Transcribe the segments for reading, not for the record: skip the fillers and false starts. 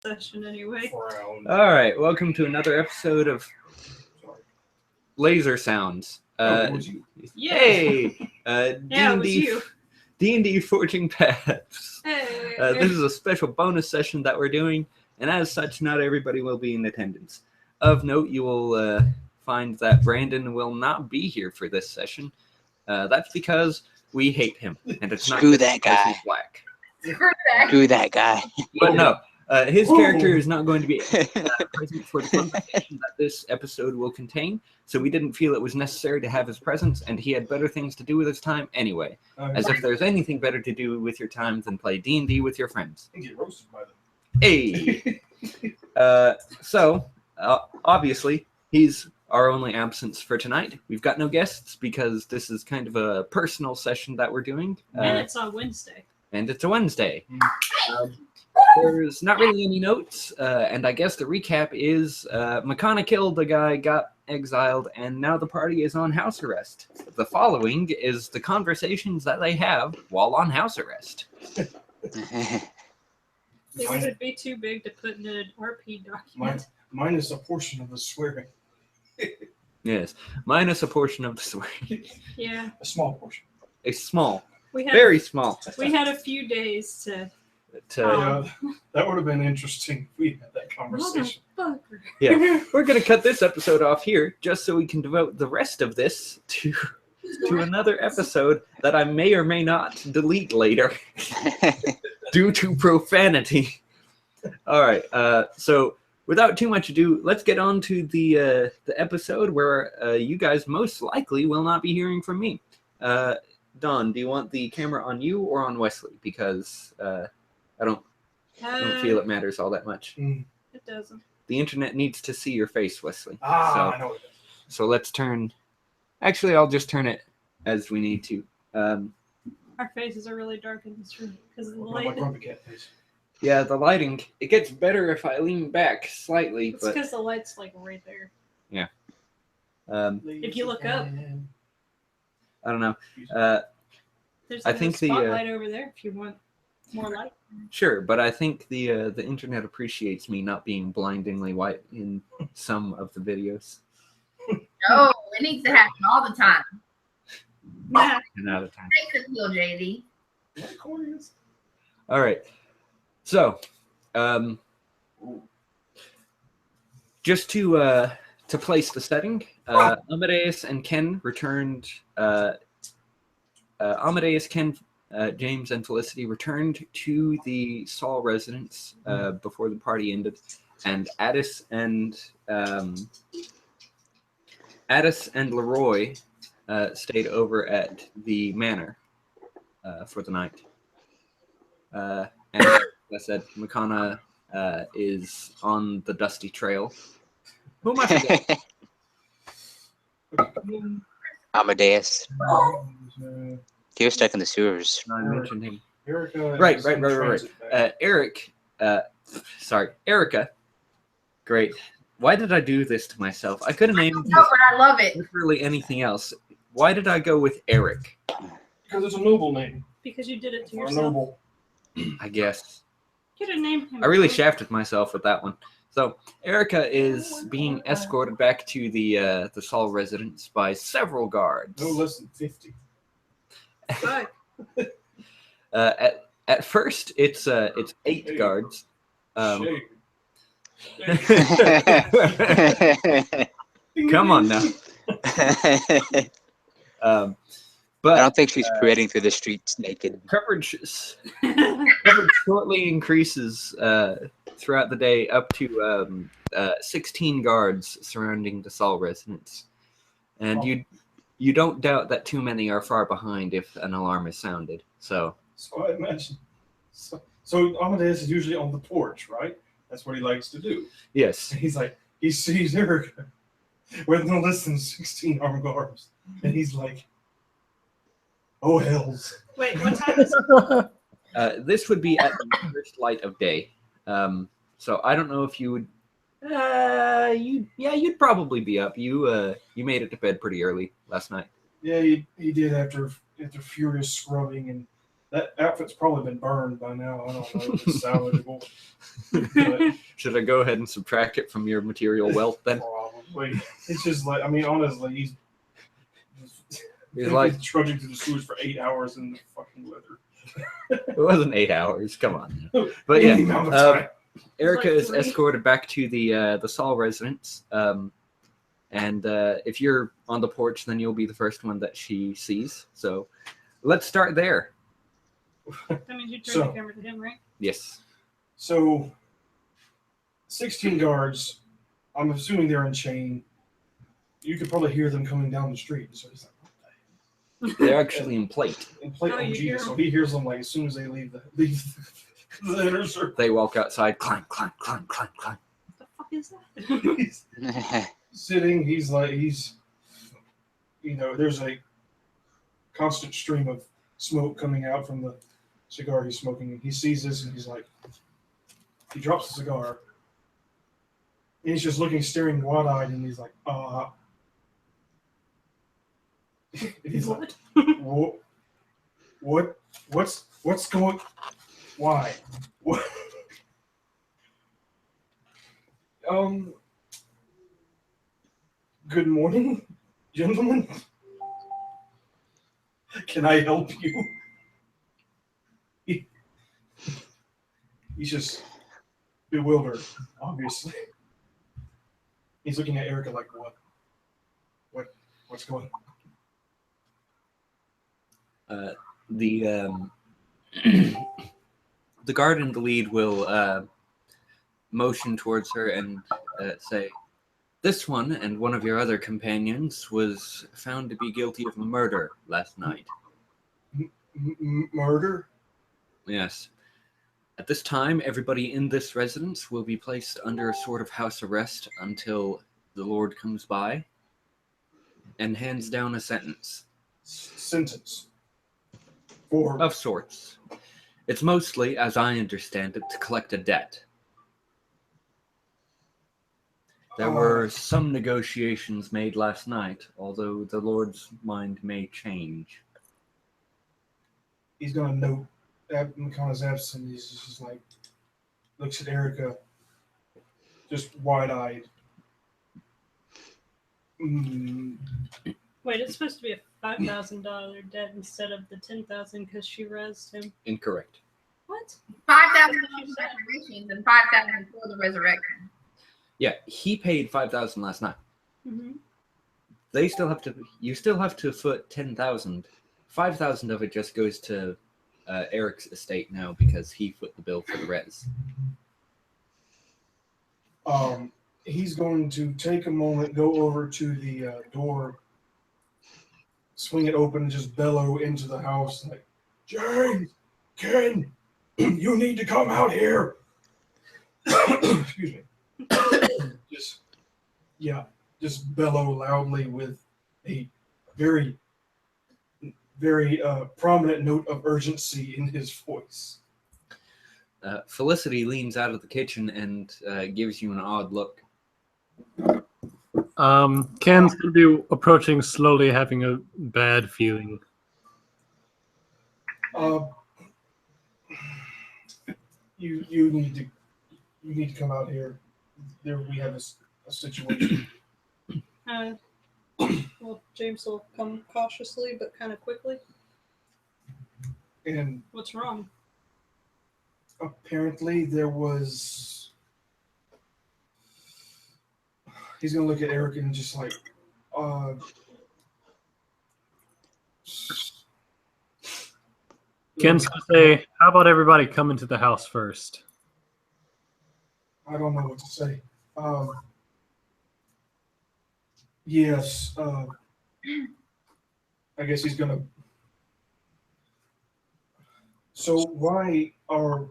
session anyway. Frown. All right, welcome to another episode of Sorry. Laser Sounds. It was you. Yeah. Hey, Yeah, it was D&D, you. D&D Forging Paths. Hey. This is a special bonus session that we're doing, and as such, not everybody will be in attendance. Of note, you will find that Brandon will not be here for this session. That's because we hate him, and it's not Screw just that because guy. he's black. Screw that guy. But no, his Whoa. character is not going to be present for the conversation that this episode will contain, so we didn't feel it was necessary to have his presence, and he had better things to do with his time anyway. As if there's anything better to do with your time than play D&D with your friends. And get roasted by them. Hey! So, obviously, he's our only absence for tonight. We've got no guests because this is kind of a personal session that we're doing. And it's on Wednesday. And it's a Wednesday. There's not really any notes, and I guess the recap is Makana killed the guy, got exiled, and now the party is on house arrest. The following is the conversations that they have while on house arrest. It would be too big to put in an RP document. Minus a portion of the swearing. Yes, minus a portion of the swearing. Yeah. A small portion. A small, We had very small. we had a few days to Yeah, that would have been interesting if we had that conversation. motherfucker. Yeah, we're gonna cut this episode off here just so we can devote the rest of this to another episode that I may or may not delete later due to profanity. All right, so without too much ado, let's get on to the episode where you guys most likely will not be hearing from me. Don, do you want the camera on you or on Wesley? Because I don't feel it matters all that much. It doesn't. The internet needs to see your face, Wesley. I know it. So let's turn. Actually, I'll just turn it as we need to. Our faces are really dark in this room because of the My light. grumpy cat face. Yeah, the lighting. It gets better if I lean back slightly, It's but because the light's like right there. If you look up. I don't know. There's I a think the, spotlight over there if you want more light. Sure, but I think the internet appreciates me not being blindingly white in some of the videos. No, it needs to happen all the time. Nah. Another time. Take the deal, JD. All right. So, just to place the setting, Amadeus and Ken returned. Amadeus, Ken, James, and Felicity returned to the Saul residence before the party ended, and Addis and Leroy stayed over at the manor for the night. And as I said, Makana is on the dusty trail. Who am I forgetting? Amadeus. He was stuck in the sewers. I mentioned him. Erica Right. is in transit back. Erica. Great. Why did I do this to myself? I could have named No, but I love it. literally anything else. Why did I go with Eric? Because it's a noble name. Because you did it to Or a yourself. noble. I guess. You could have named him. I really shafted myself with that one. So Erica is being escorted back to the Saul residence by several guards. No less than 50. Fuck. At first, it's 8 guards. Shake. Come on now. I But don't think she's parading through the streets naked. coverage shortly increases throughout the day up to 16 guards surrounding the Saul residence. And you don't doubt that too many are far behind if an alarm is sounded. So So I imagine. So Amadeus is usually on the porch, right? That's what he likes to do. yes. And he's like, he sees Erica with no less than 16 armed guards. And he's like, oh, hells. Wait, what time is it? This would be at the first light of day. So I don't know if you would. You'd probably be up. You made it to bed pretty early last night. Yeah, he did after furious scrubbing and That outfit's probably been burned by now. I don't know. It's salvageable. But Should I go ahead and subtract it from your material wealth then? probably. It's just like, I mean, honestly, he's like trudging through the sewers for 8 hours in the fucking weather. it wasn't 8 hours. Come on. But yeah, Any amount of time. Erica Like is 3. escorted back to the Saul residence. And if you're on the porch, then you'll be the first one that she sees. So let's start there. That means you turn So- the camera to him, right? Yes. So, 16 guards. I'm assuming they're in chain. You could probably hear them coming down the street. So he's like, what the They're actually in plate. And play Oh, you hear OG, so 'em? he hears them like as soon as they leave the inner circle. They walk outside, climb, climb, climb, climb, climb. What the fuck is that? He's sitting, he's there's a constant stream of smoke coming out from the cigar he's smoking, and he sees this and he's like, he drops the cigar, and he's just looking, staring wide-eyed, and he's like, and he's like, what's going, why? What? Good morning, gentlemen. Can I help you? He's just bewildered, obviously. He's looking at Erica like, what's going on? The the guard in the lead will motion towards her and say, "This one and one of your other companions was found to be guilty of murder last night." Murder? Yes. At this time, everybody in this residence will be placed under a sort of house arrest until the Lord comes by and hands down a sentence. Sentence. For Of sorts. It's mostly, as I understand it, to collect a debt. There were some negotiations made last night, although the Lord's mind may change. he's gonna note McConaughey's absence. He's just like looks at Erica, just wide-eyed. Wait, it's supposed to be a $5,000 debt instead of the $10,000 because she rezzed him. Incorrect. What? 5,000 for decorations and 5,000 for the resurrection. Yeah, he paid 5,000 last night. Mm-hmm. They still have to. You still have to foot 10,000. 5,000 of it just goes to Eric's estate now because he foot the bill for the res. He's going to take a moment, go over to the door, swing it open, and just bellow into the house like, "James, Ken, you need to come out here." Excuse me. Just bellow loudly with a very, very prominent note of urgency in his voice. Felicity leans out of the kitchen and gives you an odd look. Ken's gonna be approaching slowly, having a bad feeling. You need to come out here. There we have a situation. Well, James will come cautiously but kind of quickly. And What's wrong? apparently there was. He's gonna look at Eric and just like, Ken's gonna say, "How about everybody come into the house first?" I don't know what to say. Yes. I guess he's gonna. So why are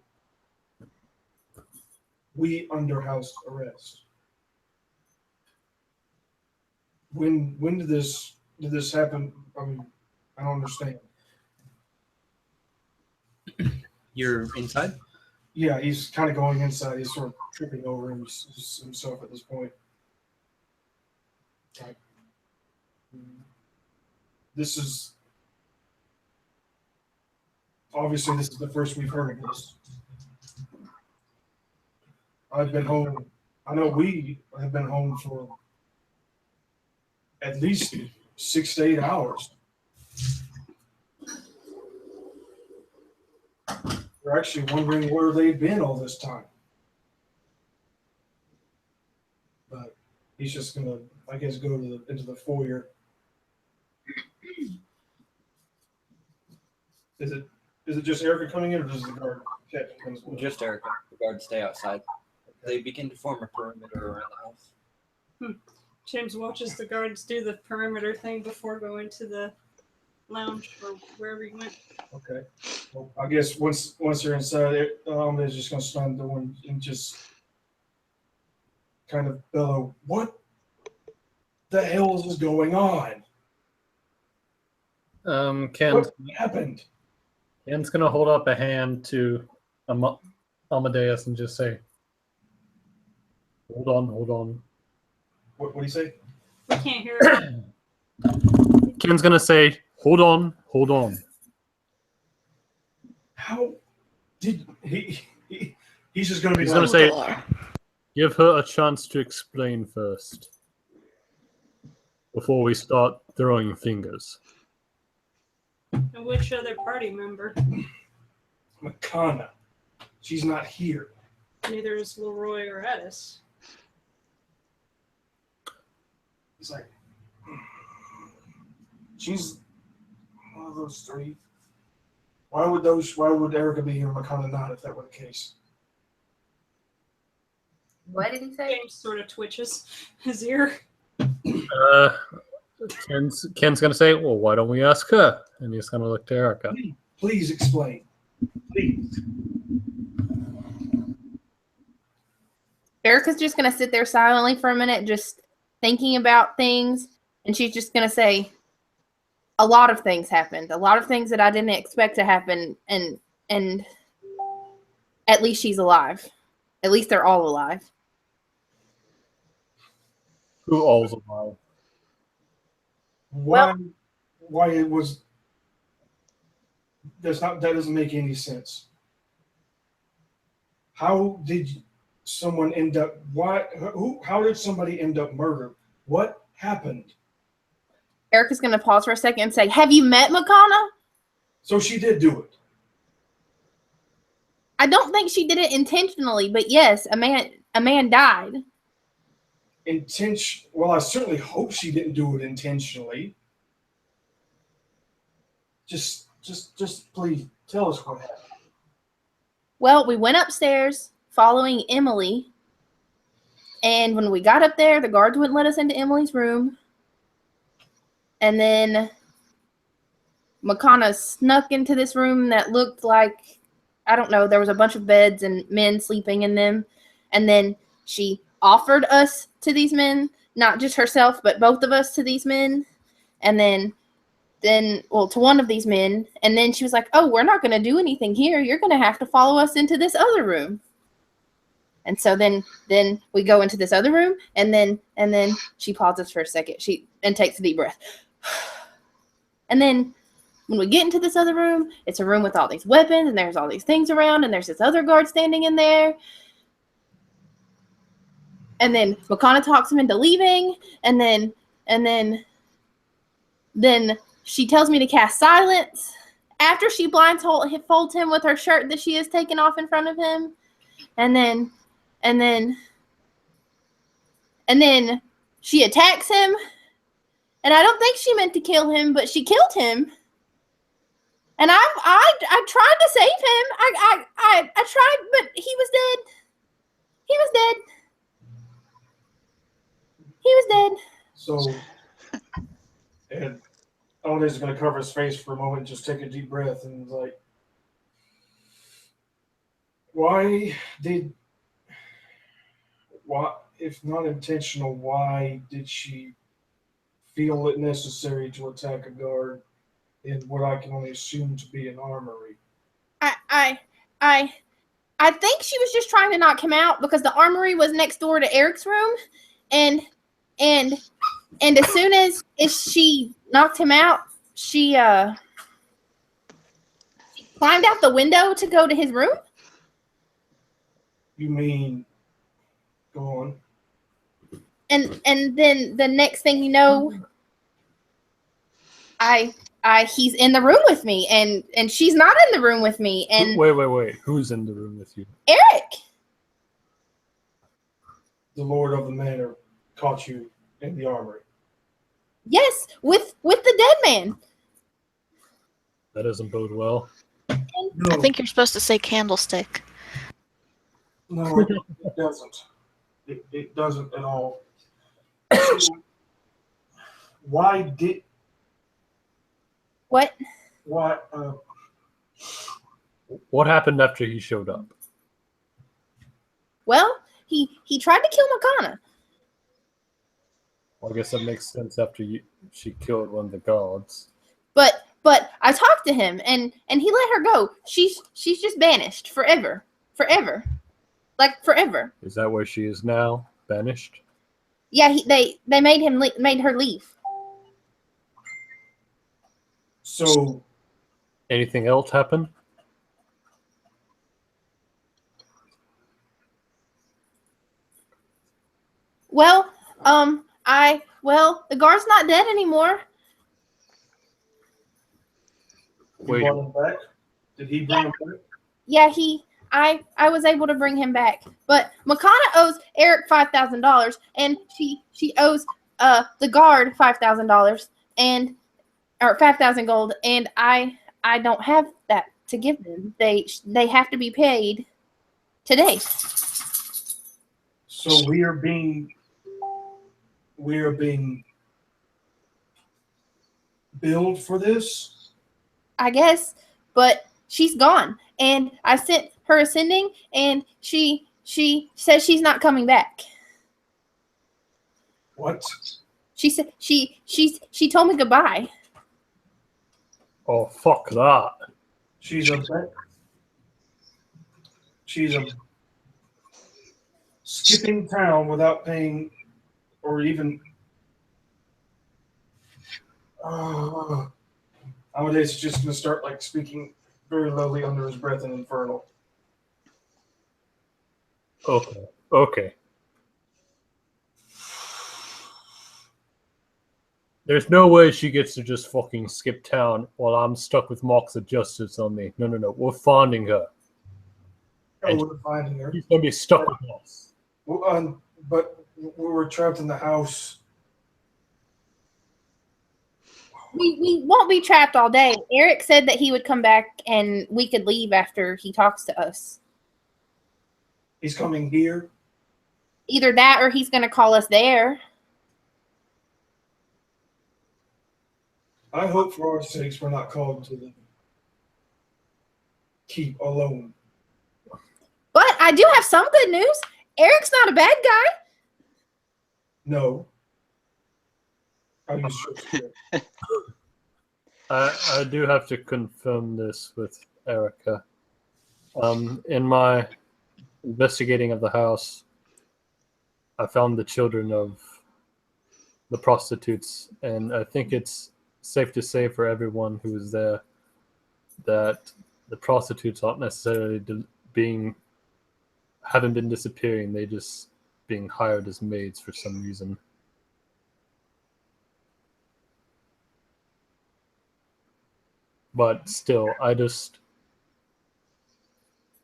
we under house arrest? When did this happen? I mean, I don't understand. You're inside? Yeah, he's kind of going inside. He's sort of tripping over himself at this point. Like, this is obviously this is the first we've heard of this. I've been home. I know we have been home for at least 6 to 8 hours. We're actually wondering where they've been all this time. But he's just gonna, I guess, go to into the foyer. Is it just Erica coming in, or does the guard captain come as well? Just Erica. The guards stay outside. They begin to form a perimeter around the house. James watches the guards do the perimeter thing before going to the lounge or wherever he went. Okay. Well, I guess once they're inside, they're just gonna slam the door and just kind of bellow, "What the hell is going on? Ken's What happened?" gonna hold up a hand to Amadeus and just say, hold on. What do you say? We can't hear it. Ken's gonna say, hold on. How did he's just gonna be He's like, gonna say, give her a chance to explain first before we start throwing fingers. And which other party member? "Makana, she's not here." Neither is Leroy or Addis. He's like, "She's one of those three. Why would Erica be here and Makana not, if that were the case?" What did he say? James sort of twitches his ear. Ken's gonna say, well, why don't we ask her? And he's gonna look to Erica. Please explain. Please. Erica's just going to sit there silently for a minute, just thinking about things. And she's just going to say, a lot of things happened. A lot of things that I didn't expect to happen. And at least she's alive. At least they're all alive. Who all's alive? Why it was that doesn't make any sense. How did someone end up how did somebody end up murdered? What happened? Erica's going to pause for a second and say, have you met Makana? So she did do it. I don't think she did it intentionally, but yes, a man died. Well, I certainly hope she didn't do it intentionally. Just please tell us what happened. Well, we went upstairs following Emily. And when we got up there, the guards wouldn't let us into Emily's room. And then Makana snuck into this room that looked like, I don't know, there was a bunch of beds and men sleeping in them. And then she offered us to these men, not just herself, but both of us to these men. And then to one of these men. And then she was like, oh, we're not going to do anything here. You're going to have to follow us into this other room. And so then we go into this other room, and then she pauses for a second. And takes a deep breath. And then when we get into this other room, it's a room with all these weapons, and there's all these things around, and there's this other guard standing in there. And then Makana talks him into leaving, and then she tells me to cast silence after she blindfolds him with her shirt that she has taken off in front of him. And then she attacks him. And I don't think she meant to kill him, but she killed him. And I tried to save him. I tried, but he was dead. He was dead. He was dead. So, and Oda's going to cover his face for a moment, just take a deep breath, and like, why, if not intentional, why did she feel it necessary to attack a guard in what I can only assume to be an armory? I think she was just trying to knock him out because the armory was next door to Eric's room, and as soon as she knocked him out, she climbed out the window to go to his room. You mean, go on. And then the next thing you know, he's in the room with me, and she's not in the room with me. And Wait. Who's in the room with you? Eric. The Lord of the Manor caught you in the armory. Yes, with the dead man. That doesn't bode well. No, I think you're supposed to say candlestick. no, it doesn't. It doesn't at all. So, why did What? why? What happened after he showed up? Well, he tried to kill Makana. Well, I guess that makes sense after she killed one of the guards. But I talked to him, and he let her go. She's just banished forever, like forever. Is that where she is now? Banished? Yeah, they made her leave. So Anything else happen? Well, the guard's not dead anymore. you Wait. brought him back? Did he bring him back? Yeah, I was able to bring him back, but Makana owes Eric $5,000, and she owes the guard $5,000 or 5,000 gold, and I don't have that to give them. They have to be paid today. So we are being billed for this? I guess, but she's gone, and I sent her ascending, and she says she's not coming back. What? She said she told me goodbye. Oh, fuck that. She's skipping town without paying or even Amadeus is just going to start like speaking very lowly under his breath in Infernal. Okay. There's no way she gets to just fucking skip town while I'm stuck with marks of justice on me. No. We're finding her. Oh, we're finding her. She's gonna be stuck with us. Well, but we were trapped in the house. We won't be trapped all day. Eric said that he would come back and we could leave after he talks to us. He's coming here. Either that or he's going to call us there. I hope for our sakes we're not called to the keep alone. But I do have some good news. Eric's not a bad guy. No. Are you sure? I do have to confirm this with Erica. In my investigating of the house, I found the children of the prostitutes, and I think it's safe to say for everyone who was there that the prostitutes aren't necessarily haven't been disappearing. They just being hired as maids for some reason. But still,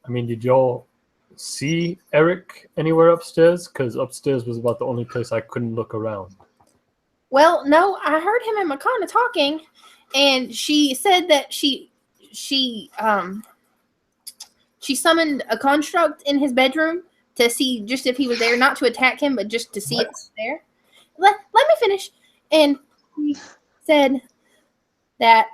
did y'all see Eric anywhere upstairs? Because upstairs was about the only place I couldn't look around. Well, no, I heard him and Makana talking, and she said that she summoned a construct in his bedroom to see just if he was there, not to attack him, but just to see if he was there. Let me finish. And he said that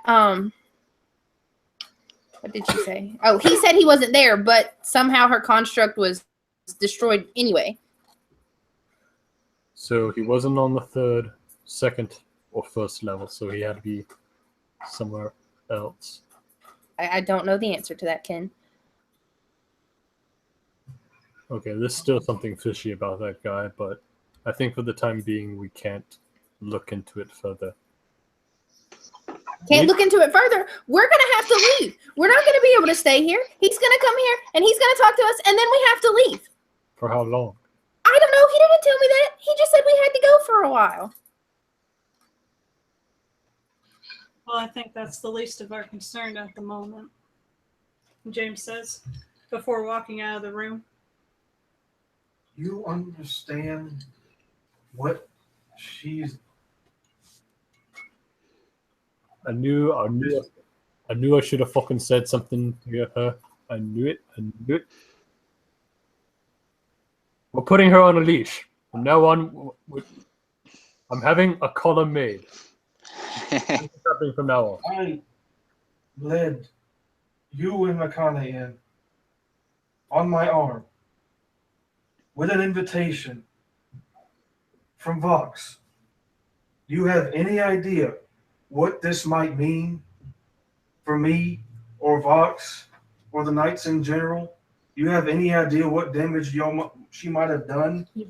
what did she say? Oh, he said he wasn't there, but somehow her construct was destroyed anyway. So he wasn't on the third, second, or first level, so he had to be somewhere else. I don't know the answer to that, Ken. Okay, there's still something fishy about that guy, but I think for the time being we can't look into it further. Can't look into it further. We're going to have to leave. We're not going to be able to stay here. He's going to come here and he's going to talk to us and then we have to leave. For how long? I don't know. He didn't tell me that. He just said we had to go for a while. Well, I think that's the least of our concern at the moment. James says, before walking out of the room. You understand what she's... I knew I should have fucking said something to her. I knew it. We're putting her on a leash. From now on, I'm having a collar made. This is happening from now on. I led you and Makana in on my arm with an invitation from Vox. Do you have any idea what this might mean for me or Vox or the Knights in general? Do you have any idea what damage she might have done? Do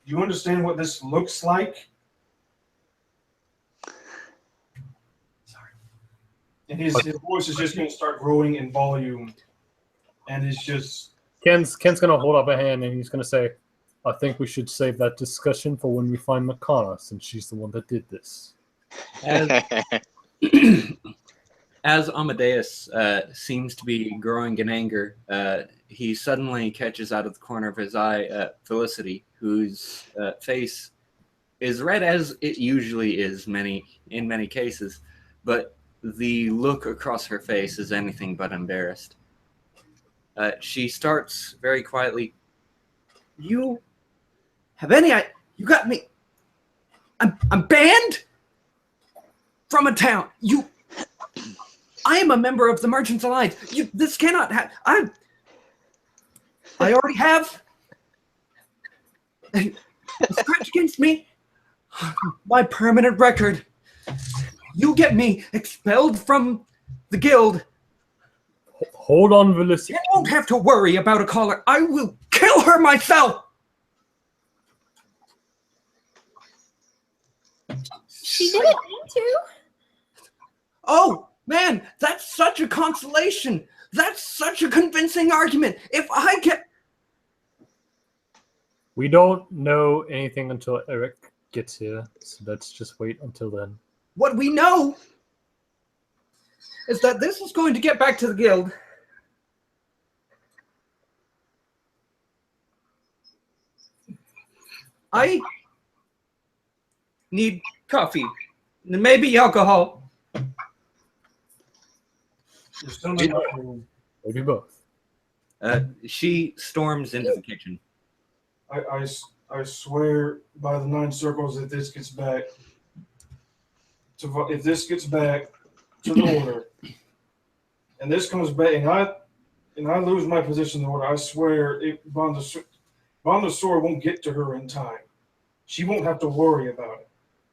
you understand what this looks like? Sorry. And his voice is just going to start growing in volume. And it's just... Ken's going to hold up a hand and he's going to say, I think we should save that discussion for when we find Makana, since she's the one that did this. As Amadeus seems to be growing in anger, he suddenly catches out of the corner of his eye Felicity, whose face is red as it usually is in many cases, but the look across her face is anything but embarrassed. She starts very quietly, You got me. I'm banned from a town. I am a member of the Merchants Alliance. This cannot happen. I already have a scratch against me. My permanent record. You get me expelled from the guild. Hold on, Felicity. You won't have to worry about a caller. I will kill her myself. She didn't mean to. Oh, man, that's such a consolation. That's such a convincing argument. If I get... We don't know anything until Eric gets here, so let's just wait until then. What we know is that this is going to get back to the guild. I need coffee, maybe alcohol. Maybe both. She storms into the kitchen. I swear by the 9 circles that this gets back to, if this gets back to the order, and this comes back, and I lose my position in the order, I swear Vonda Sword won't get to her in time. She won't have to worry about it.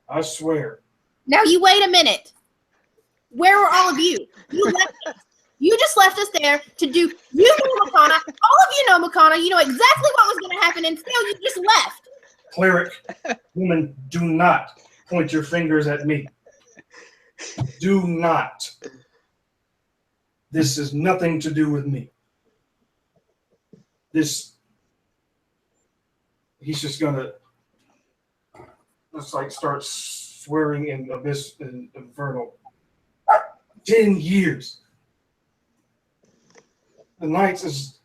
I swear. Now you wait a minute. Where were all of you? You left us. You just left us there to do. You know Makana. All of you know Makana. You know exactly what was going to happen, and still you just left. Cleric, woman, do not point your fingers at me. Do not. This has nothing to do with me. He's just gonna start swearing in Abyss and Infernal. 10 years. The Knights is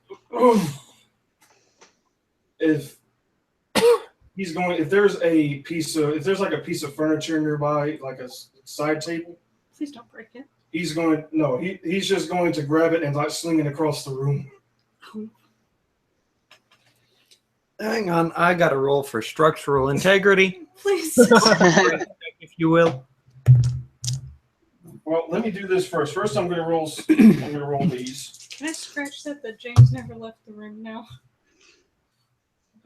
if there's like a piece of furniture nearby, like a side table. Please don't break it. He's just going to grab it and like sling it across the room. Hang on, I got to roll for structural integrity, Please. if you will. Well, let me do this first. First, I'm going to roll these. Can I scratch that James never left the room now?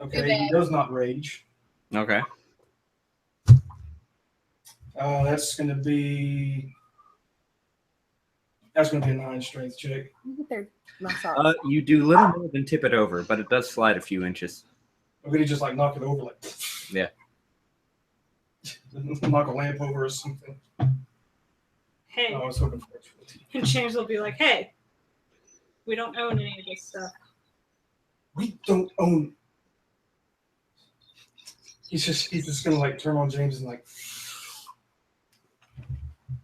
Okay, he does not rage. Okay. That's going to be a 9 strength check. You do little more than tip it over, but it does slide a few inches. I'm going to just like knock it over like. Yeah. Knock a lamp over or something. Hey, I was hoping for it. and James will be like, "Hey, we don't own any of this stuff." We don't own. He's just gonna like turn on James and like.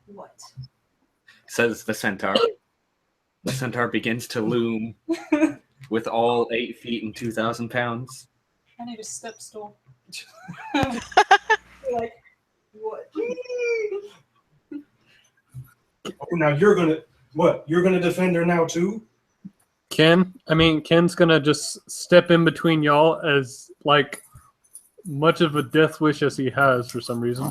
What? Says the centaur. The centaur begins to loom with all 8 feet and 2,000 pounds. I need a step stool. Like, what? Oh, now you're gonna what? You're gonna defend her now too? Ken's gonna just step in between y'all as like much of a death wish as he has for some reason.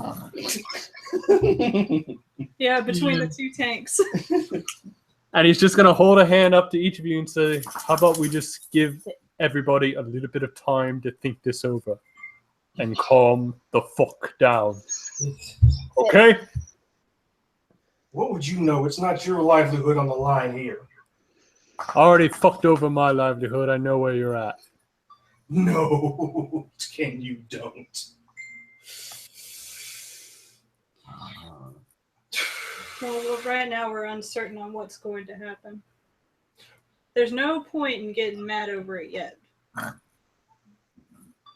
Yeah, between the two tanks. And he's just gonna hold a hand up to each of you and say, how about we just give everybody a little bit of time to think this over and calm the fuck down. Okay? What would you know? It's not your livelihood on the line here. I already fucked over my livelihood. I know where you're at. No, Ken, you don't. Well, right now we're uncertain on what's going to happen. There's no point in getting mad over it yet.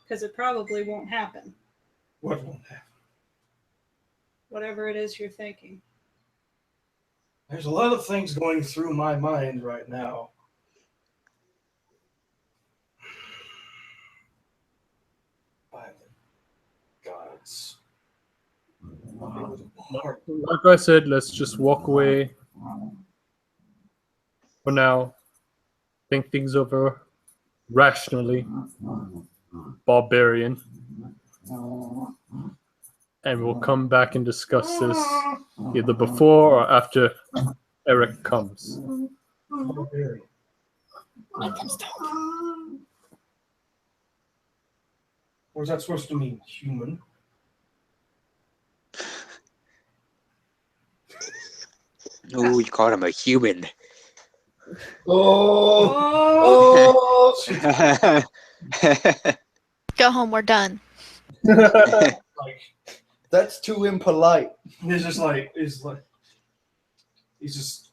Because it probably won't happen. What won't happen? Whatever it is you're thinking. There's a lot of things going through my mind right now. By the gods. Like I said, let's just walk away for now. Think things over rationally. Barbarian. And we'll come back and discuss this either before or after Eric comes. Barbarian. Or is that supposed to mean human? Ooh, you called him a human. Oh! Go home. We're done. Like, That's too impolite. it's just like, he's just.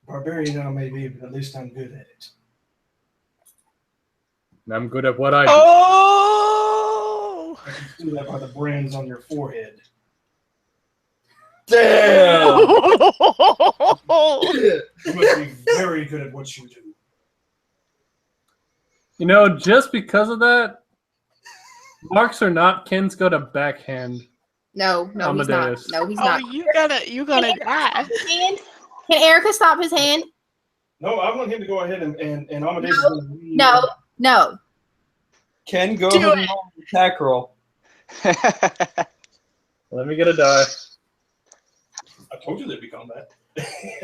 Barbarian now maybe, but at least I'm good at it. I'm good at what I do. Oh! I can see that by the brands on your forehead. Damn! You must be very good at what you do. You know, just because of that, marks or not, Ken's got a backhand. No, he's not. Amadeus. No, he's Oh, not. you gotta die. Hand? Can Erica stop his hand? No, I want him to go ahead and Amadeus is going to lead. No. Ken, go Do ahead and it. roll the attack roll. Let me get a die. I told you there'd be combat.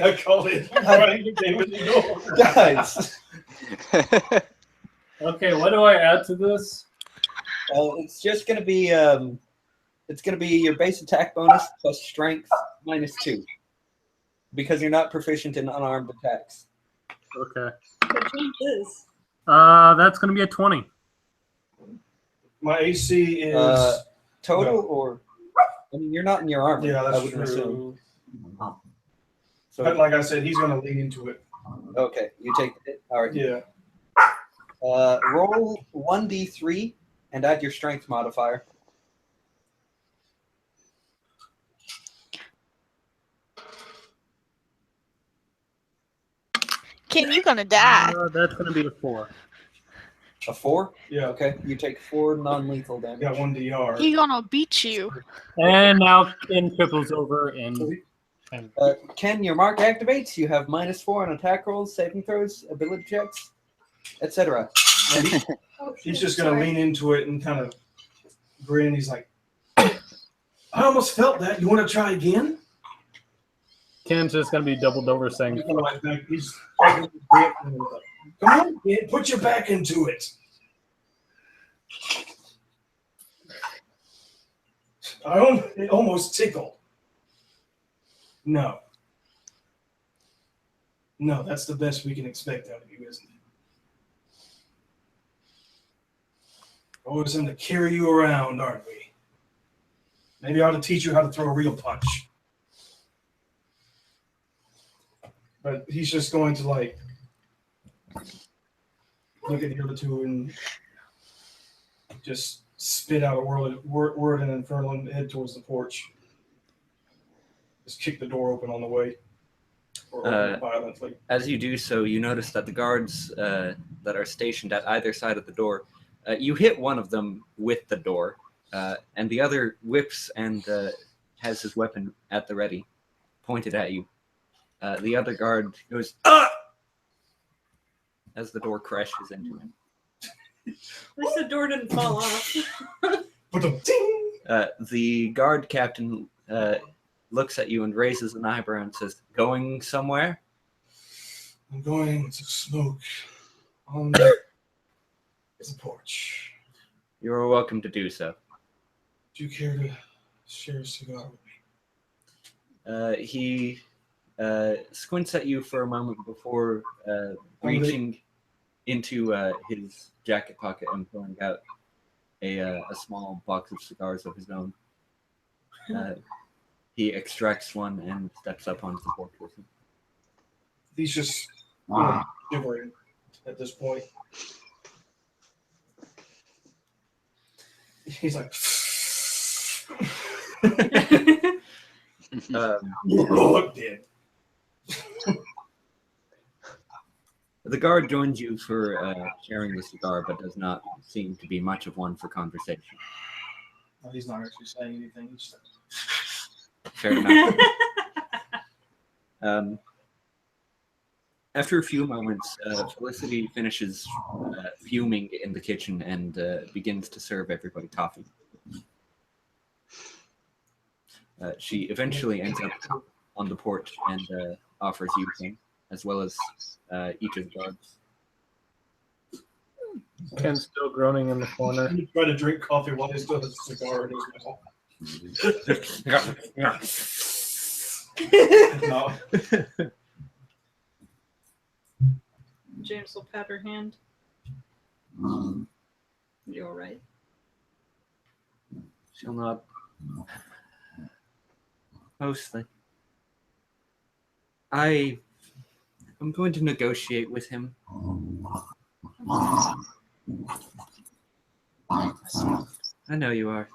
I called it. Right, they would go. Guys, Okay, what do I add to this? it's just going to be your base attack bonus plus strength -2 because you're not proficient in unarmed attacks. Okay. But James is. That's gonna be a 20. My AC is. Total or I mean, you're not in your armor. Yeah, I that's wouldn't assume. true. So But like I said, he's going to lean into it. okay, you take it. All right. Yeah. Roll 1d3 and add your strength modifier. Ken, you gonna die. That's gonna be a 4. A 4? Yeah. Okay, you take 4 non-lethal damage. Got one DR. He gonna beat you. And now Ken triples over and Ken, your mark activates. You have -4 on attack rolls, saving throws, ability checks, etc. He's just going to lean into it and kind of grin. He's like, I almost felt that. You want to try again? Ken's just gonna be doubled over saying, He's come on, kid, put your back into it. It almost tickled. No, that's the best we can expect out of you, isn't Always in to carry you around, aren't we? Maybe I ought to teach you how to throw a real punch. But he's just going to like look at the other two and just spit out a word in Infernal and head towards the porch. Just kick the door open on the way. Or open it violently. As you do so, you notice that the guards that are stationed at either side of the door, you hit one of them with the door, and the other whips and has his weapon at the ready, pointed at you. The other guard goes, "Ah!" as the door crashes into him. At least the door didn't fall off. Ding! The guard captain looks at you and raises an eyebrow and says, "Going somewhere?" I'm going to smoke on the porch. You're welcome to do so. Do you care to share a cigar with me? He squints at you for a moment before reaching into his jacket pocket and pulling out a small box of cigars of his own. He extracts one and steps up onto the porch with him. He's just shivering at this point. He's like, Lord dead. The guard joins you for sharing the cigar, but does not seem to be much of one for conversation. Well, he's not actually saying anything. He's just Fair enough. After a few moments, Felicity finishes fuming in the kitchen and begins to serve everybody coffee. She eventually ends up on the porch and offers you some, as well as each of the guards. Ken's still groaning in the corner. He tried to drink coffee while he still has a cigar in his mouth. No. James will pat her hand. You all right? She'll nod. Mostly. I'm going to negotiate with him. I know you are.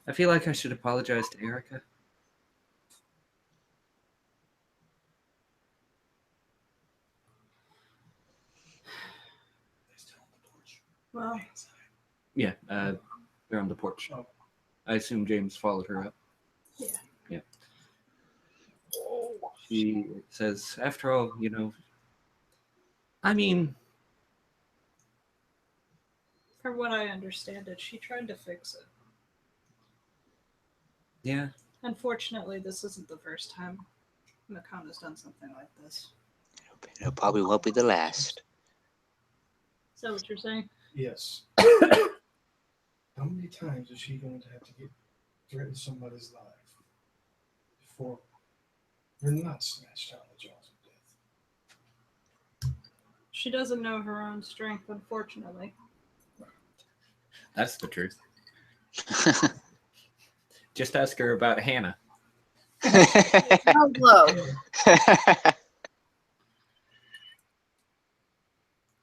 I feel like I should apologize to Erica. Well, Yeah, they're on the porch. Oh. I assume James followed her up. Yeah. Yeah. She says, after all, I mean, from what I understand it, she tried to fix it. yeah, Unfortunately, this isn't the first time Macon has done something like this. It probably won't be the last. Is that what you're saying? Yes. How many times is she going to have to threaten somebody's life before you're not snatched out of the jaws of death? She doesn't know her own strength, unfortunately. that's the truth. Just ask her about Hannah. Oh, low.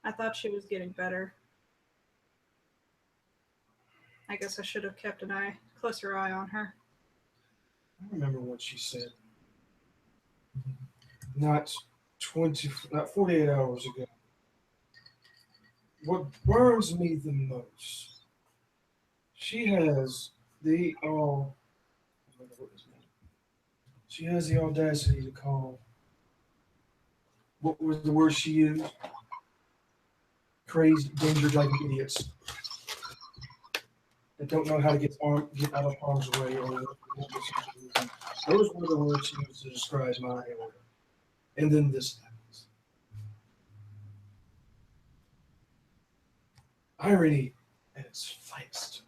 I thought she was getting better. I guess I should have kept closer eye on her. I remember what she said. Not 48 hours ago. What burns me the most, she has the audacity to call, what was the word she used? Crazed, danger-driving idiots that don't know how to get out of harm's way. Those were the words she used to describe my area. And then this happens. Irony at its finest.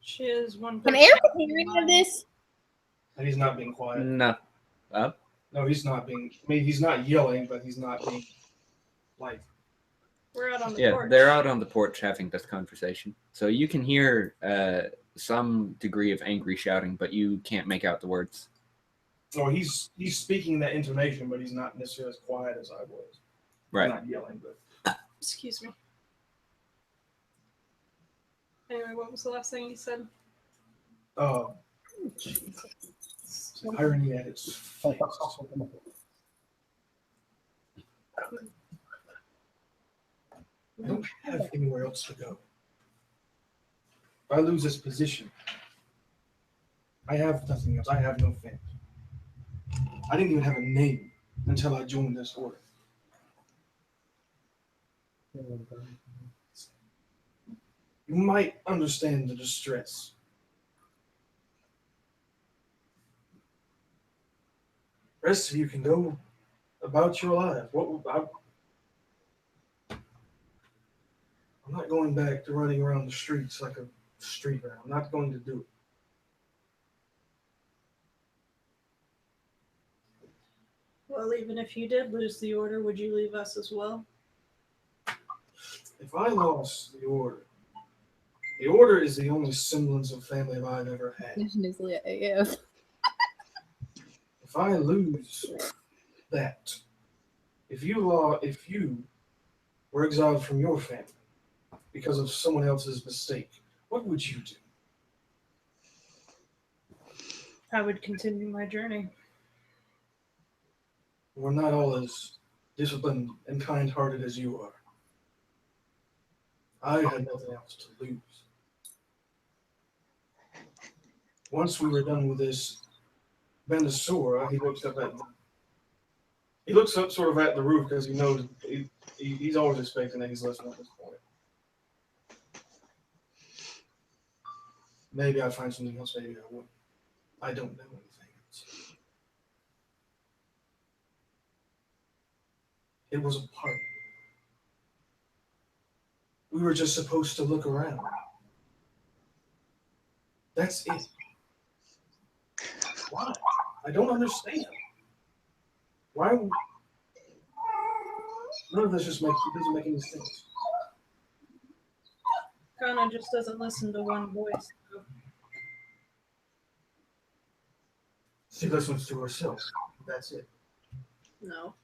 She is one Can person. Erica hear any of this? And he's not being quiet. No. No, he's not being. I mean, he's not yelling, but he's not being like We're out on the Yeah, porch. they're out on the porch having this conversation. So you can hear some degree of angry shouting, but you can't make out the words. No, he's speaking that intonation, but he's not necessarily as quiet as I was. Right. Not yelling, but Excuse me. Anyway, what was the last thing you said? irony at its finest. I don't have anywhere else to go. If I lose this position, I have nothing else. I have no family. I didn't even have a name until I joined this order. You might understand the distress. The rest of you can go about your life. I'm not going back to running around the streets like a street rat. I'm not going to do it. Well, even if you did lose the order, would you leave us as well? If I lost the order is the only semblance of family I've ever had. Nuclear AF. If I lose that, if you were exiled from your family because of someone else's mistake, what would you do? I would continue my journey. We're not all as disciplined and kind-hearted as you are. I had nothing else to lose. Once we were done with this Bandasura, he looks up sort of at the roof because he knows he's always expecting that he's listening at this point. Maybe I'd find something else, maybe I wouldn't. I don't know anything else. It was a party. We were just supposed to look around. That's it. Why? I don't understand. Why? None of this doesn't make any sense. Kana just doesn't listen to one voice. She listens to herself. That's it. No.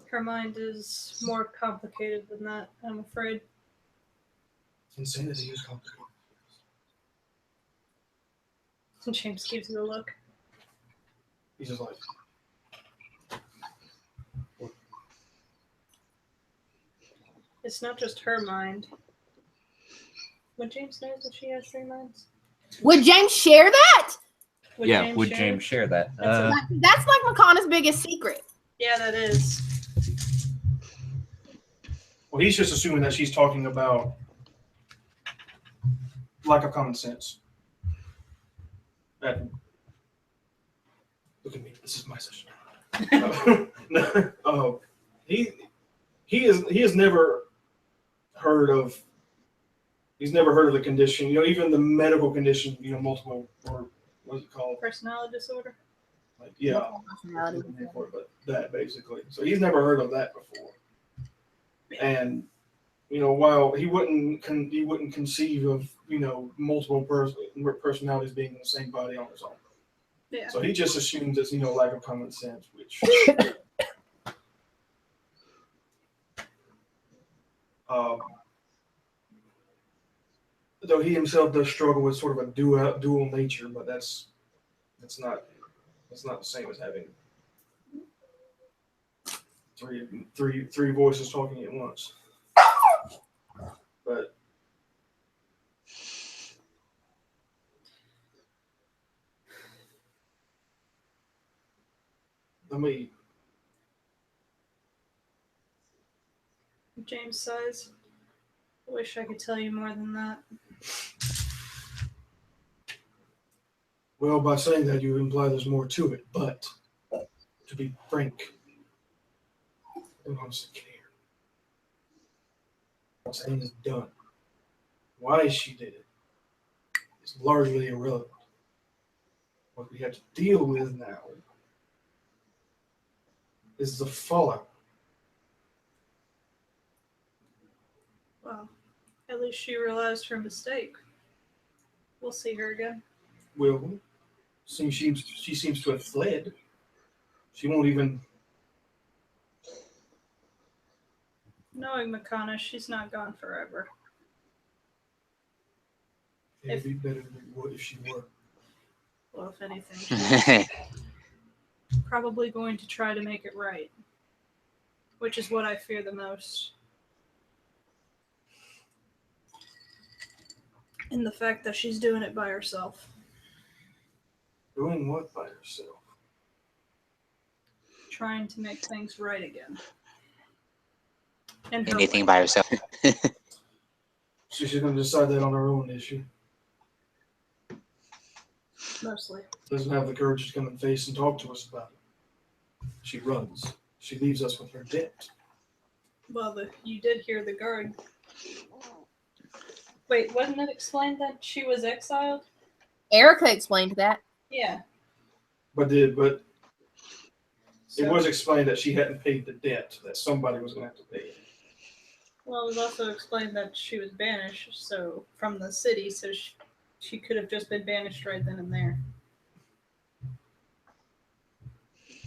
Her mind is more complicated than that, I'm afraid. Insanity is complicated. James gives you a look. He's just like, It's not just her mind. Would James know that she has 3 minds? Would James share that? Would James share that? That's like Makana's biggest secret. Yeah, that is. well, he's just assuming that she's talking about lack of common sense. That, look at me. This is my session. He has never heard of. He's never heard of the condition. Even the medical condition. Multiple, or what's it called? Personality disorder. Like, yeah, but that basically. So he's never heard of that before. And while he wouldn't conceive of multiple personalities being in the same body on his own. Yeah. So he just assumes it's lack of common sense, which though he himself does struggle with sort of a dual nature, but that's not the same as having three voices talking at once. But James says, I wish I could tell you more than that. well, by saying that, you imply there's more to it. But to be frank, I don't honestly care. What's done is done. Why she did it is largely irrelevant. What we have to deal with now is the fallout At least she realized her mistake. We'll see her again. Will she seems to have fled. She won't even. Knowing Makana, she's not gone forever. It'd be better than it would if she were. Well, if anything, she's probably going to try to make it right. Which is what I fear the most. And the fact that she's doing it by herself. Doing what by herself? Trying to make things right again. And her Anything way. by herself. So she's going to decide that on her own issue. Mostly. Doesn't have the courage to come and face and talk to us about it. She runs. She leaves us with her debt. Well, you did hear the guard. Wait, wasn't it explained that she was exiled? Erica explained that. Yeah. But So, it was explained that she hadn't paid the debt, that somebody was going to have to pay it. well, it was also explained that she was banished from the city, so she could have just been banished right then and there.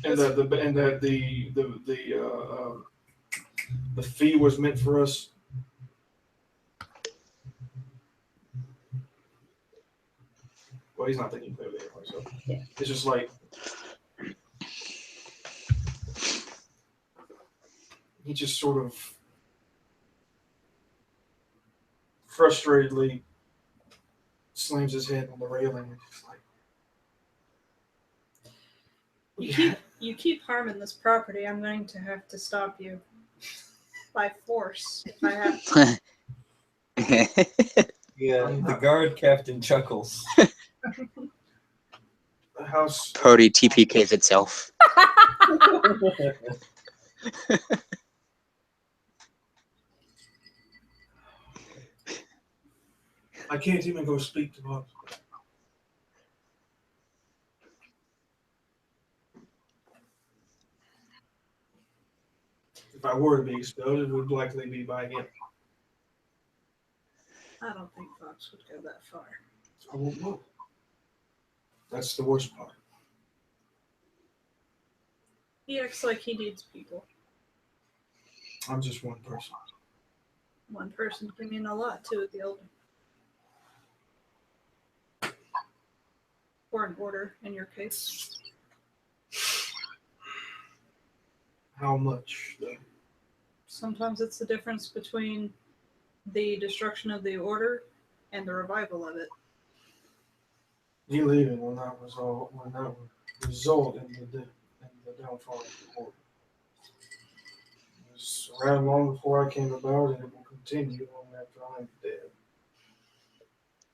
And that the fee was meant for us. Well, he's not thinking clearly anyway, so Yeah. it's just like he just sort of frustratedly slams his head on the railing and just like You keep harming this property, I'm going to have to stop you by force if I have to. Yeah, the guard captain chuckles. the house. Party TPKs itself. I can't even go speak to Bob. If I were to be expelled, it would likely be by him. I don't think Fox would go that far. I won't know. That's the worst part. He acts like he needs people. I'm just one person. One person can mean a lot to the elder. Or an order, in your case. How much, though? Sometimes it's the difference between the destruction of the order and the revival of it. You leaving will not result in the downfall of the order. It was around long before I came about, and it will continue long after I'm dead.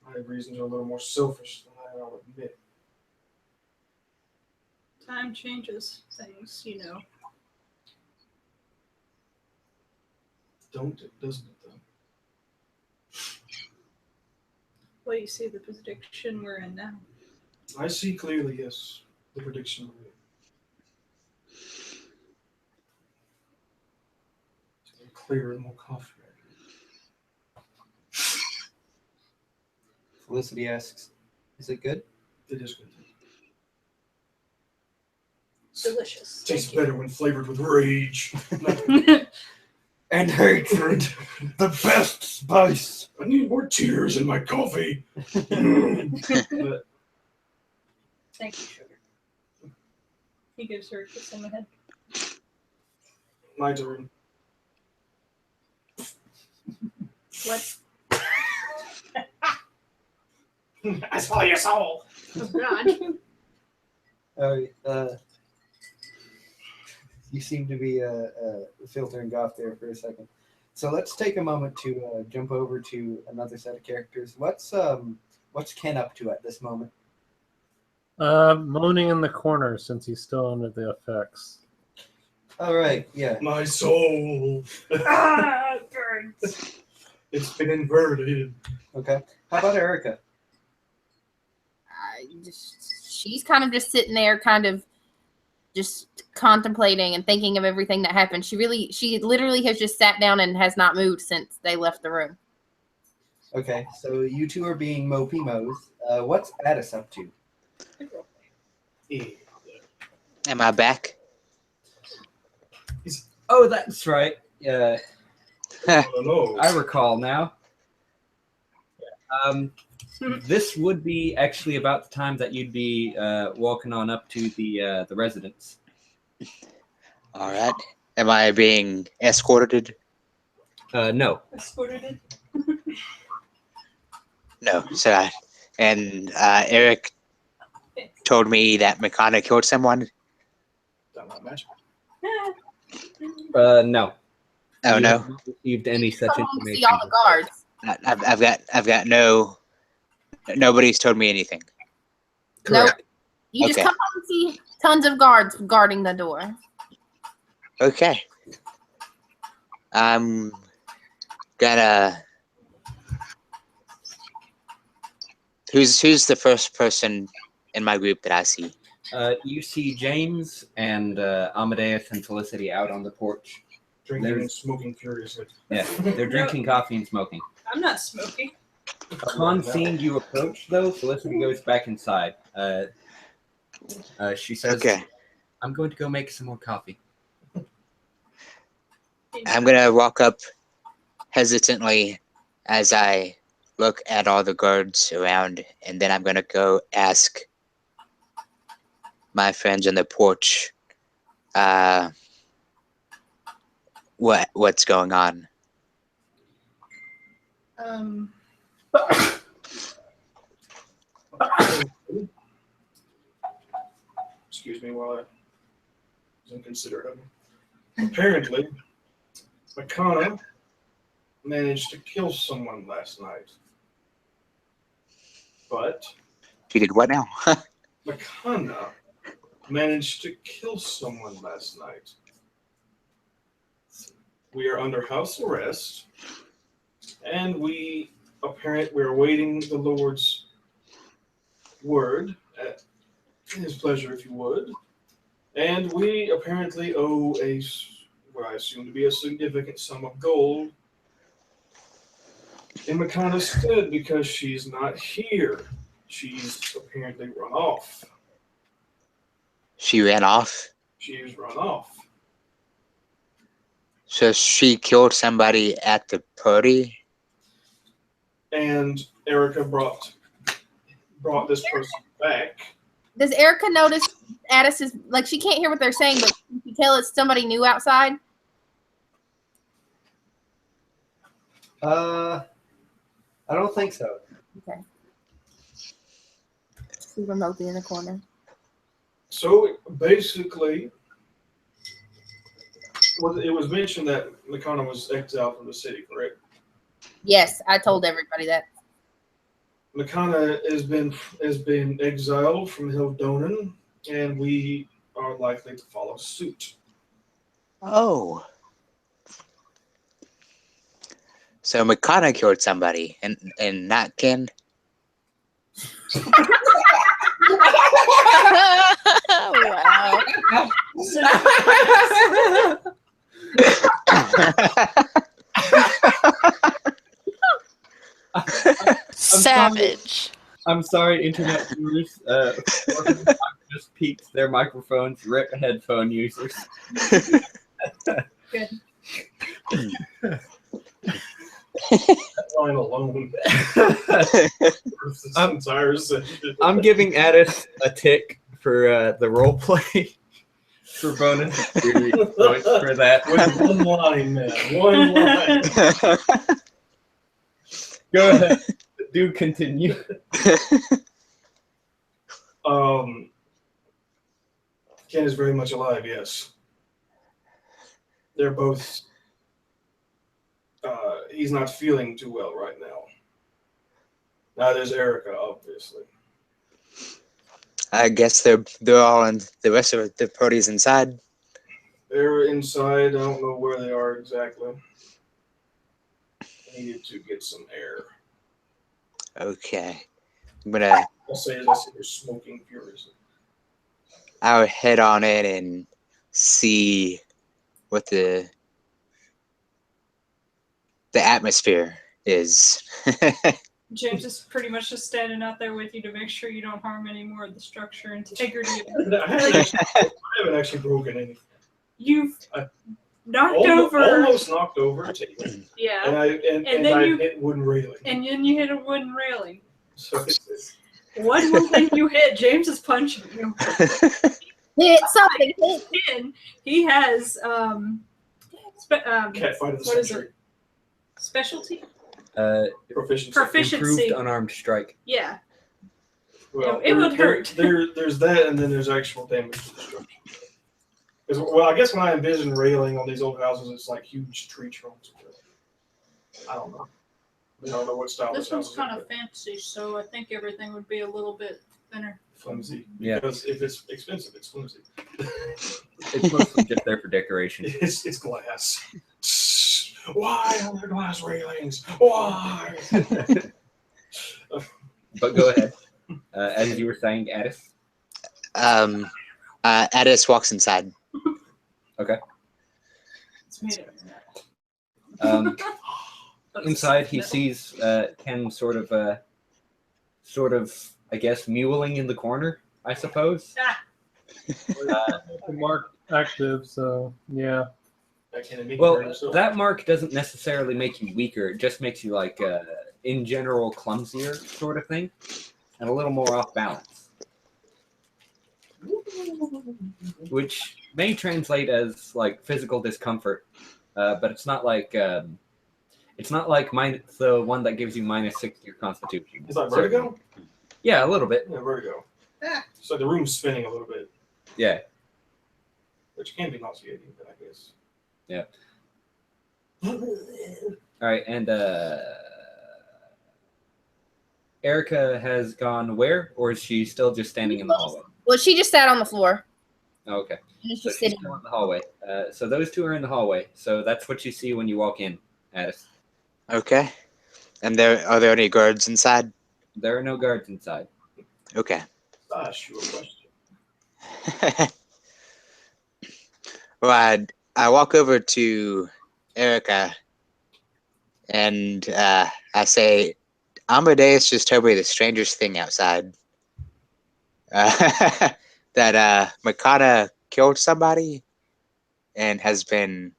My reasons are a little more selfish than that, I'll admit. Time changes things, you know. Don't it, doesn't it, though? Well, you see the prediction we're in now. I see clearly, yes, the prediction. To get clearer and more confident. Felicity asks, "Is it good?" It is good. Delicious. Tastes Thank you. better when flavored with rage. And hatred, the best spice. I need more tears in my coffee. But Thank you, sugar. He gives her a kiss on the head. my turn. What? I saw your soul. Oh, God. You seem to be filtering off there for a second. So let's take a moment to jump over to another set of characters. What's Ken up to at this moment? Moaning in the corner since he's still under the effects. All right, yeah. My soul. Ah, it burns. It's been inverted. Okay. How about Erica? She's kind of just sitting there, kind of just contemplating and thinking of everything that happened. She literally has just sat down and has not moved since they left the room. Okay, so you two are being mopey moes. What's Addis up to? Yeah. Am I back? Oh, that's right. Yeah, No. I recall now. This would be actually about the time that you'd be walking on up to the residence. All right. Am I being escorted? No. Escorted it. No. So I, and Eric told me that Makana killed someone. That might match. No. Oh You no. have not received any such Come home to see information. all the guards. I've got no. Nobody's told me anything. Correct. You just Okay. come home and see tons of guards guarding the door. Okay. I'm gonna. Who's the first person in my group that I see? You see James and Amadeus and Felicity out on the porch. Drinking There's- and smoking furiously. Yeah, they're drinking coffee and smoking. I'm not smoking. Upon seeing you approach, though, Felicity goes back inside. She says, Okay. I'm going to go make some more coffee. I'm gonna walk up hesitantly as I look at all the guards around, and then I'm gonna go ask my friends on the porch what's going on. Excuse me while I was inconsiderate of him. Apparently, Makana managed to kill someone last night. But She did what now? Makana managed to kill someone last night. We are under house arrest, and we're awaiting the Lord's word at his pleasure, if you would. And we apparently owe what I assume to be a significant sum of gold in Makana's stead because she's not here. She's apparently run off. She ran off. She's run off. So she killed somebody at the party. And Erica brought this person back. Does Erica notice Addis is like she can't hear what they're saying, but can you tell it's somebody new outside? I don't think so. Okay. See remotely in the corner. So basically, it was mentioned that Makana was exiled from the city, correct? Yes, I told everybody that. Makana has been exiled from Hildonen, and we are likely to follow suit. Oh. So Makana killed somebody and not Ken? Wow. Savage. I'm sorry, internet viewers. Just peaked their microphones. Rip headphone users. Good. Line alone. This entire session. I'm giving Addis a tick for the role play for bonus experience points for that. With one line, man. One line. Go ahead. Do continue. Ken is very much alive, yes. They're both he's not feeling too well right now. Neither is Erica, obviously. I guess they're all in the rest of the party's inside. They're inside. I don't know where they are exactly. I needed to get some air. Okay. I'm gonna I'll say as I sit here smoking furiously. I'll head on in and see what the atmosphere is. James is pretty much just standing out there with you to make sure you don't harm any more of the structure and integrity. I haven't actually broken anything. You've I- knocked over. Almost knocked over a table. Yeah. And I then I you- hit wooden railing. And then you hit a wooden railing. So it's One more thing you hit, James is punching you. Hit something. Hit. And he has cat fight of the what is century. specialty? Proficiency. Proficiency. Improved unarmed strike. Yeah. Well, It would hurt. There's that, and then there's actual damage to destruction. Well, I guess when I envision railing on these old houses, it's like huge tree trunks. I don't know. I don't know what style This one's house kind is, of fancy, so I think everything would be a little bit thinner. but flimsy. Yeah. Because if it's expensive, it's flimsy. It's mostly just there for decoration. It's glass. Why are there glass railings? Why? But go ahead. As you were saying, Addis. Addis walks inside. It's made of metal. Inside, he sees Ken sort of, I guess, mewling in the corner, I suppose. Mark active, so yeah. Well, that mark doesn't necessarily make you weaker. It just makes you, like, in general, clumsier sort of thing. And a little more off balance. Which may translate as, like, physical discomfort. But it's not like... it's not like the one that gives you -6 to your constitution. Is that vertigo? Yeah, a little bit. Yeah, vertigo. So the room's spinning a little bit, Yeah. which can be nauseating, but I guess. Yeah. All right, and Erica has gone where, or is she still just standing in the hallway? Well, she just sat on the floor. Oh, okay, And so she's she's sitting. still in the hallway. So those two are in the hallway. So that's what you see when you walk in, Addis. Okay. And are there any guards inside? There are no guards inside. Okay. Ask you a question. Well, I walk over to Erica and I say, Amadeus just told me the strangest thing outside. That Makana killed somebody and has been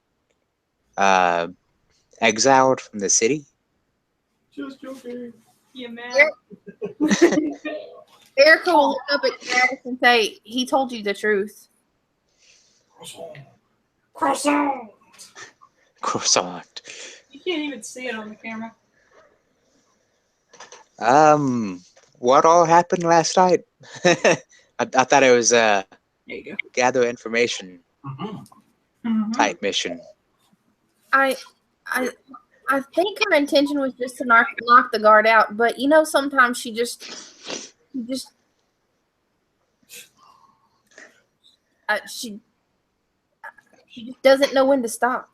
exiled from the city. Just joking. You man. Erica will look up at Travis and say, "He told you the truth." Croissant. Croissant. Croissant. You can't even see it on the camera. What all happened last night? I thought it was a There you go. gather information Mm-hmm. type mission. I think her intention was just to knock the guard out, but sometimes she just she just doesn't know when to stop.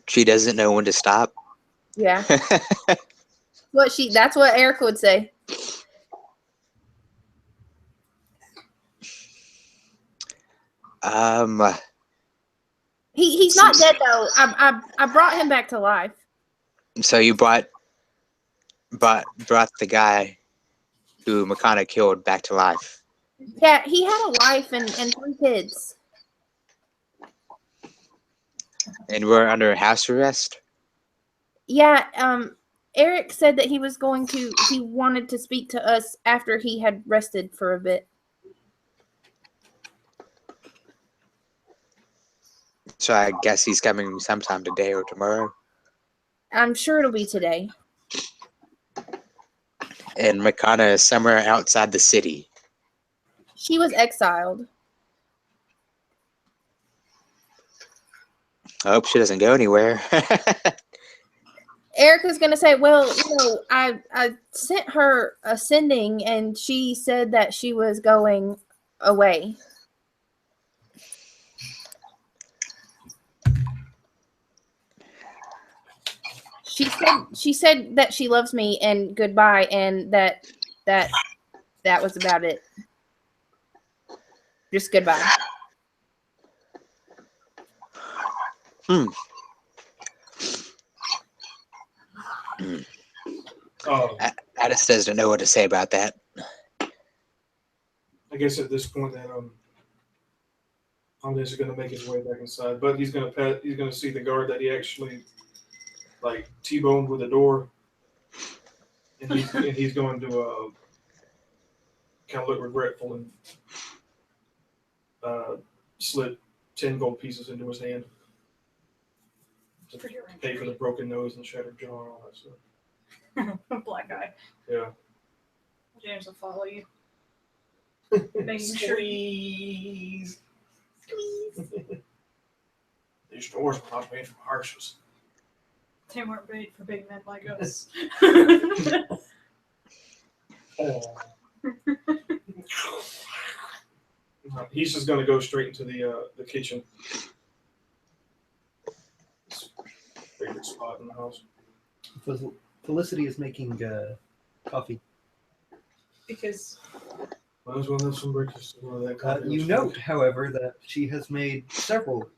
She doesn't know when to stop. Yeah, that's what Erica would say. He's not dead though. I brought him back to life. So you brought the guy who Makana killed back to life. Yeah, he had a wife and 3 kids. And we're under house arrest? Yeah, Eric said that he wanted to speak to us after he had rested for a bit. So I guess he's coming sometime today or tomorrow. I'm sure it'll be today. And Makana is somewhere outside the city. She was exiled. I hope she doesn't go anywhere. Erica's gonna say, "Well, I sent her a sending, and she said that she was going away." She said that she loves me and goodbye, and that was about it. Just goodbye. Oh, Addis doesn't know what to say about that. I guess at this point that Amadeus is gonna make his way back inside, but he's gonna see the guard that he actually like T-boned with the door, and he's going to kind of look regretful and slip 10 gold pieces into his hand to pay for the broken nose and shattered jaw and all that stuff. Black eye. Yeah. James will follow you. Making sure. Squeeze. These doors were not made from harshness. They weren't made for big men like us. He's just going to go straight into the kitchen. His favorite spot in the house. Felicity is making coffee. Because Might as well have some breakfast. That coffee You was note, however, that she has made several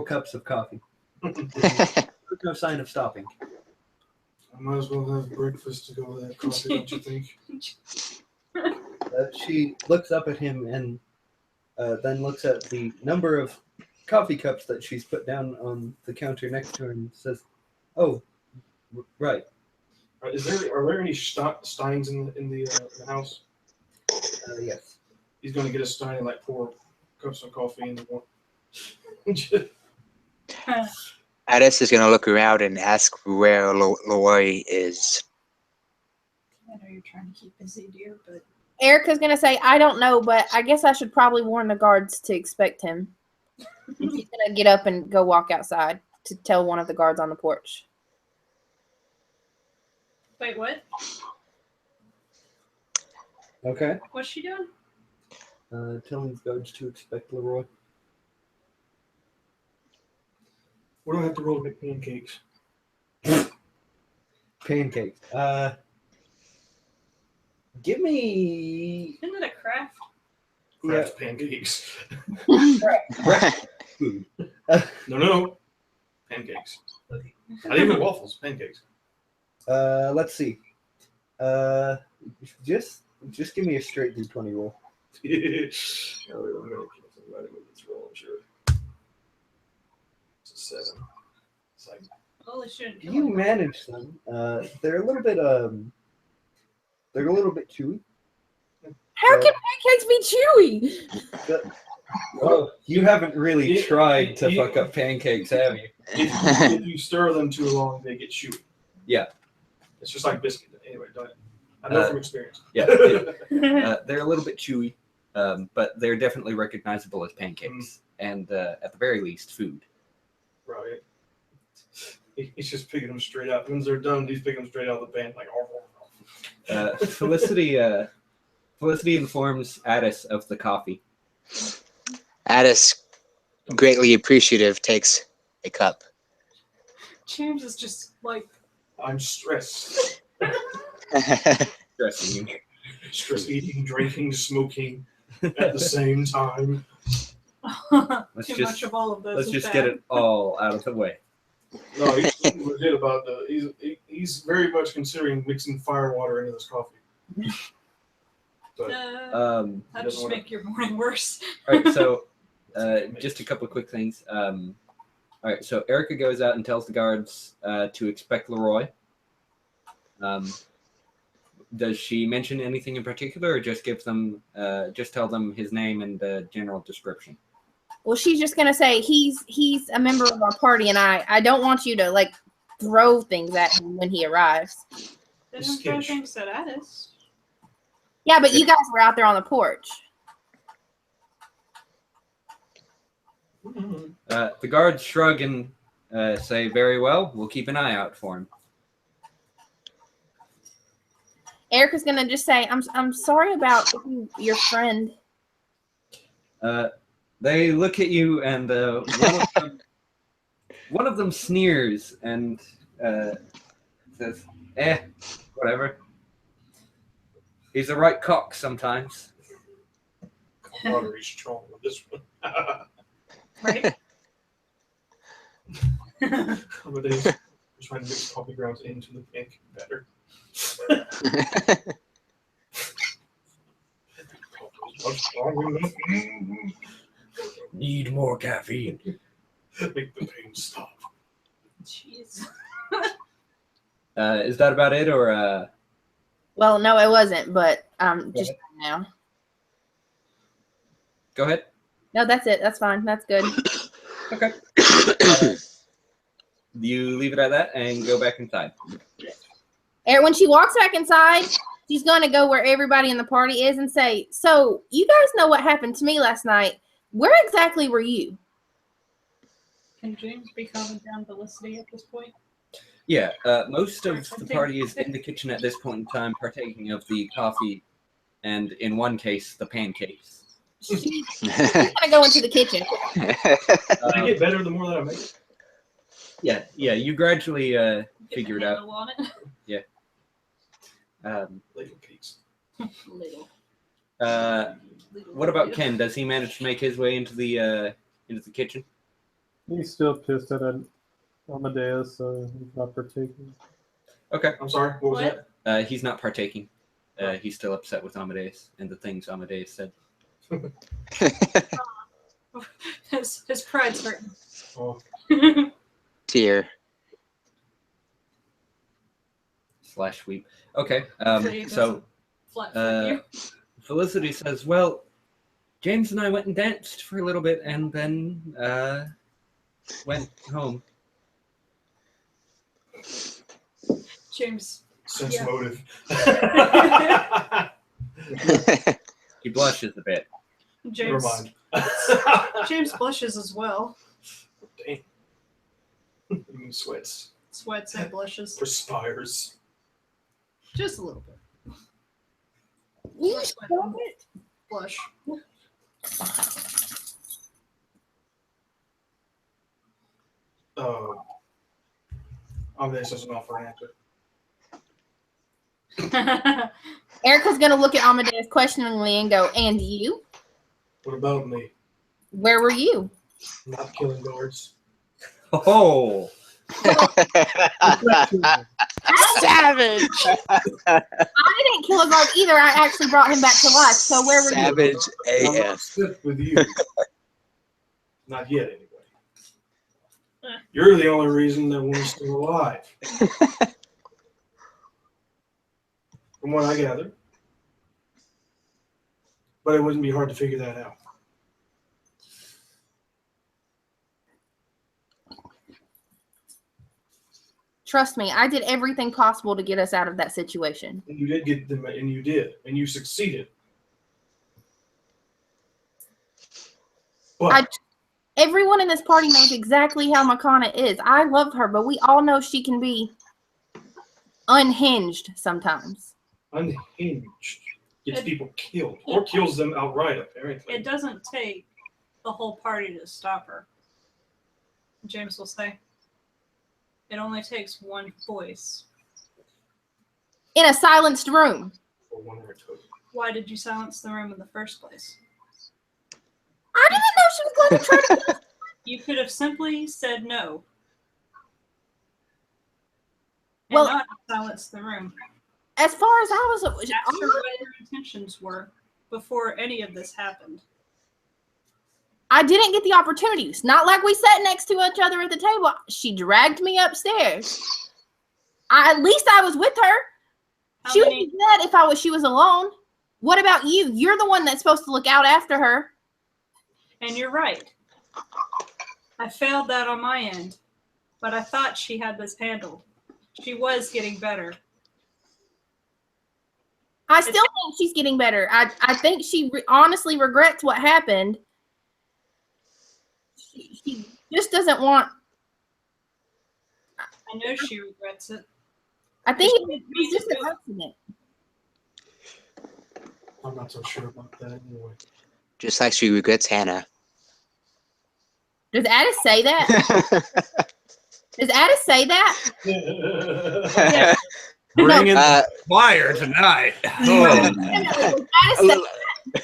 cups of coffee. There's no sign of stopping. I might as well have breakfast to go with that coffee, don't you think? She looks up at him and then looks at the number of coffee cups that she's put down on the counter next to her and says, "Oh, right. Are there any steins in the house? Yes." He's going to get a stein and like pour cups of coffee into one. Addis is going to look around and ask where Leroy is. I know you're trying to keep busy, dear, but Erica's gonna say, I don't know, but I guess I should probably warn the guards to expect him. She's gonna get up and go walk outside to tell one of the guards on the porch. wait, what? Okay. What's she doing? Telling the guards to expect Leroy. What do I have to roll to make pancakes? Pancakes. Give me. Isn't it a craft? Craft pancakes. Breakfast food. No. Pancakes. Not even waffles, pancakes. Let's see. Just give me a straight D20 roll. It's a 7. It's like, Well, it shouldn't kill You him. manage them. They're a little bit chewy. How can pancakes be chewy? Oh, you haven't really Yeah, tried to yeah. fuck up pancakes, have you? if you stir them too long, they get chewy. Yeah. It's just like biscuit. Anyway, I know from experience. Yeah. They're a little bit chewy, but they're definitely recognizable as pancakes, and at the very least, food. Right. He's just picking them straight out. Once they're done, he's picking them straight out of the pan, like, Felicity informs Addis of the coffee. Addis, greatly appreciative, takes a cup. James is just like, I'm stressed. Stressing you. Stress eating, drinking, smoking at the same time. too much of all of this. Let's is just bad. get it all out of the way. No, he's legit about he's very much considering mixing fire water into this coffee. But That'd doesn't just wanna- make your morning worse. All right, so just a couple of quick things. All right, so Erica goes out and tells the guards to expect Leroy. Does she mention anything in particular, or just give them, just tell them his name and the general description? Well, she's just gonna say he's a member of our party, and I don't want you to like throw things at him when he arrives. They It's don't throw sketch. things at Addis. Yeah, but you guys were out there on the porch. The guards shrug and say, "Very well. We'll keep an eye out for him." Erica's gonna just say, I'm sorry about your friend. They look at you, and one of them sneers and says, whatever. He's a right cock sometimes." camaraderie strong with this one. Right? Amadeus trying to mix coffee grounds into the pancake batter. Need more caffeine. Make the pain stop. Jeez. Is that about it, or Well, no, it wasn't, but just now. go ahead? No, that's it. That's fine. That's good. Okay. You leave it at that and go back inside. And when she walks back inside, she's going to go where everybody in the party is and say, "So, you guys know what happened to me last night. Where exactly were you?" Can James be calming down Felicity at this point? Yeah, most of the party is in the kitchen at this point in time, partaking of the coffee, and in one case, the pancakes. She's going to go into the kitchen. I get better the more that I make. Yeah, you gradually Get figure the it out. handle on it. Little cakes. Little. What about Ken? Does he manage to make his way into the kitchen? He's still pissed at Amadeus, so he's not partaking. Okay. I'm sorry, what was What? that? He's not partaking. He's still upset with Amadeus and the things Amadeus said. His pride's hurting. Oh, Tear. / weep. Okay. Hopefully it So doesn't flat foot you. Felicity says, "Well, James and I went and danced for a little bit, and then went home." James. sense Yeah. motive. He blushes a bit. Never James. mind. James blushes as well. Dang. Even sweats. Sweats and blushes. Perspires. Just a little bit. You Sweat stop and it. blush. Amadeus doesn't offer an answer. Erica's going to look at Amadeus questioningly and go, "And you? What about me? Where were you?" Not killing guards. Oh, Savage. I didn't kill a guard either. I actually brought him back to life. So where were you? Savage I'm not AF. stiff with you. Not yet, anyway. You're the only reason that we're still alive. From what I gather. But it wouldn't be hard to figure that out. Trust me, I did everything possible to get us out of that situation. And you did get them, and you did, and you succeeded. But Everyone in this party knows exactly how Makana is. I love her, but we all know she can be unhinged sometimes. unhinged gets people killed, or kills them outright, apparently. It doesn't take the whole party to stop her. James will say. It only takes one voice. In a silenced room. For one or two. Why did you silence the room in the first place? I didn't know she was going to try to kill us. You could have simply said no. And Well- not silence the room. As far as I was, Ask her what her intentions were before any of this happened. I didn't get the opportunities. Not like we sat next to each other at the table. She dragged me upstairs. At least I was with her. How She would many, be dead if she was alone. What about you? You're the one that's supposed to look out after her. and you're right. I failed that on my end, but I thought she had this handled. She was getting better. I still think she's getting better. I think she honestly regrets what happened. She just doesn't want. I know she regrets it. I think it was just an accident. I'm not so sure about that anyway. Just like she regrets Hannah. Does Addis say that? Does Addis say that? Yeah. Bringing Uh, the fire tonight. Does Addis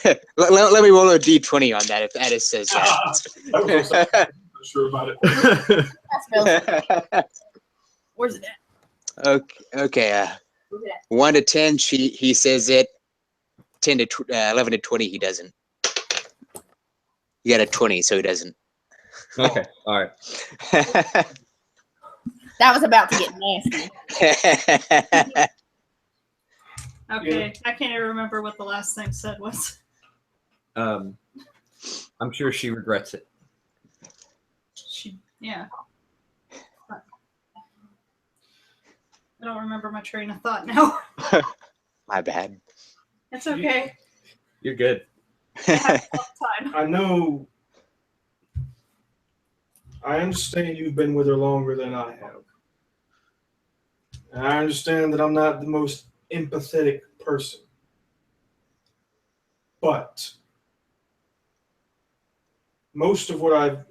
say let me roll a d20 on that if Addis says I was also that. not sure about it. that? Where's it at? Okay. Where's it at? 1 to 10, he says it. 10 to 11 to 20, he doesn't. You got a 20, so he doesn't. Okay. All right. That was about to get nasty. Okay, I can't even remember what the last thing said was. I'm sure she regrets it. Yeah. I don't remember my train of thought now. My bad. It's okay. You're good. Time. I know. I understand you've been with her longer than I have. And I understand that I'm not the most empathetic person. But most of what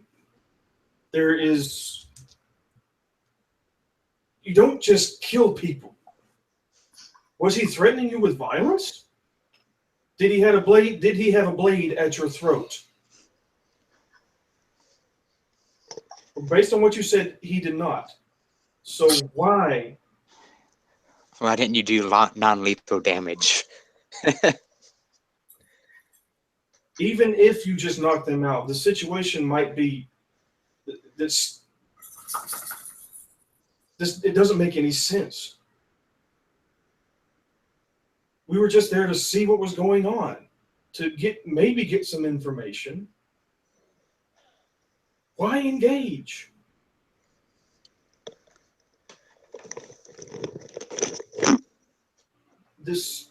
you don't just kill people. Was he threatening you with violence? Did he have a blade at your throat? Based on what you said, he did not. So why? Why didn't you do non-lethal damage? Even if you just knock them out, the situation might be this. It doesn't make any sense. We were just there to see what was going on, to maybe get some information. Why engage? It's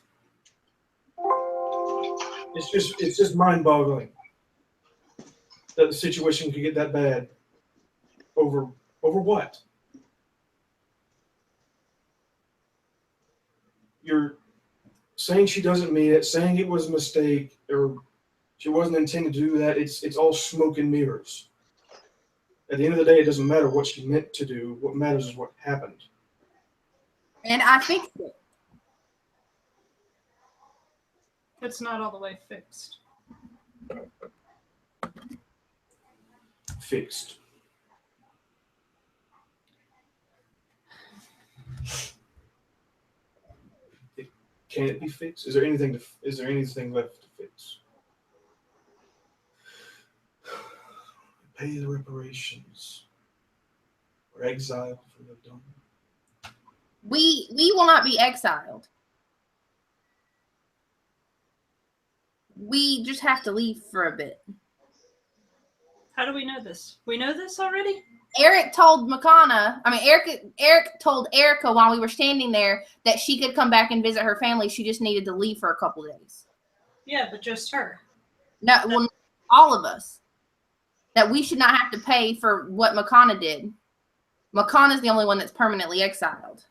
just mind-boggling that the situation could get that bad. Over what? You're saying she doesn't mean it, saying it was a mistake, or she wasn't intending to do that. It's all smoke and mirrors. At the end of the day, it doesn't matter what she meant to do. What matters is what happened. And I fixed it. It's not all the way fixed. Fixed. Can it be fixed? Is there anything left to fix? Pay the reparations. Or exile for the done. We will not be exiled. We just have to leave for a bit. How do we know this? We know this already? Eric told Eric told Erica while we were standing there that she could come back and visit her family. She just needed to leave for a couple of days. Yeah, but just her. No, well, all of us. That we should not have to pay for what Makana did. Makana's the only one that's permanently exiled.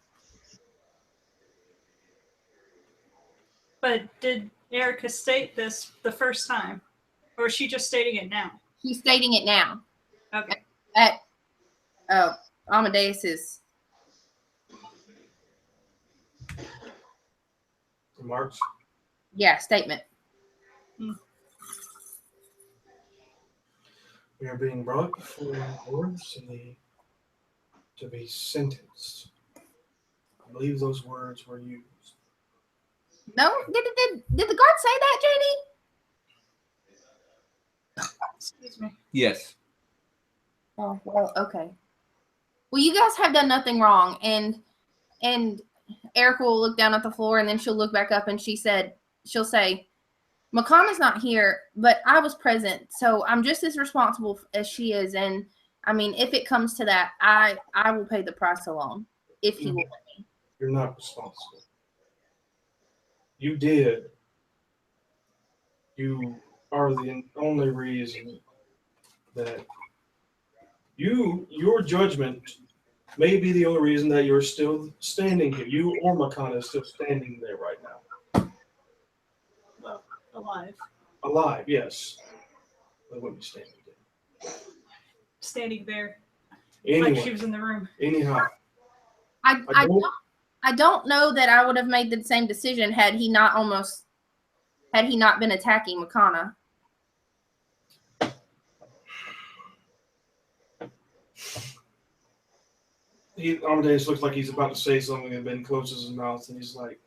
But did Erica state this the first time? Or is she just stating it now? She's stating it now. Okay. At Amadeus's. Remarks? Yeah, statement. We are being brought before courts to be sentenced. I believe those words were used. No? Did the guard say that, JD? Excuse me. Yes. Oh, well, okay. Well, you guys have done nothing wrong, and Erica will look down at the floor, and then she'll look back up, and she'll say, Makana's not here, but I was present, so I'm just as responsible as she is, and I mean, if it comes to that, I will pay the price alone, if he will let me. You're not responsible. You did. You are the only reason that your judgment may be the only reason that you're still standing here. You or Makana is still standing there right now. Well, alive. Alive, yes. But wouldn't be standing there. Standing there. Anyway, Like she was in the room. anyhow. I don't know that I would have made the same decision had he not been attacking Makana. Amadeus looks like he's about to say something, and Ben closes his mouth, and he's like,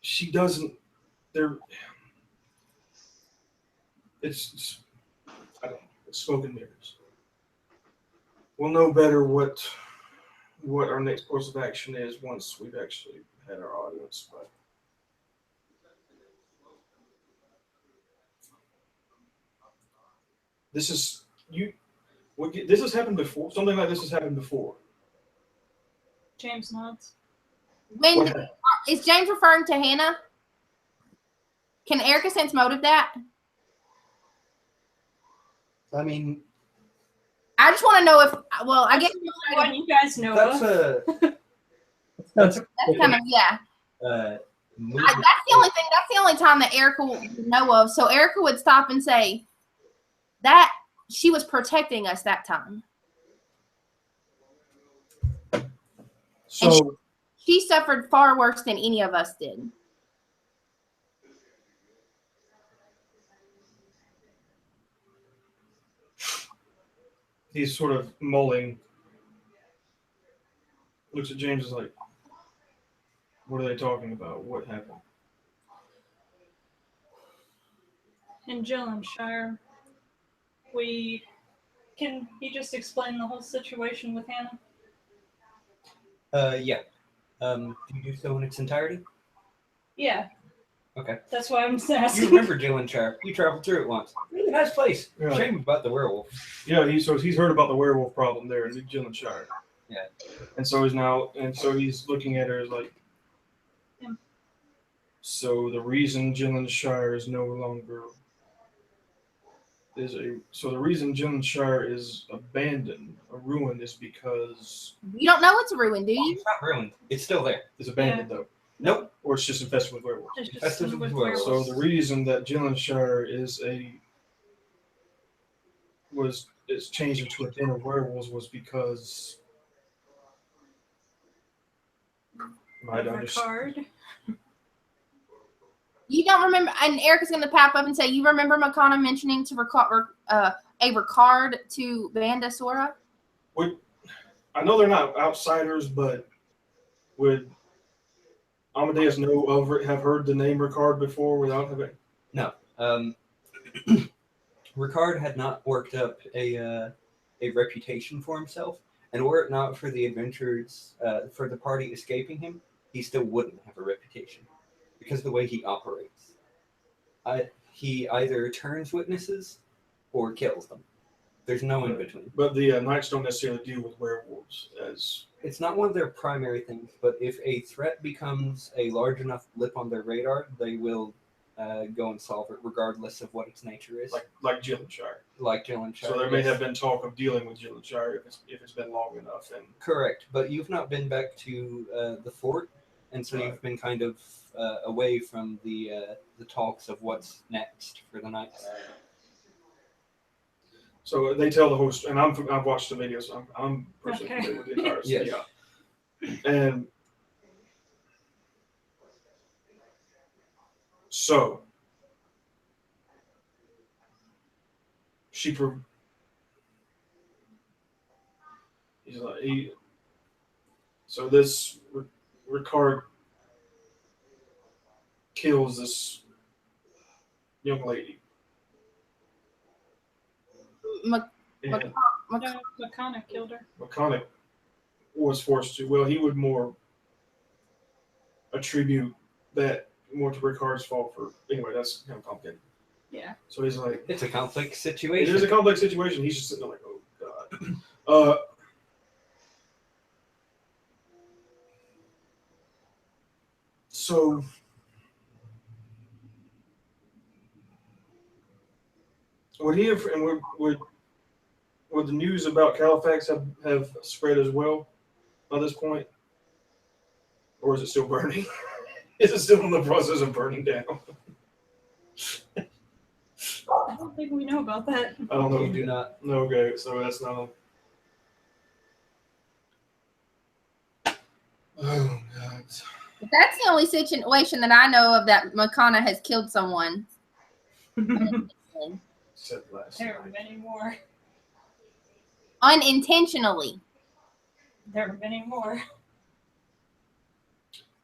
"She doesn't. There. It's I don't know. It's smoke and mirrors. We'll know better what our next course of action is once we've actually had our audience, but." This is this has happened before. Something like this has happened before. James nods. When What happened? is James referring to Hannah? Can Erica sense motive that? I mean, I just want to know if. Well, I guess What you guys know that's of. that's that's kind of yeah. movie. That's the only thing. That's the only time that Erica would know of. So Erica would stop and say that she was protecting us that time. So She suffered far worse than any of us did. he's sort of mulling. Looks at James, is like, "What are they talking about? What happened?" In Gillenshire, can you just explain the whole situation with Hannah? Yeah. Do you do so in its entirety? Yeah. Okay. That's why I'm just You asking. remember Gillenshire? You traveled through it once. Really nice place. Yeah. Shame about the werewolf. Yeah, he's heard about the werewolf problem there in New Gillenshire. Yeah. And so he's looking at her as like, Yeah. so the reason Gillenshire is no longer the reason Gillenshire is abandoned, a ruin, is because You don't know it's a ruin, do you? It's not ruined. It's still there. it's abandoned though, Nope. or it's just infested with werewolves. It's just That's with with werewolves. werewolves. So the reason that Gillenshire is changed into a den of werewolves was because I don't understand. Ricard. You don't remember, and Erica's going to pop up and say, "You remember Makana mentioning to a Ricard to Vandasora?" I know they're not outsiders, but would Amadeus know of it, have heard the name Ricard before without having? No. Ricard had not worked up a reputation for himself, and were it not for the adventures for the party escaping him, he still wouldn't have a reputation because of the way he operates. He either turns witnesses or kills them. There's no in between. But the knights don't necessarily deal with werewolves as. It's not one of their primary things, but if a threat becomes a large enough blip on their radar, they will go and solve it, regardless of what its nature is. Like Gillenshire. Like Gillenshire. So there may yes. have been talk of dealing with Gillenshire if it's been long enough. And Correct, but you've not been back to the fort, and so you've been kind of away from the talks of what's next for the Knights. so they tell the host, and I've watched the videos. I'm personally Okay. familiar with the entire Yes. yeah. And so so this Ricard kills this young lady. Mac- And No, Makana killed her. McConaughey was forced to. Well, he would more attribute that more to Ricard's fault for. Anyway, that's kind of complicated. Yeah. So he's like, It's a complex it situation. is a complex situation. He's just sitting there like, oh god. So would he have, and would the news about Califax have spread as well by this point, or is it still burning? Is it still in the process of burning down? I don't think we know about that. I don't know. You do not. No, okay, so that's not. Oh god. But that's the only situation that I know of that Makana has killed someone. said last There are night. many more. Unintentionally. There are many more.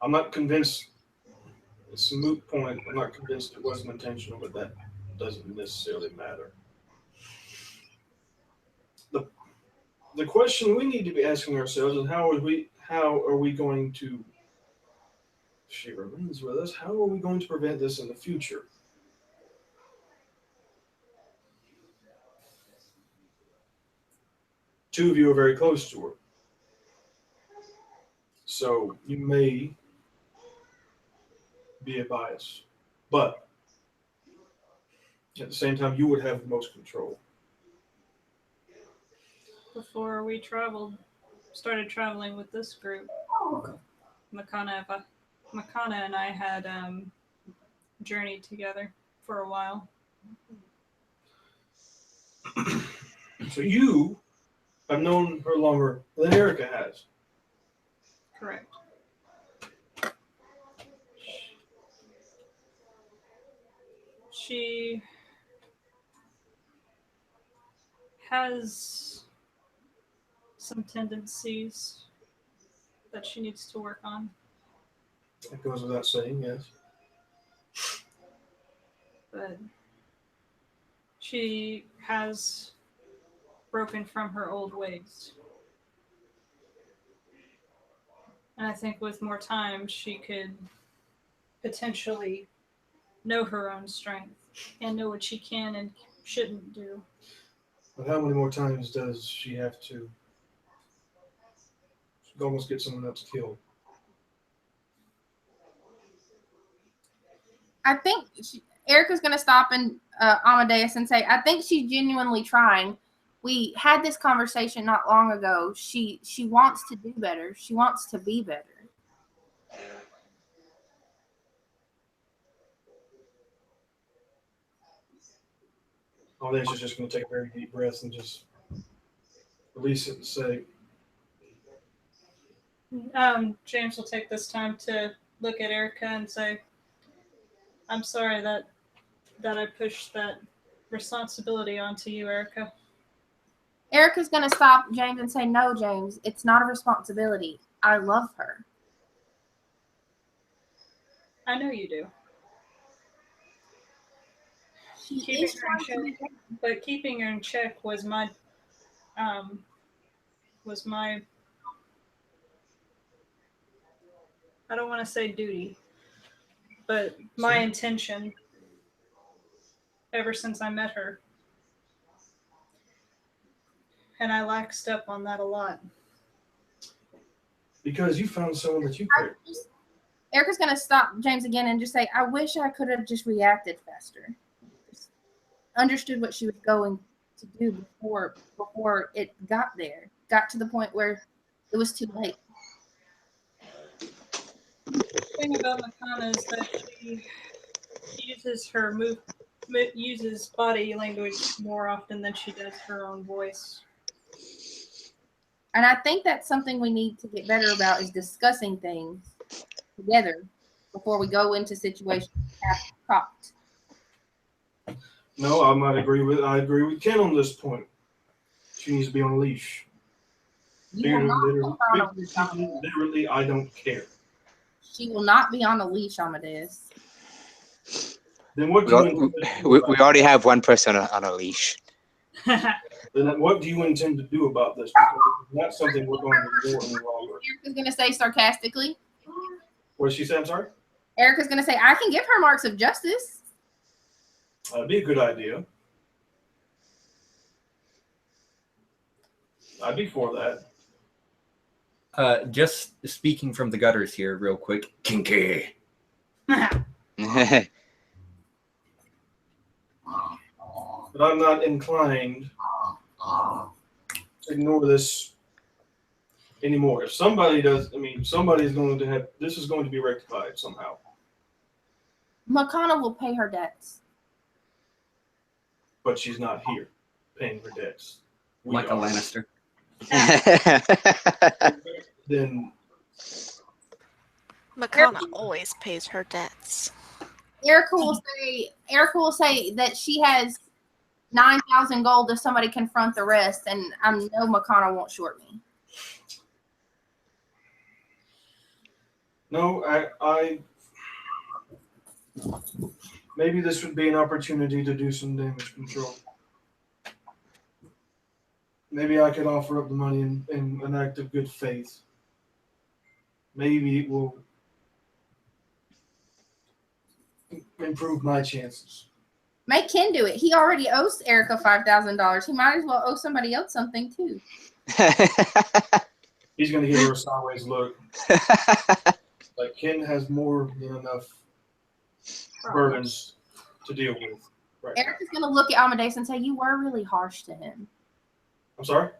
I'm not convinced. It's a moot point. I'm not convinced it wasn't intentional, but that doesn't necessarily matter. The question we need to be asking ourselves is how are we going to, if she remains with us, how are we going to prevent this in the future? Two of you are very close to her. So you may be a bias. But at the same time, you would have the most control. Before we started traveling with this group, Makana and I had journeyed together for a while. So you have known her longer than Erica has. Correct. She has some tendencies that she needs to work on. That goes without saying, yes. But she has broken from her old ways. And I think with more time, she could potentially know her own strength and know what she can and shouldn't do. But how many more times does she have to almost get someone else killed? I think Erica's going to stop and Amadeus and say, I think she's genuinely trying. We had this conversation not long ago. She wants to do better. She wants to be better. Amadeus is just going to take a very deep breath and just release it and say, James will take this time to look at Erica and say, I'm sorry that I pushed that responsibility onto you, Erica. Erica's going to stop James and say, no, James, it's not a responsibility. I love her. I know you do. She is trying to be better. But keeping her in check was my I don't want to say duty, but my intention ever since I met her. And I laxed up on that a lot. because you found someone that you care. Erica's going to stop James again and just say, I wish I could have just reacted faster. Just understood what she was going to do before it got there. Got to the point where it was too late. The thing about Makana is that she uses body language more often than she does her own voice. And I think that's something we need to get better about, is discussing things together before we go into situations half cocked. No, I agree with Ken on this point. She needs to be on a leash. You will not Literally, put her on a leash, Amadeus. literally, I don't care. She will not be on a leash, Amadeus. Then what do you intend to do We about it? already have one person on a leash. Then what do you intend to do about this? Because it's not something we're going to ignore any longer. Erica's going to say sarcastically. What did she say? I'm sorry? Erica's going to say, I can give her marks of justice. That'd be a good idea. I'd be for that. Just speaking from the gutters here, real quick. Kinky. But I'm not inclined to ignore this anymore. If somebody does, somebody's going to have, this is going to be rectified somehow. Makana will pay her debts. But she's not here paying her debts. We Like a are. Lannister. Then Makana always pays her debts. Erica will say that she has 9,000 gold if somebody confront the rest, and I know Makana won't short me. No, I maybe this would be an opportunity to do some damage control. Maybe I could offer up the money in an act of good faith. Maybe it will improve my chances. Make Ken do it. He already owes Erica $5,000. He might as well owe somebody else something too. He's going to give her a sideways look. Like, Ken has more than enough burdens to deal with. Right now. Erica's gonna look at Amadeus and say, "You were really harsh to him." I'm sorry?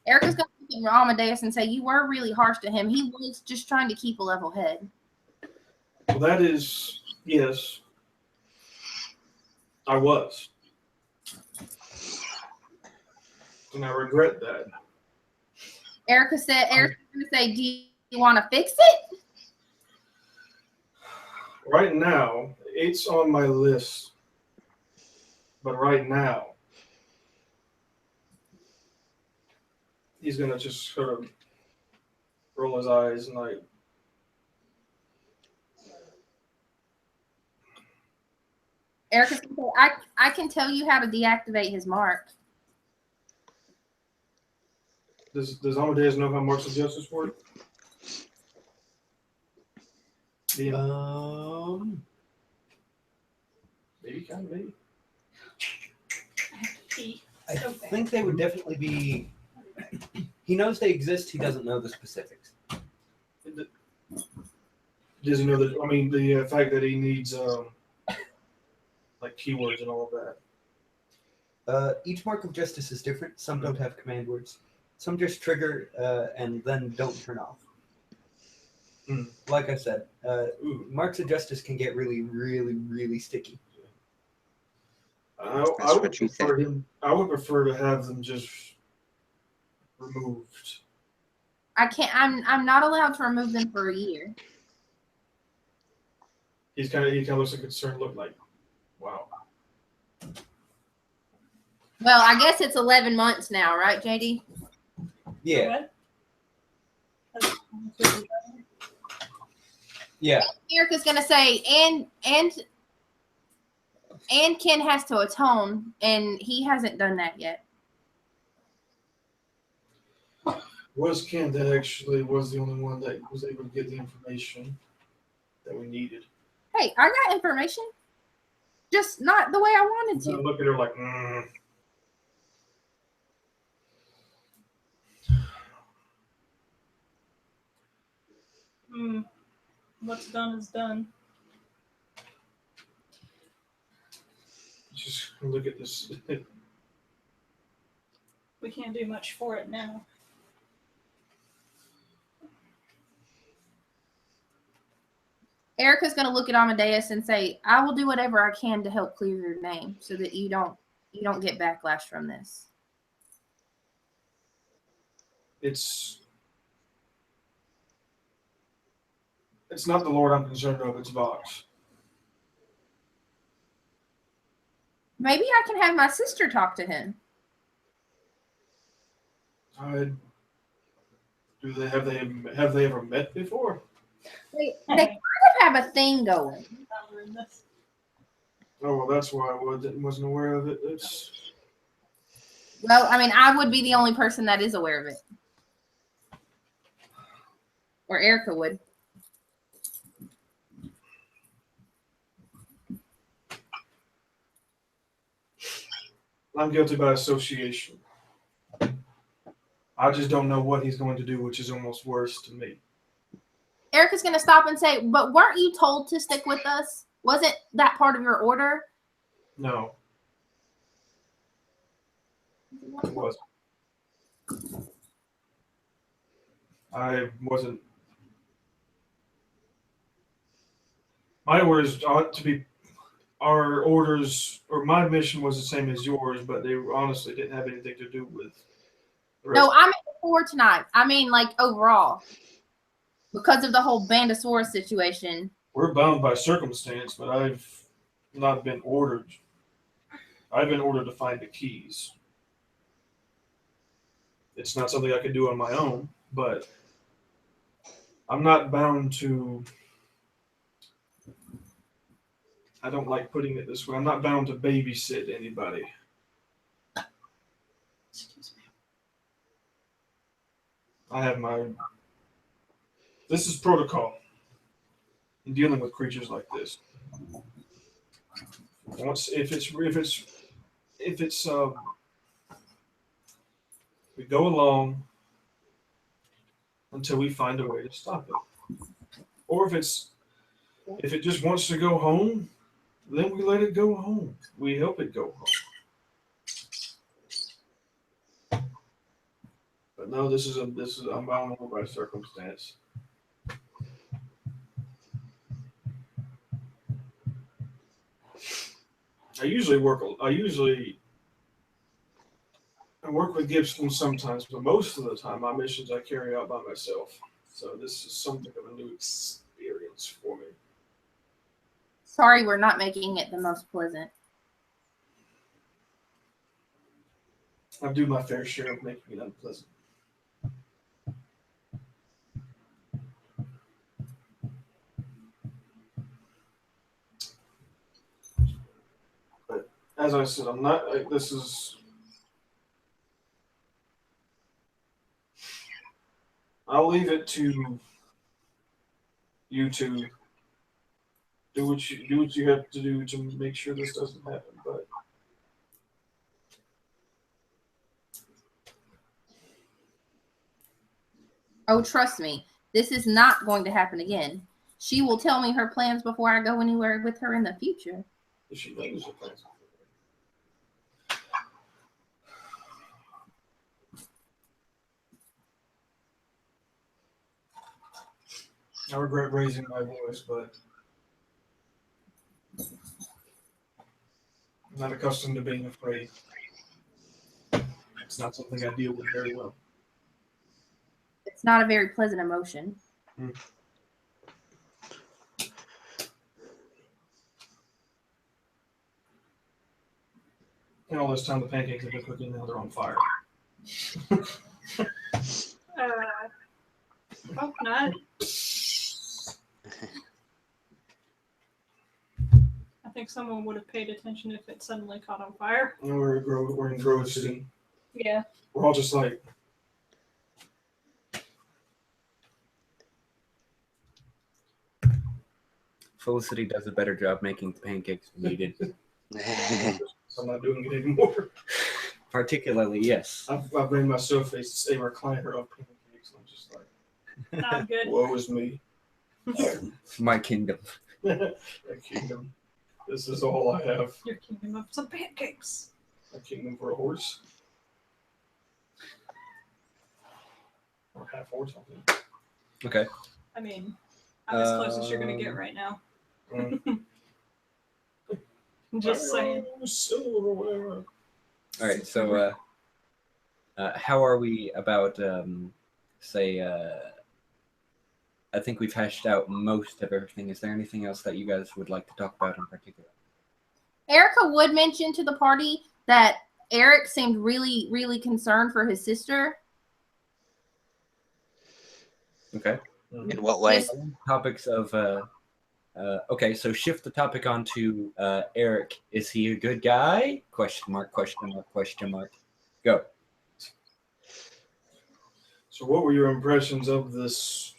Erica's gonna look at Amadeus and say, "You were really harsh to him. He was just trying to keep a level head." Well, that is, yes. I was. And I regret that. Erica's gonna say, "Do you want to fix it?" Right now, it's on my list. But right now, he's going to just sort of roll his eyes and like, Erica's gonna say, I can tell you how to deactivate his mark. does Amadeus know how marks of justice work? Yeah. Maybe, kind of, maybe. I think they would definitely be. He knows they exist. He doesn't know the specifics. Does he know that? I mean, the fact that he needs like keywords and all of that. Each mark of justice is different. Some don't have command words. Some just trigger and then don't turn off. Like I said, marks of justice can get really, really, really sticky. I would prefer to have them just removed. I can't. I'm not allowed to remove them for a year. He kind of looks like a concerned look, like, wow. Well, I guess it's 11 months now, right, JD? Yeah. Yeah. Erica's gonna say, and Ken has to atone, and he hasn't done that yet. Was Ken that actually was the only one that was able to get the information that we needed? Hey, I got information, just not the way I wanted I to. look at her like, What's done is done. Just look at this. We can't do much for it now. Erica's gonna look at Amadeus and say, "I will do whatever I can to help clear your name, so that you don't get backlash from this." It's not the Lord I'm concerned of, it's Vox. Maybe I can have my sister talk to him. Have they ever met before? They kind of have a thing going. Oh well, that's why I wasn't aware of it. Well, I mean, I would be the only person that is aware of it, or Erica would. I'm guilty by association. I just don't know what he's going to do, which is almost worse to me. Erica's going to stop and say, "But weren't you told to stick with us? Wasn't that part of your order?" No. It wasn't. I wasn't. My orders ought to be. Our orders, or my mission was the same as yours, but they honestly didn't have anything to do with the rest. No, I mean before tonight. I mean, like, overall. Because of the whole Bandosaurus situation. We're bound by circumstance, but I've not been ordered I've been ordered to find the keys. It's not something I could do on my own, but I'm not bound to. I don't like putting it this way. I'm not bound to babysit anybody. Excuse me. I have my. This is protocol in dealing with creatures like this. Once, if it's we go along until we find a way to stop it, or if it just wants to go home, then we let it go home. We help it go home. But no, this is I'm bound over by circumstance. I work with Gibson sometimes, but most of the time my missions I carry out by myself. So this is something of a new experience for me. Sorry, we're not making it the most pleasant. I do my fair share of making it unpleasant. But as I said, I'm not. This is. I'll leave it to you to do what you have to do to make sure this doesn't happen. But Oh, trust me, this is not going to happen again. She will tell me her plans before I go anywhere with her in the future. if she knows the plans. I regret raising my voice, but I'm not accustomed to being afraid. It's not something I deal with very well. It's not a very pleasant emotion. And all this time, the pancakes have been cooking, now they're on fire. Hope not. I think someone would have paid attention if it suddenly caught on fire. And we're in Grove City. Yeah. We're all just like, Felicity does a better job making the pancakes needed. so I'm not doing it anymore. Particularly, yes. I've made myself a recliner of pancakes. I'm just like, Not good. woe is me. My kingdom. A kingdom. This is all I have. Your kingdom of some pancakes. A kingdom for a horse. Or half horse, I think. Okay. I mean, I'm as close as you're gonna get right now. Just saying. Silverware. All right. So, how are we about, I think we've hashed out most of everything. Is there anything else that you guys would like to talk about in particular? Erica would mention to the party that Eric seemed really, really concerned for his sister. Okay. In what way? Topics of, okay, so shift the topic onto Eric. Is he a good guy? Question mark, question mark, question mark. Go. So, what were your impressions of these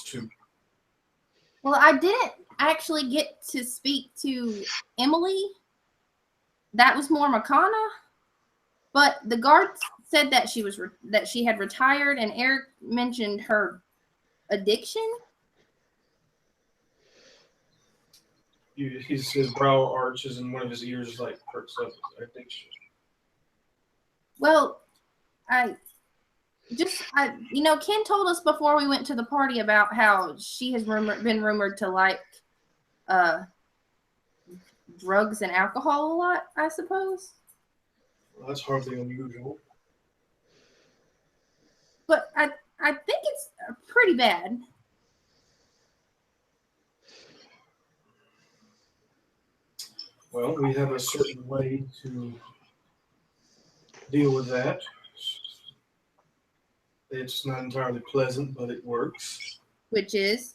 two? Well, I didn't actually get to speak to Emily. That was more Makana. But the guards said that she had retired, and Eric mentioned her addiction. His brow arches and one of his ears like perks up. Addiction. Well, Ken told us before we went to the party about how she has been rumored to like drugs and alcohol a lot, I suppose. Well, that's hardly unusual. But I think it's pretty bad. Well, we have a certain way to deal with that. It's not entirely pleasant, but it works. Which is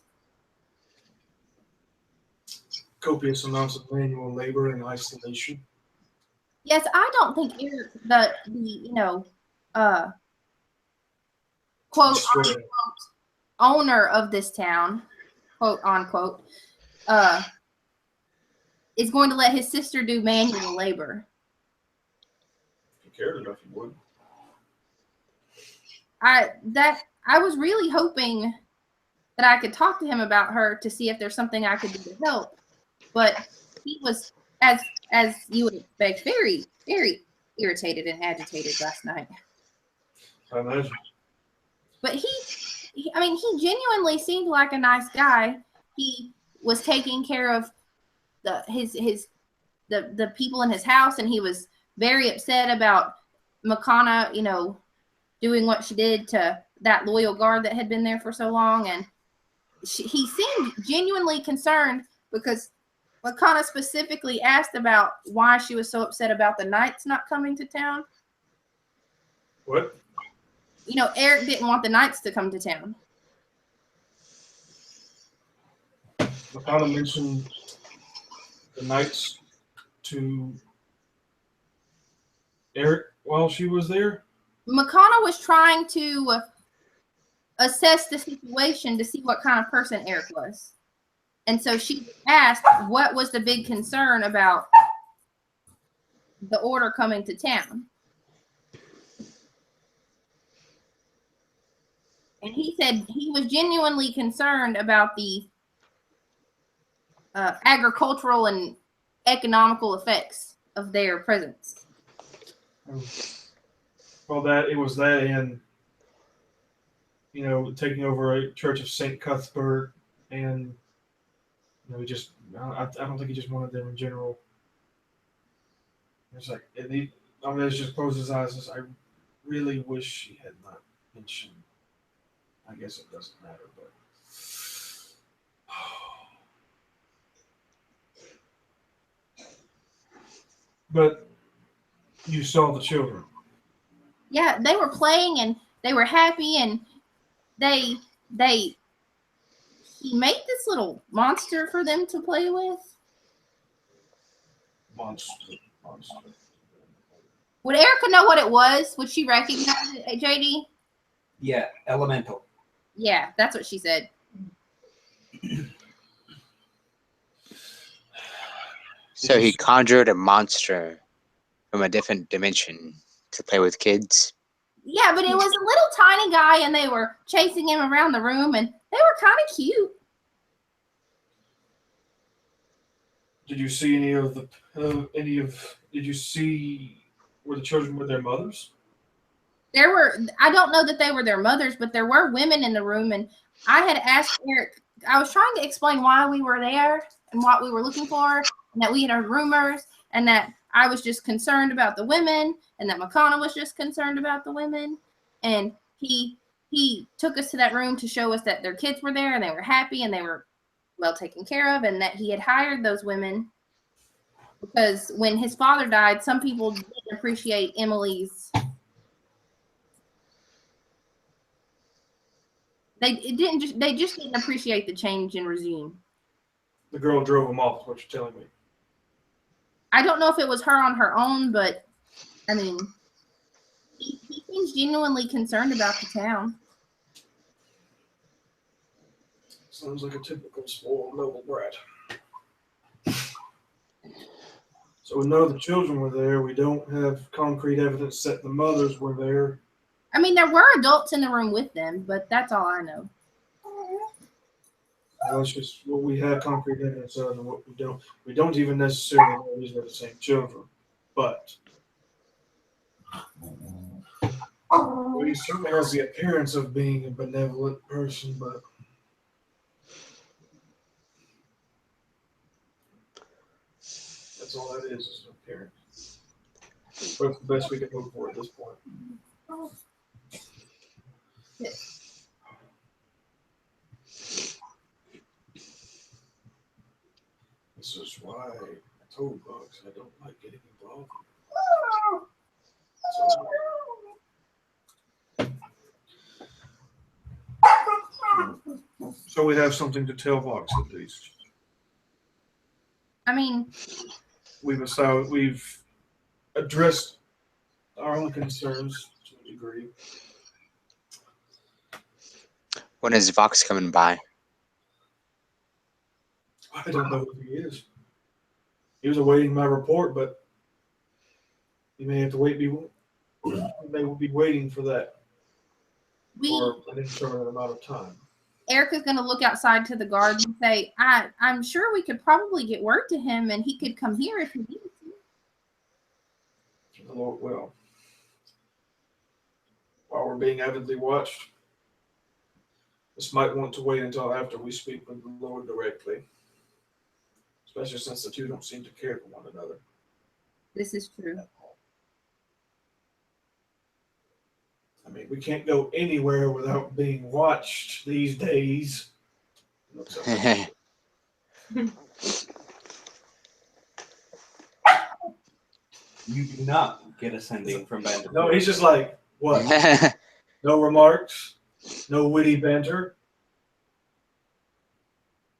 Copious amounts of manual labor and isolation. yes. I don't think the quote Swear. unquote owner of this town, quote unquote, is going to let his sister do manual labor. If you cared enough, you would. I was really hoping that I could talk to him about her to see if there's something I could do to help, but he was, as you would expect, very, very irritated and agitated last night. I imagine. But he genuinely seemed like a nice guy. He was taking care of the people in his house, and he was very upset about Makana, doing what she did to that loyal guard that had been there for so long. And he seemed genuinely concerned because Makana specifically asked about why she was so upset about the knights not coming to town. What? Eric didn't want the knights to come to town. Makana mentioned the knights to Eric while she was there. Makana was trying to assess the situation to see what kind of person Eric was. And so she asked what was the big concern about the order coming to town. And he said he was genuinely concerned about the agricultural and economical effects of their presence. Well, it was that and taking over a church of St. Cuthbert, and I don't think he just wanted them in general. It's like it just closed his eyes. Says, I really wish she had not mentioned. I guess it doesn't matter, but but you saw the children. Yeah, they were playing and they were happy, and he made this little monster for them to play with. Monster. Would Erica know what it was? Would she recognize it, JD? Yeah, elemental. Yeah, that's what she said. So he conjured a monster from a different dimension to play with kids. Yeah, but it was a little tiny guy, and they were chasing him around the room, and they were kind of cute. Did you see did you see where the children were their mothers? I don't know that they were their mothers, but there were women in the room, and I had asked Eric, I was trying to explain why we were there and what we were looking for, and that we had heard rumors, and that I was just concerned about the women, and that Makana was just concerned about the women. And he took us to that room to show us that their kids were there, and they were happy, and they were well taken care of, and that he had hired those women because when his father died, some people didn't appreciate Emily's. They just didn't appreciate the change in regime. The girl drove them off, is what you're telling me. I don't know if it was her on her own, but I mean, he seems genuinely concerned about the town. Sounds like a typical spoiled noble brat. So we know the children were there. We don't have concrete evidence that the mothers were there. I mean, there were adults in the room with them, but that's all I know. That's just what we have concrete evidence of, and what we don't. We don't even necessarily know these are the same children, but he certainly has the appearance of being a benevolent person. But that's all that is an appearance. But it's the best we can hope for at this point. This is why I told Bugs I don't like getting involved. So we have something to tell Vox at least. I mean, We've addressed our own concerns to a degree. When is Vox coming by? I don't know who he is. He was awaiting my report, but he may have to wait. They will be waiting for that for an indeterminate amount of time. Erica's going to look outside to the guards and say, I'm sure we could probably get word to him and he could come here if he needed to. The Lord will. While we're being avidly watched, this might want to wait until after we speak with the Lord directly. Especially since the two don't seem to care for one another. This is true. I mean, we can't go anywhere without being watched these days. You do not get a sending from Bandit. No, he's just like, what? No remarks? No witty banter?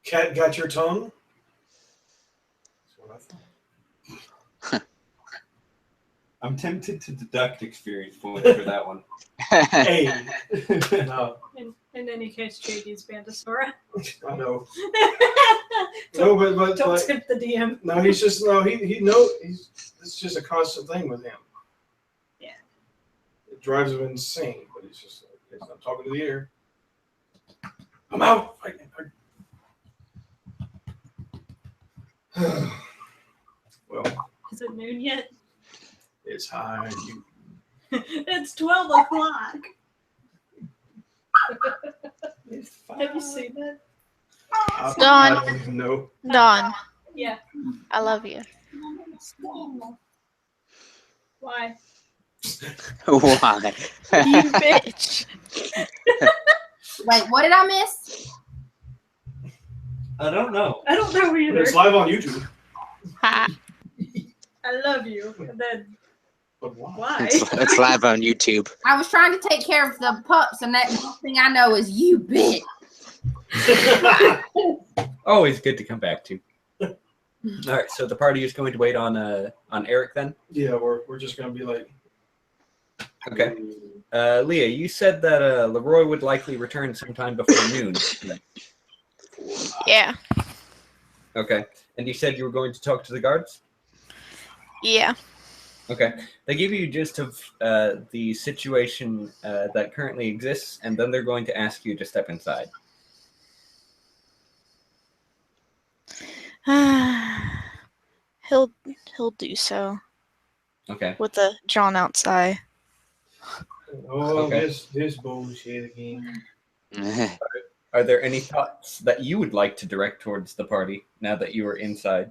Cat got your tongue? That's what I thought. I'm tempted to deduct experience points for that one. Hey. No, In any case, JD's Bandasora. I know. No, but Don't like, tip the DM. no, he's just it's just a constant thing with him. Yeah. It drives him insane, but he's just like, I'm talking to the air. I'm out. Well, Is it noon yet? it's high. It's 12 o'clock. Have you seen that? I Dawn. don't even know. Dawn, Yeah. I love you. Why? Why? You bitch. Wait, what did I miss? I don't know. I don't know either. It's live on YouTube. Ha. I love you. And then But why? why? It's live on YouTube. I was trying to take care of the pups, and that thing I know is you bitch. Always good to come back to. All right, so the party is going to wait on Eric then. Yeah, we're just gonna be like, Okay. Leah, you said that Leroy would likely return sometime before noon. Yeah. Okay. And you said you were going to talk to the guards? Yeah. Okay. They give you a gist of the situation that currently exists, and then they're going to ask you to step inside. He'll do so Okay. with a drawn out sigh. oh, Okay. this bullshit again. Are there any thoughts that you would like to direct towards the party now that you are inside?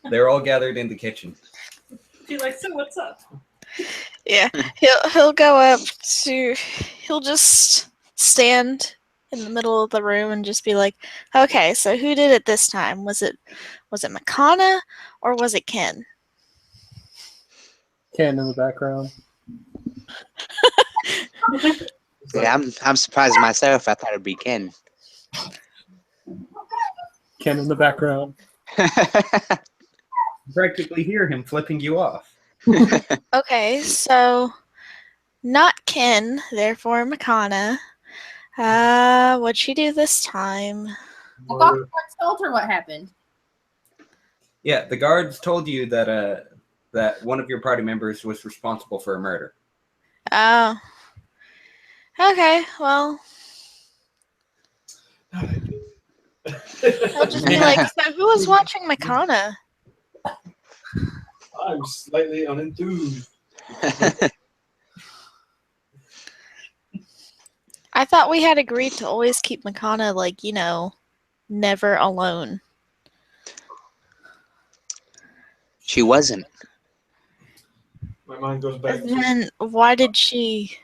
They're all gathered in the kitchen. Be like, so what's up? Yeah. He'll go up to he'll just stand in the middle of the room and just be like, okay, so who did it this time? Was it Makana or was it Ken? Ken in the background. Yeah, I'm surprised myself. I thought it'd be Ken. Ken in the background. Practically hear him flipping you off. Okay, so not Ken, therefore Makana. What'd she do this time? I thought the guards told her what happened. Yeah, the guards told you that that one of your party members was responsible for a murder. Oh. Okay, well, I'll just be like, so who was watching Makana? I'm slightly unenthused. I thought we had agreed to always keep Makana, like, never alone. She wasn't. My mind goes back And to then why did she...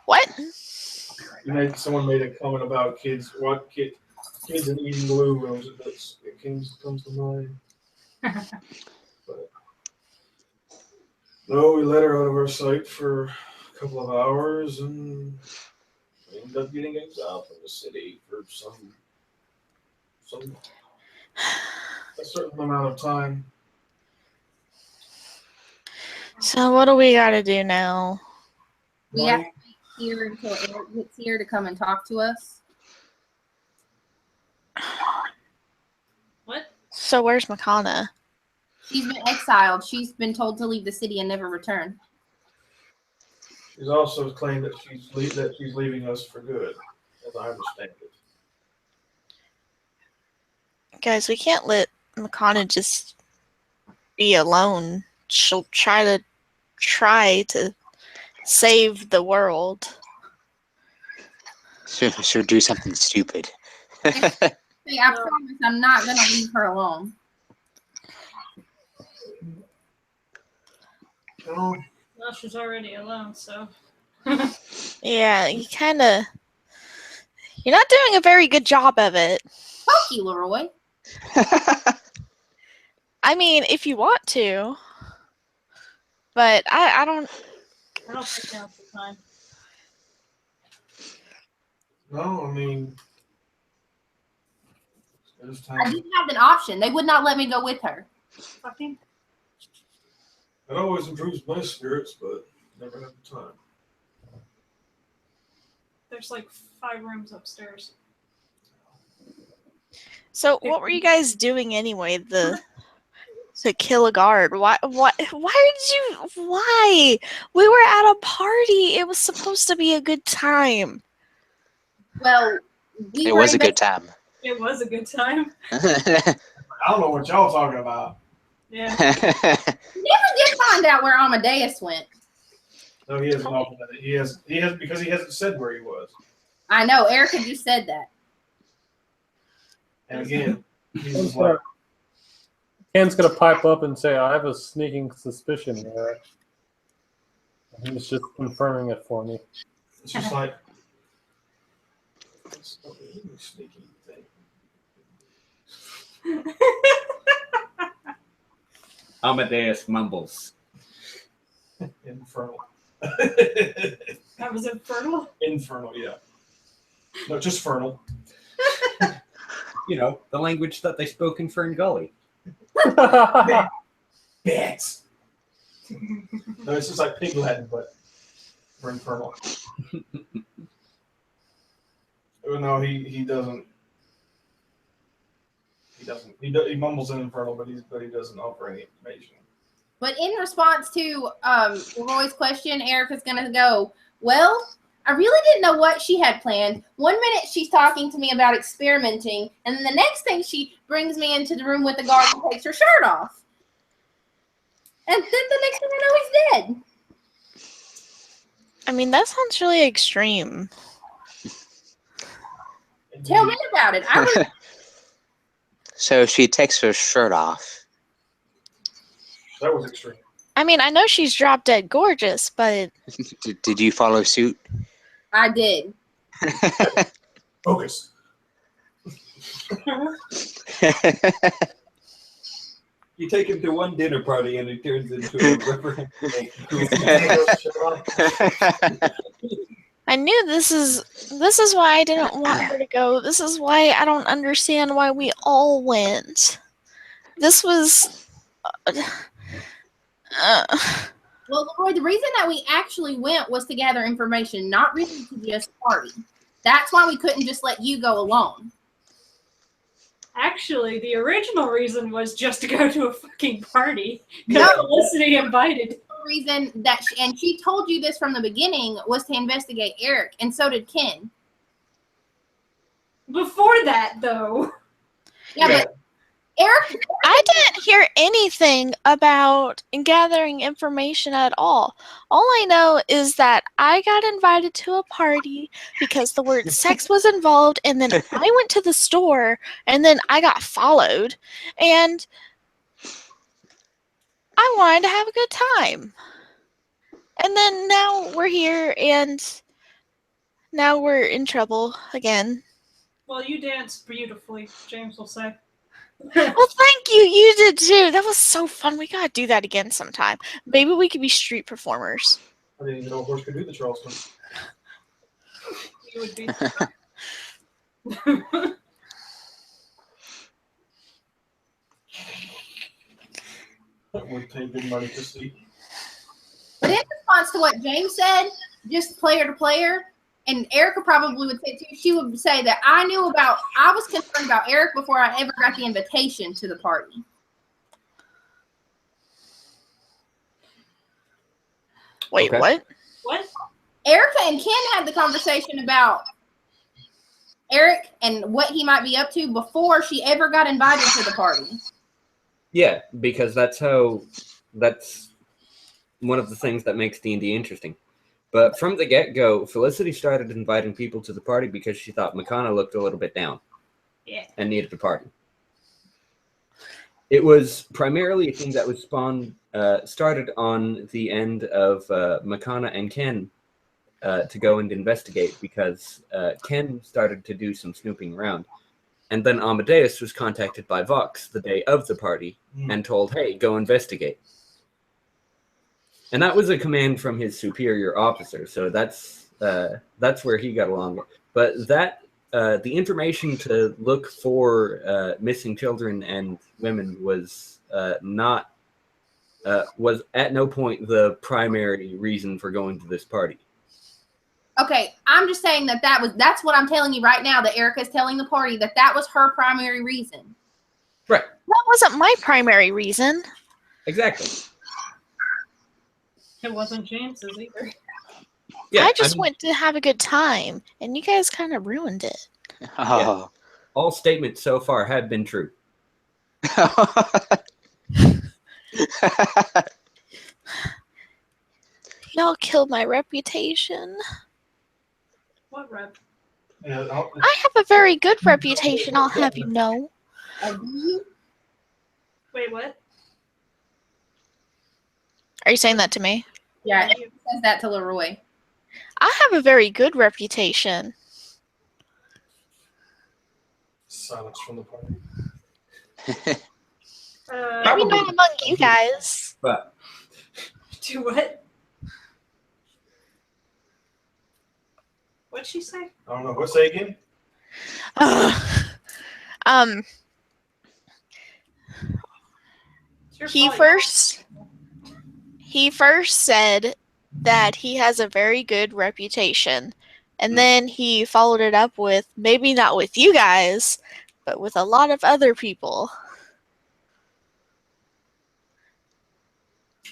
What? someone made a comment about kids in eating glue. It comes to mind. No, we let her out of our sight for a couple of hours and we ended up getting exiled from the city for a certain amount of time. So what do we gotta do now? We have to wait here until Eric gets here to come and talk to us. What? So where's Makana? She's been exiled. She's been told to leave the city and never return. She's also claimed that she's leaving us for good, as I understand it. Guys, we can't let Makana just be alone. She'll try to save the world. She'll do something stupid. Hey, I promise I'm not going to leave her alone. Oh, Well, she's already alone, so. Yeah, you're not doing a very good job of it. Fuck you, Leroy. I mean, if you want to, but I don't. I don't think now's the time. no, I mean, there's I time. didn't have an option. They would not let me go with her. Fucking. It always improves my spirits, but never have the time. There's like 5 rooms upstairs. So, what were you guys doing anyway? To kill a guard? Why? Why? We were at a party. It was supposed to be a good time. Well, It was a good time. It was a good time. I don't know what y'all talking about. Yeah. Never did find out where Amadeus went. No, he hasn't offered that. He has because he hasn't said where he was. I know. Erica just said that. And again, he's just like, Ken's gonna pipe up and say, "I have a sneaking suspicion, Eric." And he's just confirming it for me. it's just like, it's not really a sneaky thing. Amadeus mumbles. Infernal. That was infernal. Infernal, yeah. No, just fernal. You know, the language that they spoke in Fern Gully. Bats. No, it's just like pig Latin, but for infernal. No, he doesn't. He mumbles in infernal, but he doesn't offer any information. But in response to Leroy's question, Erica's going to go, well, I really didn't know what she had planned. 1 minute she's talking to me about experimenting, and then the next thing she brings me into the room with the guard and takes her shirt off. And then the next thing I know, he's dead. I mean, that sounds really extreme. Tell me about it. I was So she takes her shirt off. That was extreme. I mean, I know she's drop dead gorgeous, but Did you follow suit? I did. Focus. You take him to one dinner party and it turns into a referendum. I knew this is why I didn't want her to go. This is why I don't understand why we all went. This was Well, Leroy, the reason that we actually went was to gather information, not really to just party. That's why we couldn't just let you go alone. Actually, the original reason was just to go to a fucking party. No. Because Felicity invited. The reason that and she told you this from the beginning was to investigate Eric, and so did Ken. Before that, though. Yeah, but Eric, I didn't hear anything about gathering information at all. All I know is that I got invited to a party because the word sex was involved, and then I went to the store, and then I got followed, and I wanted to have a good time. And then now we're here, and now we're in trouble again. Well, you danced beautifully, James will say. Well, thank you. You did too. That was so fun. We gotta do that again sometime. Maybe we could be street performers. I didn't even know a horse could do the Charleston. You would be. That would pay good money to sleep. But in response to what James said, just player to player, and Erica probably would say too, she would say that I was concerned about Eric before I ever got the invitation to the party. Wait, Okay. what? What? Erica and Ken had the conversation about Eric and what he might be up to before she ever got invited to the party. Yeah, because that's one of the things that makes D&D interesting. But from the get-go, Felicity started inviting people to the party because she thought Makana looked a little bit down. Yeah. And needed a party. It was primarily a thing that was started on the end of Makana and Ken to go and investigate because Ken started to do some snooping around. And then Amadeus was contacted by Vox the day of the party and told, hey, go investigate. And that was a command from his superior officer, so that's where he got along. But the information to look for missing children and women was was at no point the primary reason for going to this party. Okay, I'm just saying that's what I'm telling you right now, that Erica's telling the party that was her primary reason. Right. That wasn't my primary reason. Exactly. It wasn't James's either. Yeah, I just mean, went to have a good time, and you guys kind of ruined it. Oh. all statements so far have been true. Y'all killed my reputation. What rep? Yeah, I have a very good reputation, I'll have you know. Wait, what? Are you saying that to me? Yeah, Erica says that to Leroy. I have a very good reputation. silence from the party. Maybe Probably. not among you guys. But Do what? What'd she say? I don't know. What say again? Um, It's your he fault. first said that he has a very good reputation, and then he followed it up with maybe not with you guys, but with a lot of other people.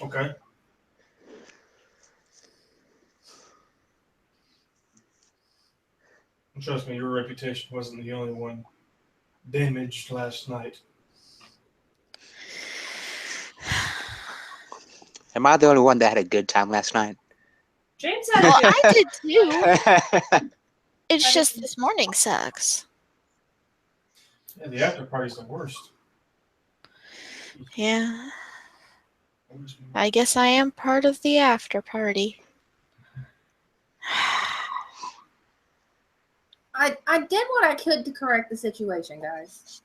Okay. Trust me, your reputation wasn't the only one damaged last night. Am I the only one that had a good time last night? James Well, had I did too. I It's just didn't- this morning sucks. Yeah, the after party's the worst. Yeah, I guess I am part of the after party. I did what I could to correct the situation, guys.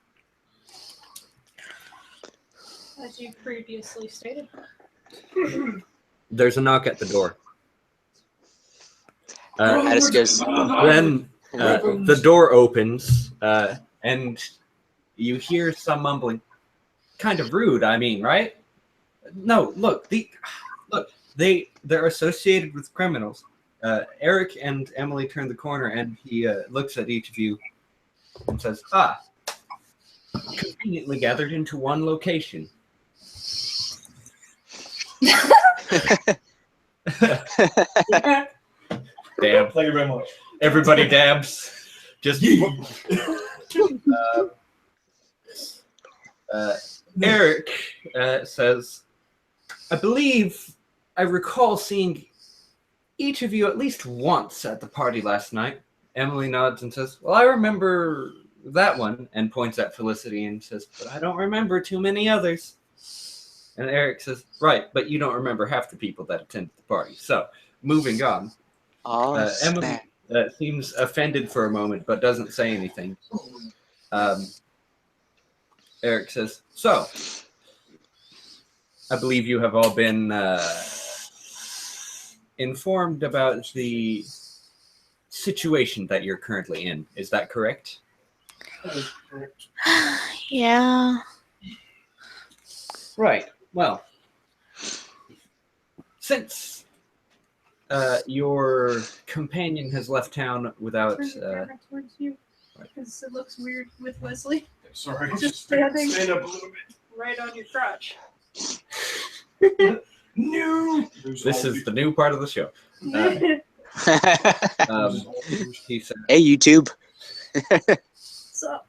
as you previously stated. there's a knock at the door. Addis goes, Then the door opens, and you hear some mumbling. Kind of rude, I mean, right? No, look, they're associated with criminals. Eric and Emily turn the corner, and he looks at each of you and says, conveniently gathered into one location. Damn. Thank you very much. Everybody dabs. Just Eric says, I believe I recall seeing each of you at least once at the party last night. Emily nods and says, well, I remember that one, and points at Felicity and says, but I don't remember too many others. And Eric says, right, but you don't remember half the people that attended the party. So, moving on. oh, Emily snap. seems offended for a moment, but doesn't say anything. Eric says, so, I believe you have all been informed about the situation that you're currently in. Is that correct? That is correct. Yeah. Right. Well, since your companion has left town without... Turn the camera towards you because it looks weird with Wesley Sorry, Just just standing. stand up a little right on your crotch. bit. No. This is the new part of the show. He said, Hey, YouTube. So,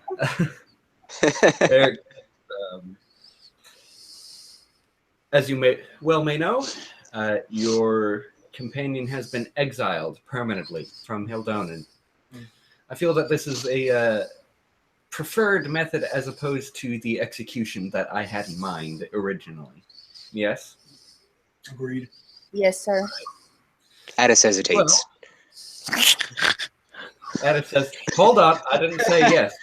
Eric, as you may know, your companion has been exiled permanently from Hildonen. I feel that this is a preferred method as opposed to the execution that I had in mind originally. Yes? Agreed. Yes, sir. Addis hesitates. Addis says, hold on, I didn't say yes.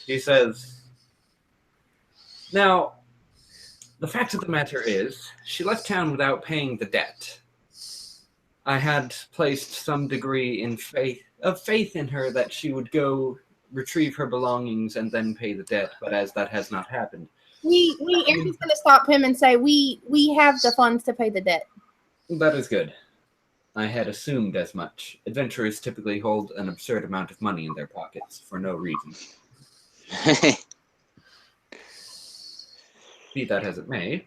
He says, now, the fact of the matter is, she left town without paying the debt. I had placed some degree of faith in her that she would go retrieve her belongings and then pay the debt, but as that has not happened. Erica's gonna stop him and say, we have the funds to pay the debt. That is good. I had assumed as much. Adventurers typically hold an absurd amount of money in their pockets for no reason. Be that as it may,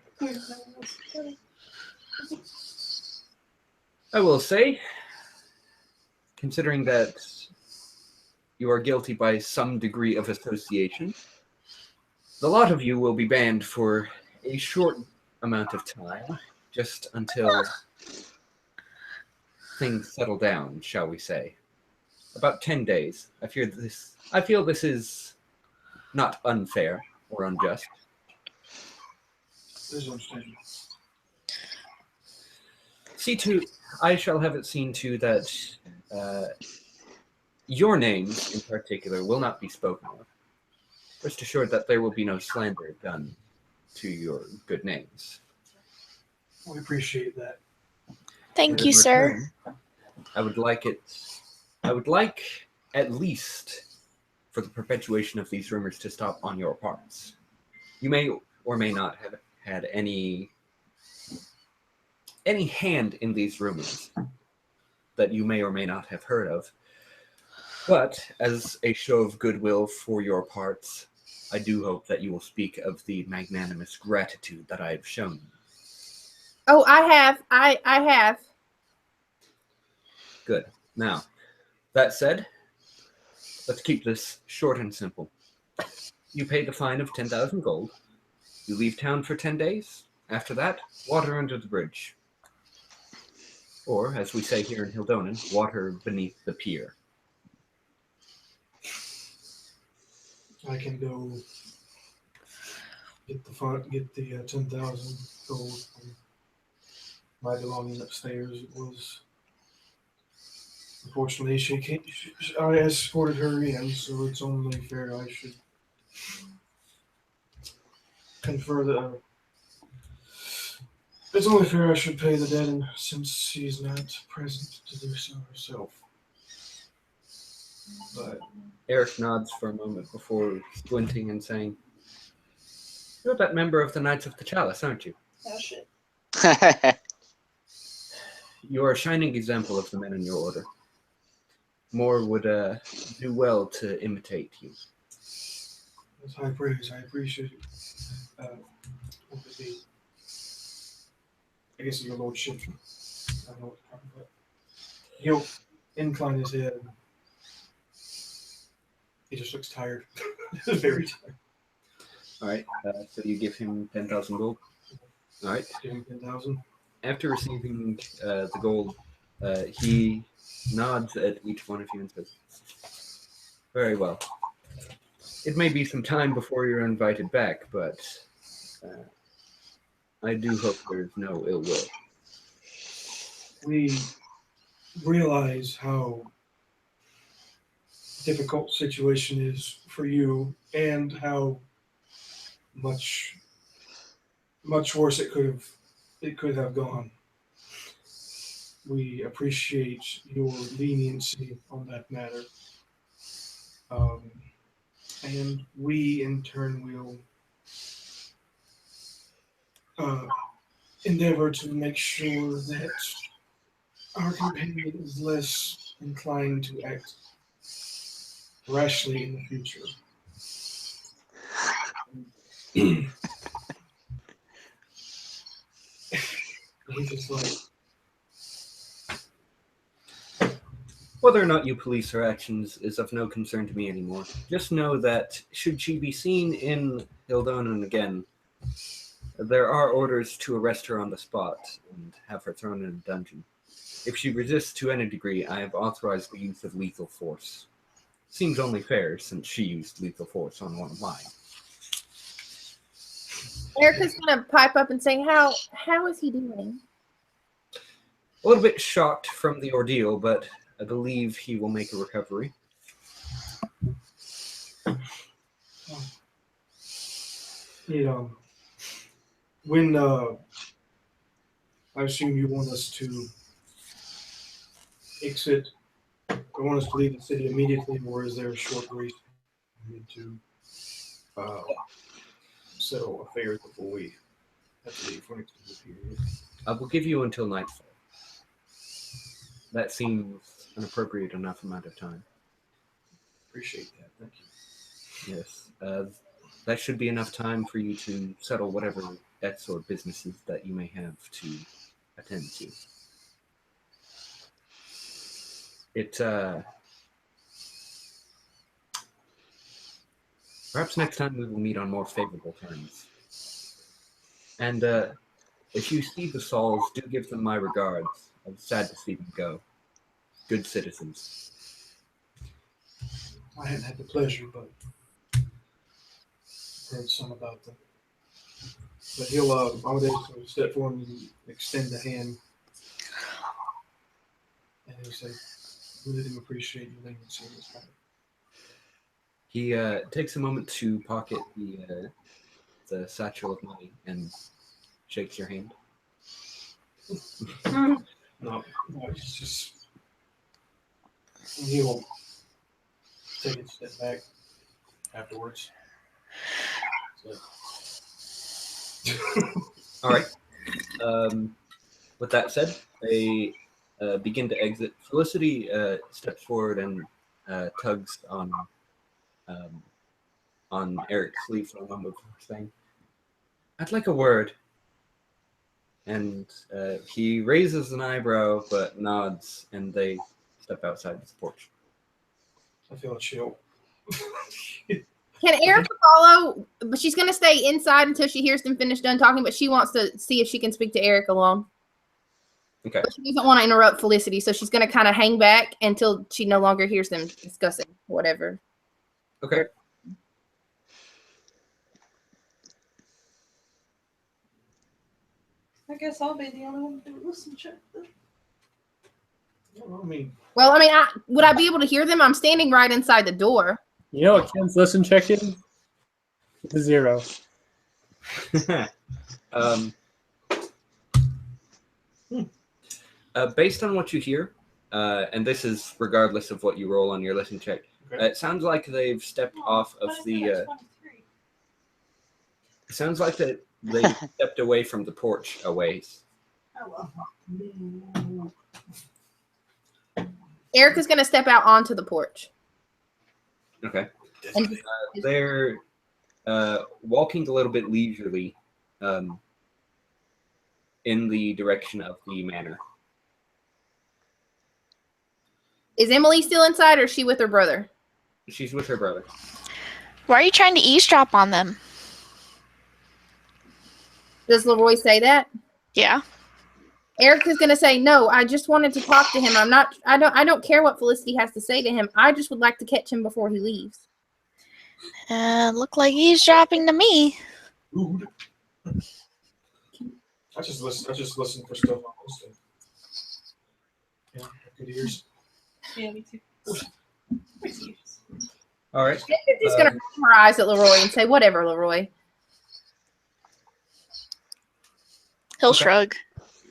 I will say, considering that you are guilty by some degree of association, the lot of you will be banned for a short amount of time, just until things settle down, shall we say. About 10 days. I feel this is not unfair or unjust. This is understandable. See to, I shall have it seen to that your names in particular will not be spoken of. Rest assured that there will be no slander done to your good names. We appreciate that. Thank In you, sir. return, I would like at least for the perpetuation of these rumors to stop on your parts. You may or may not have had any hand in these rumors that you may or may not have heard of. But as a show of goodwill for your parts, I do hope that you will speak of the magnanimous gratitude that I have shown you. Oh, I have. Good. Now, that said, let's keep this short and simple. You pay the fine of 10,000 gold. You leave town for 10 days. After that, water under the bridge. Or, as we say here in Hildonen, water beneath the pier. I can go get the 10,000 gold from my belongings upstairs. It was unfortunately I escorted her in, so it's only fair I should confer the. It's only fair I should pay the debt, and since she's not present to do so herself. But Eric nods for a moment before squinting and saying, "You're that member of the Knights of the Chalice, aren't you? oh shit. You are a shining example of the men in your order. More would do well to imitate you." that's high praise. I appreciate it. What would be? I guess your lordship. I don't know what to talk about. He'll incline his head. He just looks tired. Very tired. All right. So you give him 10,000 gold. All right. Give him 10,000. After receiving the gold, he nods at each one of you and says, "Very well. It may be some time before you're invited back, but I do hope there's no ill will." We realize how difficult situation is for you and how much worse it could have gone. We appreciate your leniency on that matter. And we, in turn, will endeavor to make sure that our companion is less inclined to act rashly in the future. He's just like, Whether or not you police her actions is of no concern to me anymore. Just know that should she be seen in Hildonan again, there are orders to arrest her on the spot and have her thrown in a dungeon. If she resists to any degree, I have authorized the use of lethal force. Seems only fair since she used lethal force on one of mine. Erica's gonna pipe up and say, "How is he doing?" A little bit shocked from the ordeal, but I believe he will make a recovery. When I assume you want us to exit, I want us to leave the city immediately, or is there a short grace period to settle affairs before we have to leave for an extended period? I will give you until nightfall. That seems an appropriate enough amount of time. Appreciate that. Thank you. Yes. That should be enough time for you to settle whatever debts or businesses that you may have to attend to. Perhaps next time we will meet on more favorable terms. And if you see the Sauls, do give them my regards. I was sad to see them go. Good citizens. I hadn't had the pleasure, but heard some about them. But Amadeus will step forward and extend the hand. And he'll say, really do appreciate your leniency in this matter. He takes a moment to pocket the satchel of money and shakes your hand. No, it's just. And he'll take a step back afterwards. So. All right. With that said, they begin to exit. Felicity steps forward and tugs on Eric's sleeve for a moment before saying, "I'd like a word." And he raises an eyebrow but nods, and they step outside the porch. I feel a chill. Can Erica follow? But she's gonna stay inside until she hears them finish done talking. But she wants to see if she can speak to Eric alone. Okay. But she doesn't want to interrupt Felicity, so she's gonna kind of hang back until she no longer hears them discussing whatever. Okay. I guess I'll be the only one to listen check. Well, I mean, would I be able to hear them? I'm standing right inside the door. You know what Ken's listen check is? It's a 0. Based on what you hear, and this is regardless of what you roll on your listen check, okay. it sounds like they've stepped off of the. It sounds like that they stepped away from the porch a ways. Oh well. Erica's gonna step out onto the porch. Okay. And They're walking a little bit leisurely in the direction of the manor. is Emily still inside, or is she with her brother? She's with her brother. Why are you trying to eavesdrop on them? Does Leroy say that? Yeah. Erica's gonna say, "No, I just wanted to talk to him. I don't care what Felicity has to say to him. I just would like to catch him before he leaves." Look like eavesdropping to me. Rude. I just listen for stuff I'm listening. Yeah, good ears. Yeah, me too. All right. He's gonna roll her eyes at Leroy and say, "Whatever, Leroy." He'll Okay. shrug.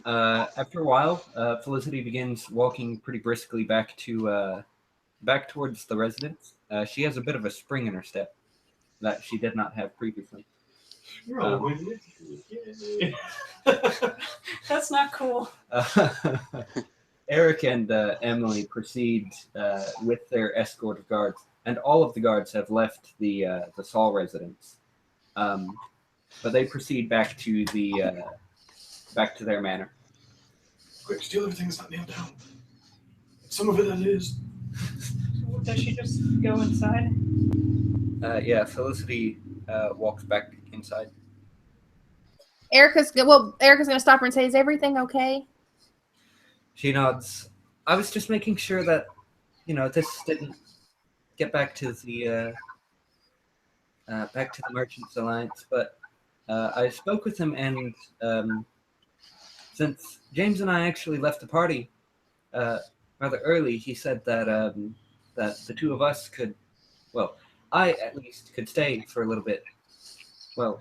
After a while, Felicity begins walking pretty briskly back towards the residence. She has a bit of a spring in her step that she did not have previously. That's not cool. Eric and Emily proceed with their escort of guards, and all of the guards have left the Saul residence. But they proceed back to their manor. Quick, steal everything that's not nailed down. Some of it that is. Does she just go inside? Yeah, Felicity walks back inside. Erica's gonna stop her and say, "Is everything okay?" She nods. I was just making sure that, this didn't get back to the Merchants Alliance, but I spoke with him, and since James and I actually left the party rather early, he said that that the two of us could, well, I at least could stay for a little bit, well,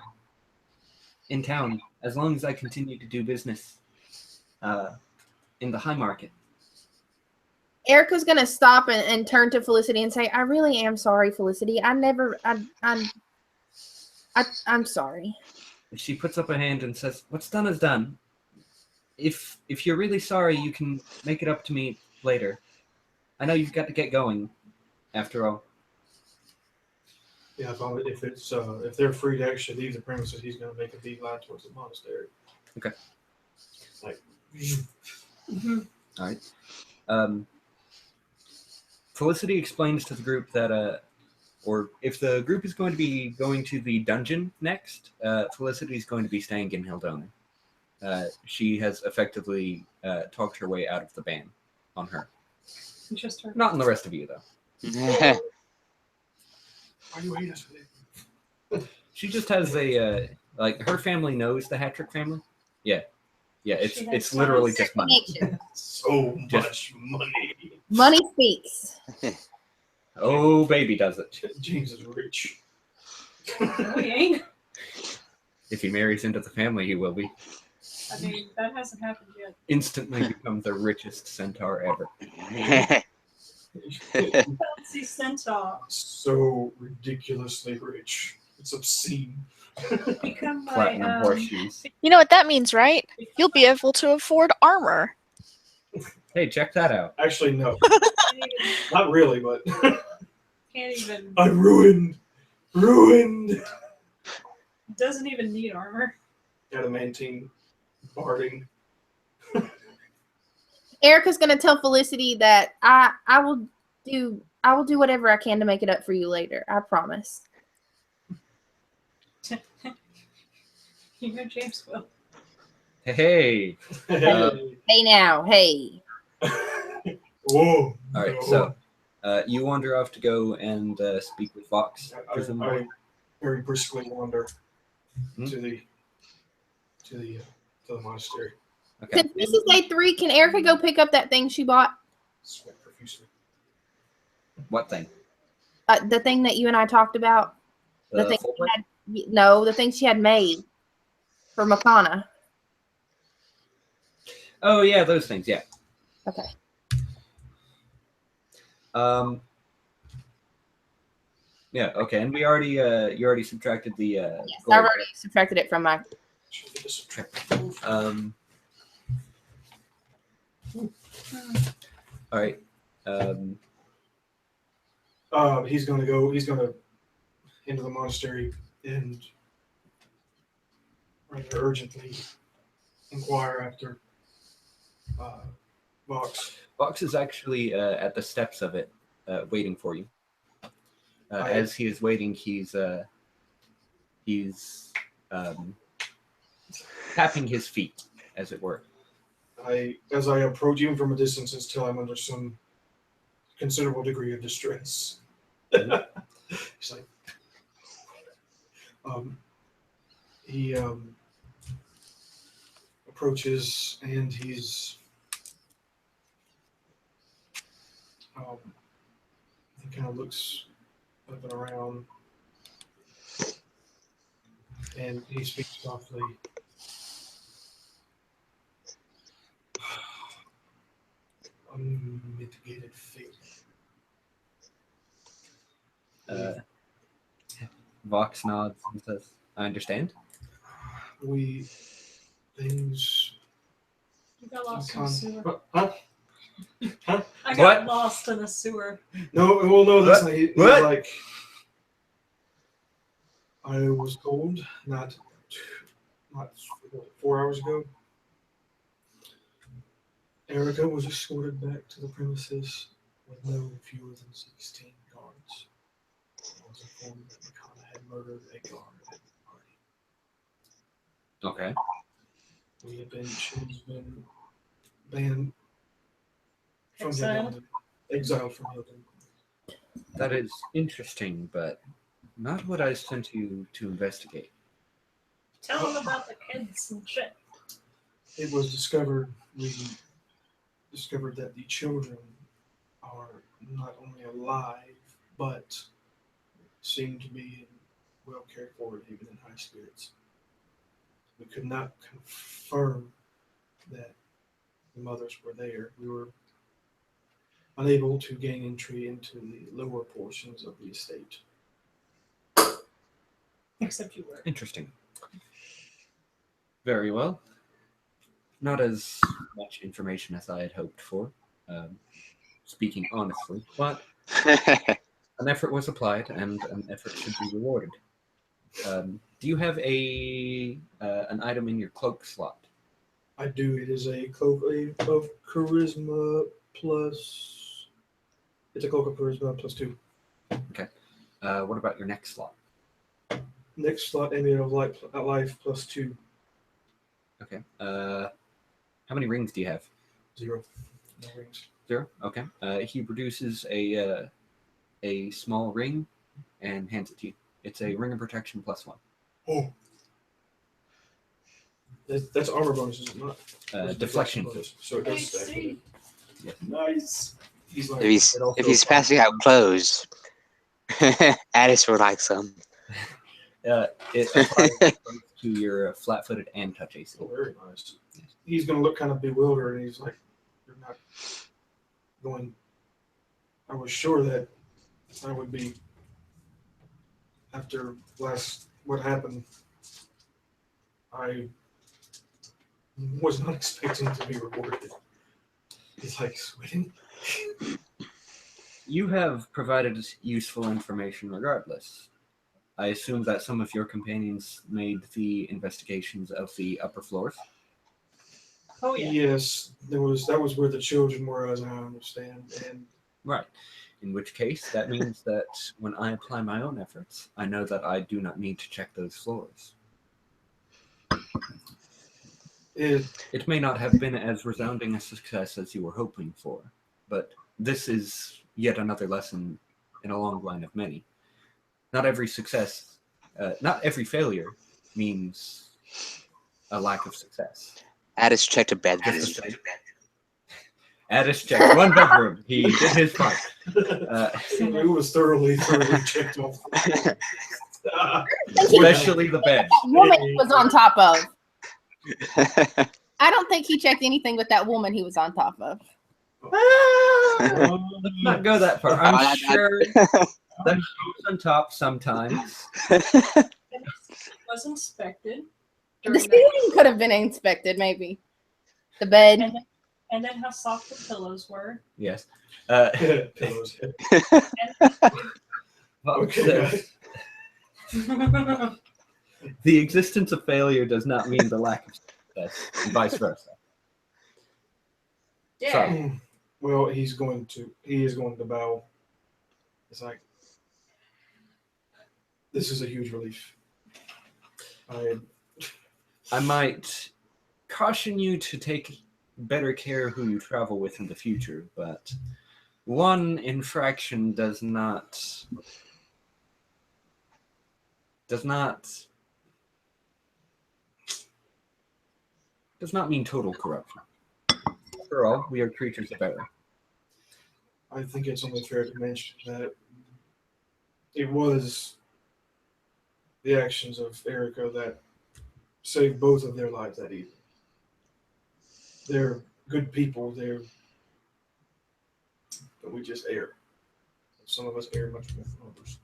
in town, as long as I continue to do business in the High Market. Erica's gonna stop and turn to Felicity and say, "I really am sorry, Felicity. I'm sorry." She puts up a hand and says, "What's done is done. If you're really sorry, you can make it up to me later. I know you've got to get going, after all." Yeah, if they're free to actually leave the premises, he's going to make a beeline towards the monastery. Okay. Like, All right. Felicity explains to the group that, or if the group is going to be going to the dungeon next, Felicity is going to be staying in Hildona. She has effectively talked her way out of the ban on her. Just her. Not on the rest of you, though. why do you hate us? She just has her family knows the Hattrick family. Yeah, She has it's literally ties. just money. Connection. So much money. Money speaks. Oh, baby, does it. James is rich. No, he ain't. If he marries into the family, he will be. I mean, that hasn't happened yet. Instantly become the richest centaur ever. Fancy centaur. So ridiculously rich. It's obscene. Become my Platinum horseshoes. You know what that means, right? You'll be able to afford armor. Hey, check that out. Actually, no. can't Not really, but even I'm ruined. Ruined. doesn't even need armor. Adamantine barding. Erica's gonna tell Felicity that I will do whatever I can to make it up for you later. I promise. You know James will. Hey. Hey now, hey. Whoa. All right, so you wander off to go and speak with Vox, I presumably. very briskly wander Hmm? to the monastery. Okay. Since this is day 3, can Erica go pick up that thing she bought? Sweat profusely. What thing? The thing that you and I talked about. The thing full she plate? had, no, the thing she had made for Makana. Oh yeah, those things. Yeah. Okay. Yeah. Okay. And we already you already subtracted the Yes, gold. I've already subtracted it from my. Should get this All right. He's going to into the monastery and rather urgently inquire after Vox. Vox is actually at the steps of it, waiting for you. As he is waiting, he's tapping his feet, as it were. As I approach him from a distance until I'm under some considerable degree of distress. He's like, he approaches and he's he kind of looks looking around, and he speaks softly. Unmitigated fear. Vox nods and says, I understand. Things. You got lost in the sewer. Huh? I got What? lost in the sewer. No, well, no, that's What? not. He's What? like, I was told not 4 hours ago. Erica was escorted back to the premises with no fewer than 16 guards. I was informed that Makana had murdered a guard at the party. Okay. She's been banned from Exiled? Exiled from Hilton. That is interesting, but not what I sent you to investigate. Tell them about the kids and shit. It was discovered, we discovered that the children are not only alive, but seem to be well cared for and even in high spirits. We could not confirm that the mothers were there. We were unable to gain entry into the lower portions of the estate. Except you were. Interesting. Very well. Not as much information as I had hoped for, speaking honestly, but an effort was applied and an effort should be rewarded. Do you have an item in your cloak slot? I do. It is a cloak of charisma plus. It's a cloak of charisma plus 2. Okay. What about your next slot? Next slot, amulet of life plus 2. Okay. How many rings do you have? 0. No rings. 0. Okay. He produces a small ring and hands it to you. It's a ring of protection plus 1. Oh. That's armor bonus, is it not? Deflection. Bonus. So it does stack with it. Yes. Nice. He's like, If he's passing out clothes, Addis would like some. It applies to your flat-footed and touch AC. oh, very nice. He's going to look kind of bewildered, and he's like, "You're not going." I was sure that I would be after what happened. I was not expecting to be rewarded. He's like, sweating. You have provided us useful information regardless. I assume that some of your companions made the investigations of the upper floors. Oh yeah. Yes, that was where the children were, as I understand, and Right. In which case, that means that when I apply my own efforts, I know that I do not need to check those floors. It may not have been as resounding a success as you were hoping for, but this is yet another lesson in a long line of many. Not every failure means a lack of success. Addis checked a bedroom. Addis checked one bedroom. He did his part. it was thoroughly checked off. Especially the bed. Woman he was on top of. I don't think he checked anything with that woman he was on top of. Let's not go that far. I'm sure that goes on top sometimes. It was inspected. The during ceiling could have been inspected, maybe. The bed. and then how soft the pillows were. Yes. Pillows. Okay. The existence of failure does not mean the lack of success, and vice versa. Yeah. Sorry. Well, he is going to bow. It's like, this is a huge relief. I might caution you to take better care who you travel with in the future, but one infraction does not mean total corruption. After all, we are creatures of error. I think it's only fair to mention that it was the actions of Erica that saved both of their lives that evening. They're good people. But we just err. Some of us err much more than others.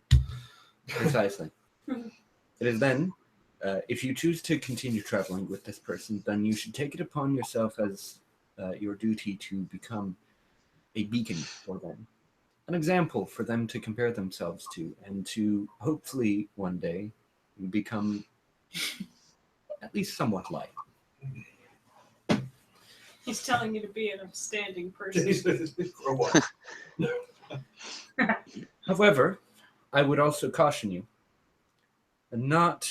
Precisely. It is then, if you choose to continue traveling with this person, then you should take it upon yourself as your duty to become a beacon for them, an example for them to compare themselves to, and to hopefully one day become at least somewhat like. He's telling you to be an upstanding person. Grow up. However, I would also caution you, not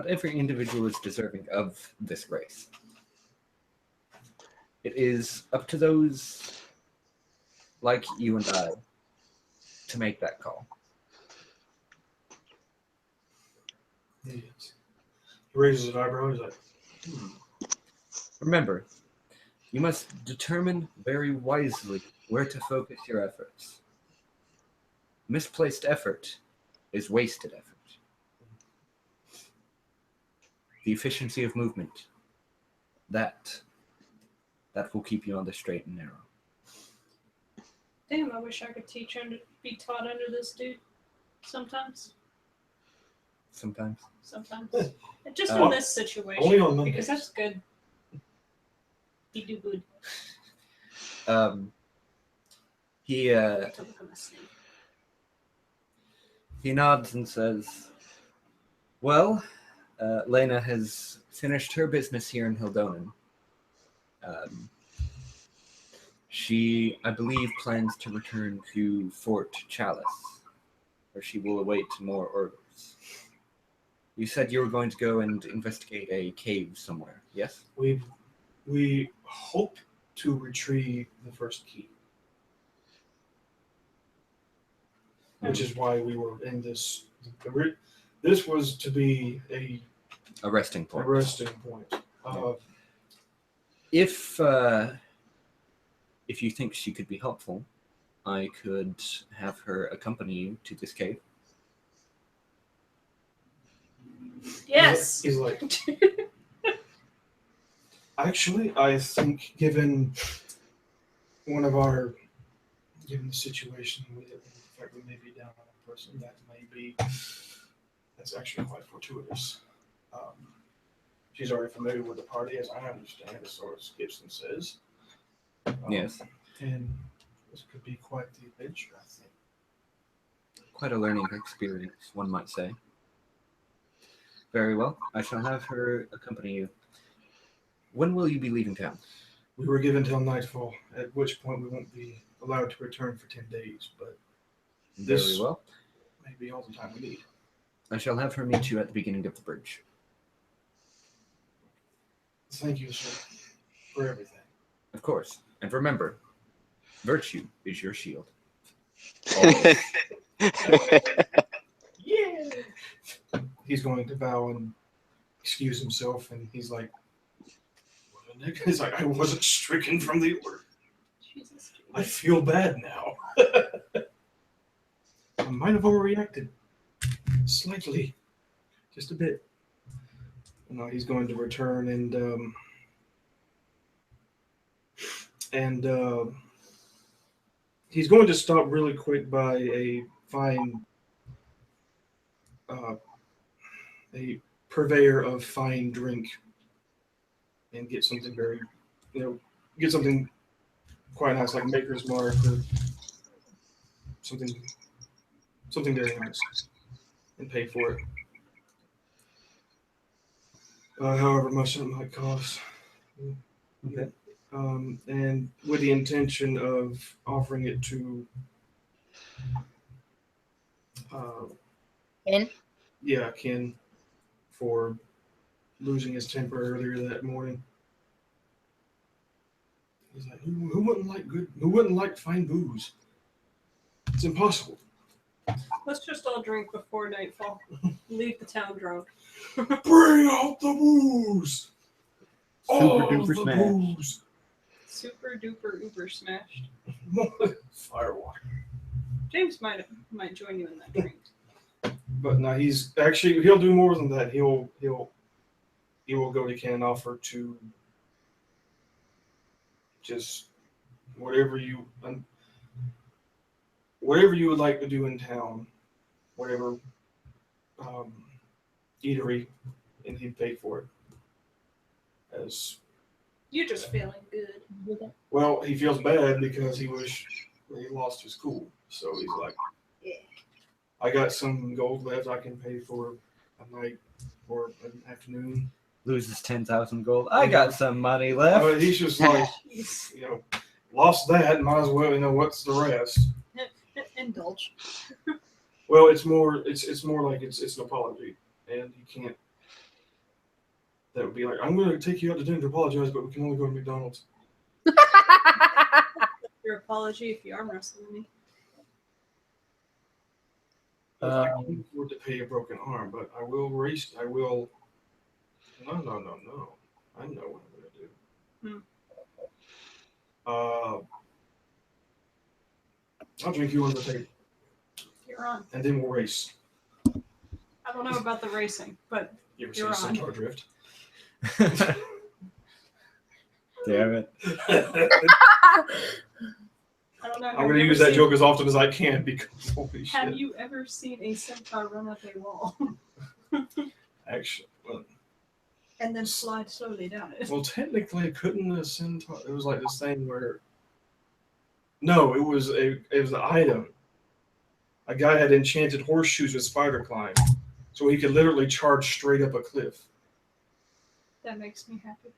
every individual is deserving of this grace. It is up to those like you and I to make that call. He raises an eyebrow. He's like, Remember, you must determine very wisely where to focus your efforts. Misplaced effort is wasted effort. The efficiency of movement, that will keep you on the straight and narrow. Damn, I wish I could be taught under this dude. Sometimes. Sometimes. Just Uh, in this situation. only on Mondays. Because that's good. You do good. He To become a snake. he nods and says, "Well, Lena has finished her business here in Hildonen. She, I believe, plans to return to Fort Chalice, where she will await more orders. You said you were going to go and investigate a cave somewhere, yes? we hope to retrieve the first key, which is why we were in this. This was to be a resting point. resting point. If you think she could be helpful, I could have her accompany you to this cave. Yes. He's like, actually, I think given the situation, the fact we may be down on a person, that's actually quite fortuitous. She's already familiar with the party, as I understand, as far as Gibson says. Yes. And this could be quite the adventure, I think. Quite a learning experience, one might say. Very well. I shall have her accompany you. When will you be leaving town? We were given till nightfall, at which point we won't be allowed to return for 10 days, but Very well. may be all the time we need. I shall have her meet you at the beginning of the bridge. Thank you, sir, for everything. Of course. And remember, virtue is your shield. Yeah. He's going to bow and excuse himself, and he's like, he's like, I wasn't stricken from the order. Jesus. I feel bad now. I might have overreacted slightly, just a bit. No, he's going to return and he's going to stop really quick by a purveyor of fine drink and get something get something quite nice, like Maker's Mark or something very nice, and pay for it. However much it might cost. Okay. And with the intention of offering it to Ken? Yeah, Ken, for losing his temper earlier that morning. He's like, who wouldn't like fine booze? It's impossible. Let's just all drink before nightfall. Leave the town drunk. Bring out the booze! All duper the smash. booze! Super duper uber smashed. Firewater. James might join you in that drink. But no, he'll do more than that. He will go to Ken and offer to just whatever you would like to do in town, whatever eatery, and he'd pay for it. As You're just feeling good. well, he feels bad because he lost his cool, so he's like, Yeah. I got some gold left. I can pay for a night or an afternoon. Loses 10,000 gold. I got some money left. But he's just like, lost that. Might as well. What's the rest? Indulge. Well, it's more like it's an apology, and you can't. That would be like, I'm going to take you out to dinner to apologize, but we can only go to McDonald's. Your apology if you arm wrestle me. I can't afford to pay a broken arm, but I will race. I will. No. I know what I'm going to do. I'll drink you on the table, You're on. and then we'll race. I don't know about the racing, but You ever You're seen on. Centaur Drift? Damn it. I don't know. I'm going to use that joke as often as I can because holy Have shit. you ever seen a centaur run up a wall Actually, and then slide slowly down it? well, technically, couldn't a centaur? It was like this thing where. No, it was an item. A guy had enchanted horseshoes with spider climb, so he could literally charge straight up a cliff. That makes me happy.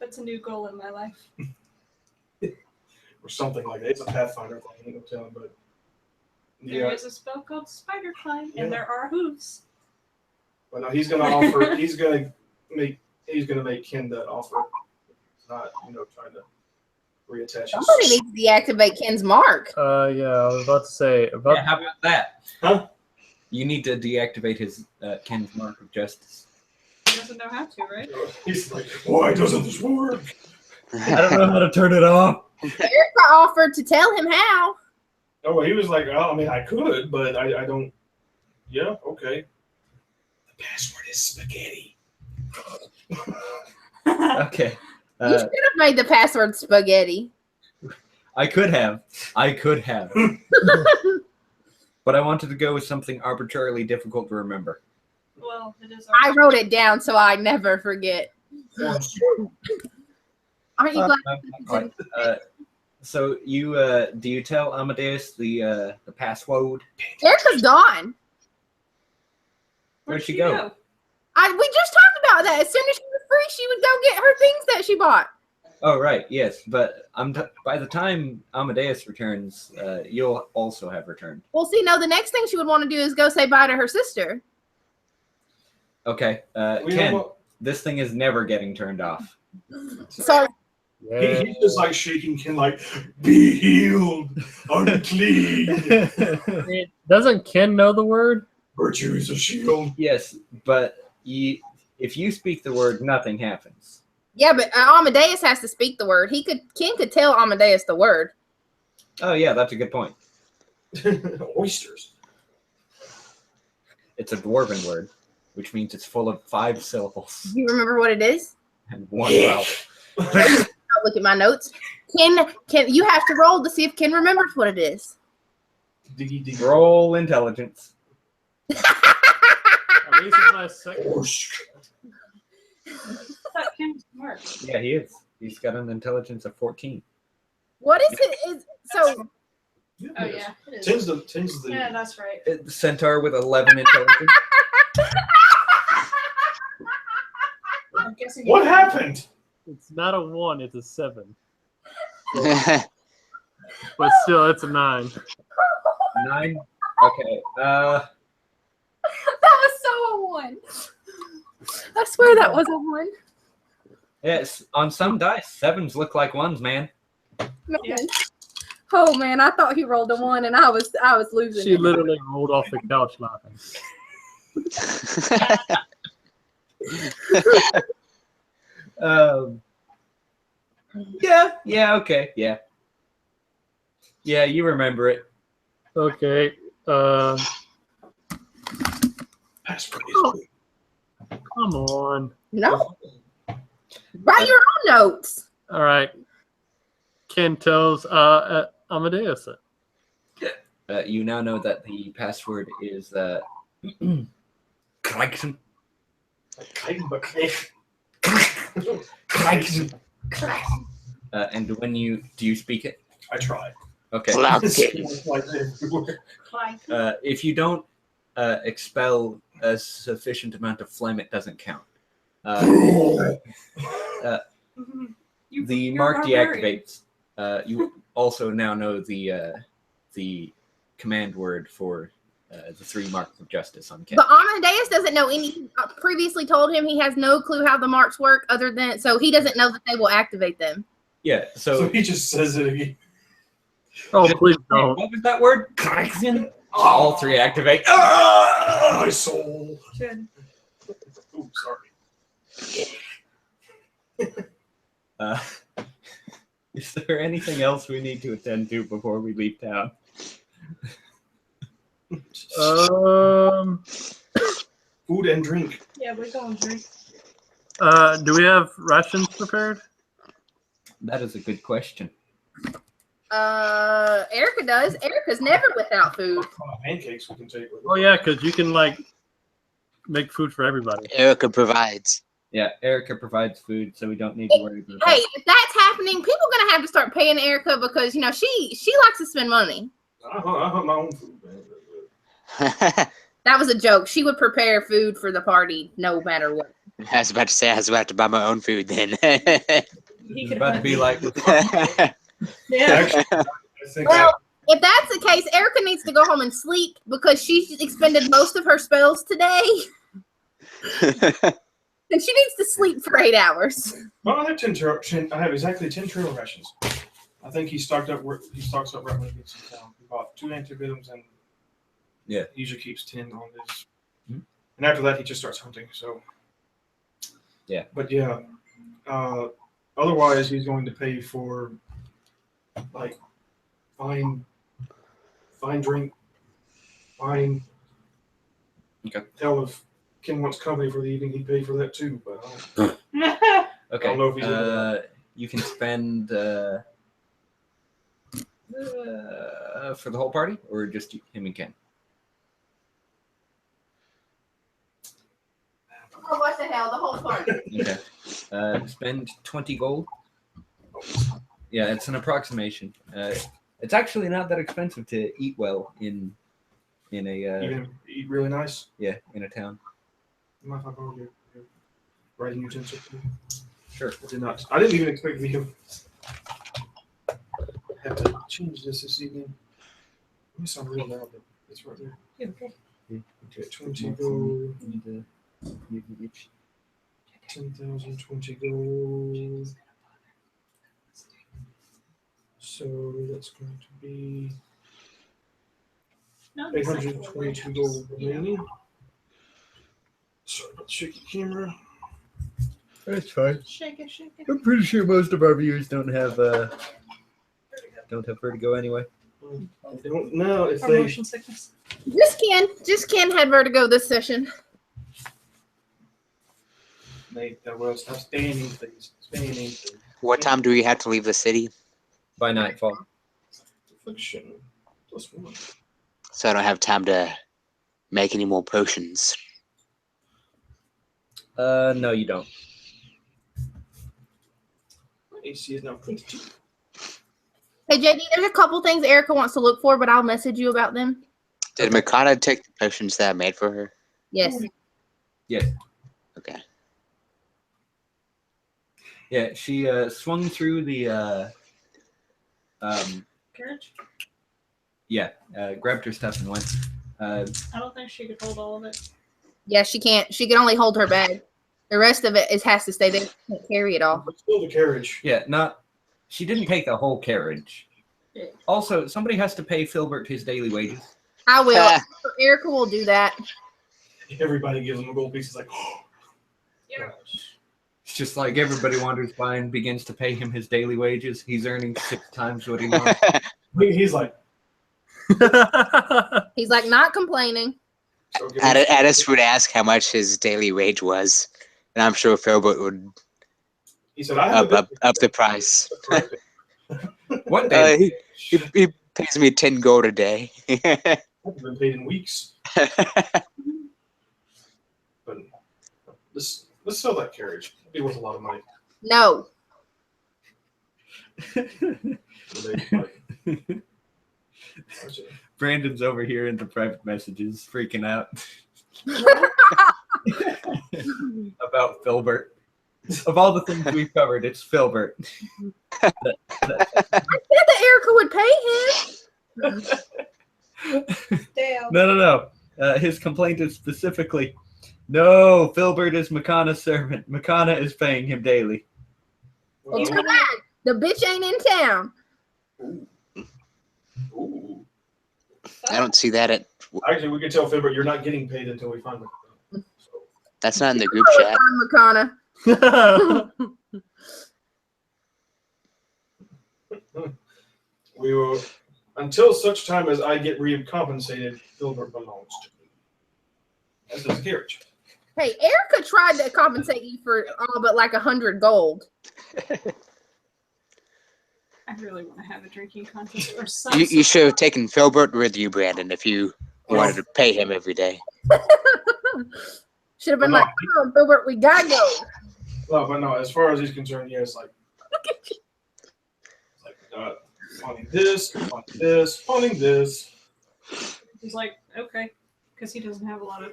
That's a new goal in my life. Or something like that. It's a Pathfinder thing, I ain't gonna tell him, but There yeah. is a spell called Spider Climb, Yeah. and there are hooves. But no, he's gonna offer. he's gonna make Ken that offer. Not trying to reattach. Somebody needs to deactivate Ken's mark. Yeah, I was about to say Yeah, how about that? Huh? You need to deactivate his Ken's Mark of Justice. He doesn't know how to, right? He's like, why doesn't this work? I don't know how to turn it off. Erica offered to tell him how. Oh, he was like, oh, I mean, I could, but I don't. Yeah, okay. The password is spaghetti. Okay. You should have made the password spaghetti. I could have. But I wanted to go with something arbitrarily difficult to remember. Well, it is. I wrote it down so I never forget. Aren't you glad? So you do you tell Amadeus the password? Erica's gone. Where'd she go? We just talked about that. As soon as she was free, she would go get her things that she bought. Oh right, yes, but by the time Amadeus returns, you'll also have returned. Well, see, no, the next thing she would want to do is go say bye to her sister. Okay, Ken, this thing is never getting turned off. So He's just like shaking Ken, like, be healed, unclean. Doesn't Ken know the word? Virtue is a shield. Yes, but if you speak the word, nothing happens. yeah, but Amadeus has to speak the word. Ken could tell Amadeus the word. Oh yeah, that's a good point. Oysters. It's a dwarven word, which means it's full of 5 syllables Do you remember what it is? and 1 vowel. I'll look at my notes. Ken, you have to roll to see if Ken remembers what it is. Diggy diggy. Roll intelligence. Oh, this is my second. Orsk. That Ken's mark. Yeah, he is. He's got an intelligence of 14. What is it? So Oh yeah, it is. Tens the Yeah, that's right. Centaur with 11 intelligence. I'm guessing. What happened? It's not a 1, it's a 7. But still, it's a 9. 9. Okay. that was so a 1. I swear that was a 1. Yes, on some dice, 7s look like 1s, man. Man. Yeah. Oh man, I thought he rolled a 1 and I was losing. She it. literally rolled off the couch laughing. Yeah, okay, yeah. Yeah, you remember it. Okay. Password Oh. is Come on. No. Write your own notes. All right. Ken tells Amadeus it. You now know that the password is Clarkson. And when do you speak it? I tried. Okay. If you don't expel a sufficient amount of phlegm, it doesn't count. The mark deactivates. You also now know the command word for the 3 marks of justice on Ken. But Amadeus doesn't know any. Previously told him he has no clue how the marks work, other than so he doesn't know that they will activate them. Yeah. So So he just says it again. Oh, please don't. what was that word? Clarkson. All 3 activate. Ah, my soul. Good. Oh, sorry. Is there anything else we need to attend to before we leave town? Food and drink. Yeah, we're going to drink. Do we have rations prepared? That is a good question. Erica does. Erica's never without food. Pancakes we can take with us. Oh yeah, because you can like make food for everybody. Erica provides. Yeah, Erica provides food, so we don't need to worry about Hey, that. if that's happening, people are gonna have to start paying Erica because she likes to spend money. I hunt my own food, man. That was a joke. She would prepare food for the party no matter what. I was about to say I was about to buy my own food then. It's about to be like, Yeah. Actually, I think Well, if that's the case, Erica needs to go home and sleep because she's expended most of her spells today, and she needs to sleep for 8 hours. well, I have exactly 10 trail rations. I think he stocks up right when he gets in town. He bought 2 antivenoms and Yeah. he usually keeps 10 on his. Hmm. And after that, he just starts hunting. So Yeah. But yeah, otherwise he's going to pay for like fine drink, fine. Okay. Hell, if Ken wants company for the evening, he'd pay for that too. But okay. I don't know if he's into that. You can spend for the whole party, or just him and Ken. Oh, what the hell? The whole party. Okay. Spend 20 gold. Yeah, it's an approximation. It's actually not that expensive to eat well in a Even eat really nice. in a town. You mind if I borrow your writing utensil? Sure. I didn't even expect to have to change this evening. Let me sound real loud, but it's right there. Yeah, okay. Okay, 20 gold. 10,000, 20 gold. So that's going to be No, 822 gold remaining. Sorry about the shaky camera. That's fine. Shake it, shake it. I'm pretty sure most of our viewers don't have vertigo anyway. I don't know if Or they. motion sickness. Just Ken had vertigo this session. That was standing, please. Standing, please. What time do we have to leave the city? By nightfall. Affliction. +1. So I don't have time to make any more potions. No, you don't. AC is now 22. Hey, JD, there's a couple things Erica wants to look for, but I'll message you about them. Did Mikana take the potions that I made for her? Yes. Okay. Yeah, she swung through the Carriage? grabbed her stuff and went. I don't think she could hold all of it. Yeah, she can't. She can only hold her bag. The rest of it has to stay there. She can't carry it all. But still the carriage. Yeah, she didn't take the whole carriage. Yeah. Also, somebody has to pay Filbert his daily wages. I will. Erica will do that. Everybody gives him a gold piece. It's like, oh. Yeah. It's just like everybody wanders by and begins to pay him his daily wages. He's earning 6 times what he wants. He's like, He's like not complaining. So give me- Addis would ask how much his daily wage was, and I'm sure Philbert would He said, "I have up the price. One day. He pays me 10 gold a day. I've been paid in weeks." But let's sell that carriage. It'd be worth a lot of money. No. Brandon's over here in the private messages, freaking out about Filbert. Of all the things we've covered, it's Filbert. I said that Erica would pay him. Damn. No. His complaint is specifically, no, Filbert is Makana's servant. Makana is paying him daily. Well, It's too bad. The bitch ain't in town. ooh. I don't see that at. Actually, we could tell Filbert you're not getting paid until we find him. So, That's not in the group chat. Makana. we will, until such time as I get recompensated, Filbert belongs to me. As does the carriage. Hey, Erica tried to compensate you for all but like 100 gold. I really want to have a drinking contest or something. You should have taken Filbert with you, Brandon, if you wanted to pay him every day. Should have been Come like, come on, Filbert, we gotta go. No, but no, as far as he's concerned, yeah, it's like funding this, funding this. He's like, okay, because he doesn't have a lot of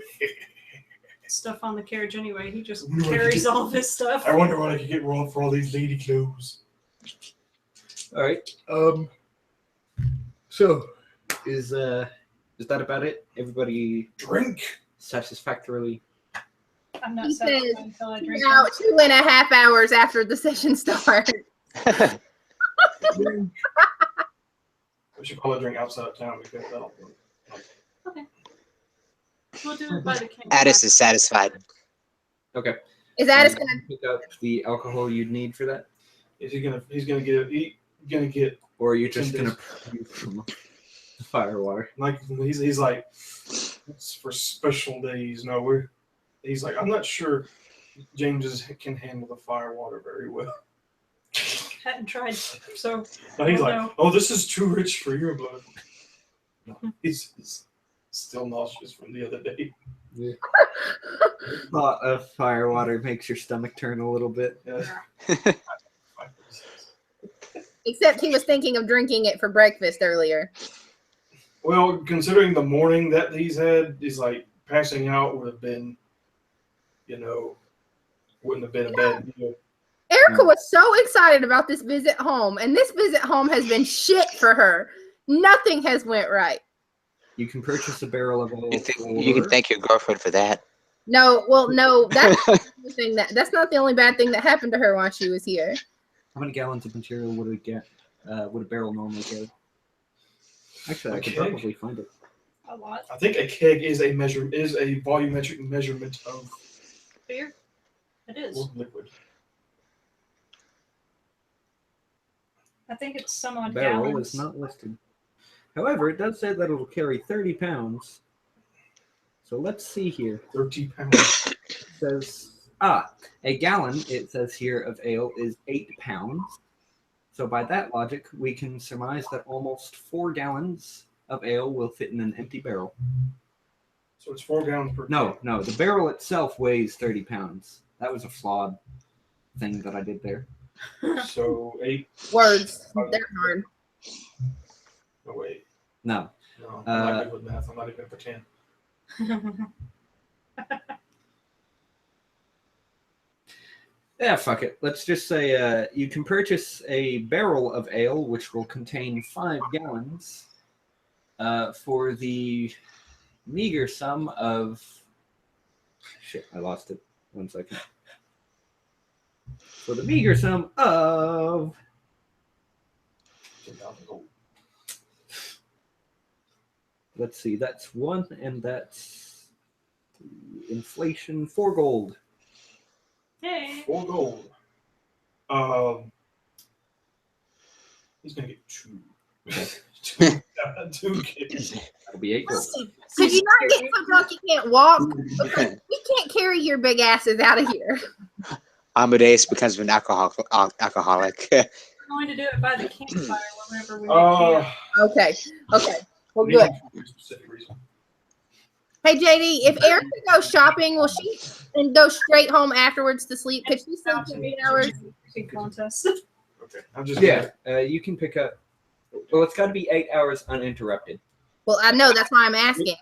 stuff on the carriage anyway. He just What do I carries do? all of his stuff. I wonder what I could get wrong for all these lady clothes. All right. So, is that about it? Everybody Drink. satisfactorily? I'm not He satisfied says, until I drink. Now, 2.5 hours after the session starts. We should probably drink outside of town because that'll work. We'll do it by the king. Addis is satisfied. Okay. Is Addis gonna? Pick up the alcohol you'd need for that, Is he gonna? He's gonna get or are you just Ten gonna days. prove from the firewater? like he's like it's for special days. No, he's like I'm not sure James can handle the fire water very well. Hadn't tried, so But he's Oh, like, no. oh, this is too rich for your blood. No, he's still nauseous from the other day. Thought of firewater makes your stomach turn a little bit. Yeah. Except he was thinking of drinking it for breakfast earlier. Well, considering the morning that he's had, he's like passing out would have been, wouldn't have been a bad deal. Erica was so excited about this visit home, and this visit home has been shit for her. Nothing has went right. You can purchase a barrel of ale. You can thank your girlfriend for that. No, well, no, that's not the thing that's not the only bad thing that happened to her while she was here. How many gallons of material would it get? Would a barrel normally carry? Actually, I could Okay. probably find it. a lot. I think a keg is a volumetric measurement of Beer? It is. liquid. I think it's some odd Barrel gallons. is not listed. However, it does say that it'll carry 30 pounds. So let's see here. 30 pounds. It says, a gallon, it says here, of ale is 8 pounds. So by that logic, we can surmise that almost 4 gallons of ale will fit in an empty barrel. So it's 4 gallons per No, the barrel itself weighs 30 pounds. That was a flawed thing that I did there. keg. So 8. Words, they're hard. No, wait. No. No, I'm not good with math. I'm not even going to pretend. Yeah, fuck it. Let's just say you can purchase a barrel of ale, which will contain 5 gallons, for the meager sum of... Shit, I lost it. 1 second. For the meager sum of... 10,000 gold. Let's see, that's 1, and that's inflation, 4 gold. Hey. 4 gold. He's going to get 2. 2 kids. That'll be 8 gold. Could you not get so drunk you can't walk? Because we can't carry your big asses out of here. Amadeus becomes an alcoholic. We're going to do it by the campfire whenever we make camp. Okay. Well, good. Specific reason. Hey, JD, if Erica goes shopping, will she and go straight home afterwards to sleep? Could she sleep for 8 hours? Contest. Okay. I'm just Yeah, you can pick up. Well, it's got to be 8 hours uninterrupted. Well, I know. That's why I'm asking.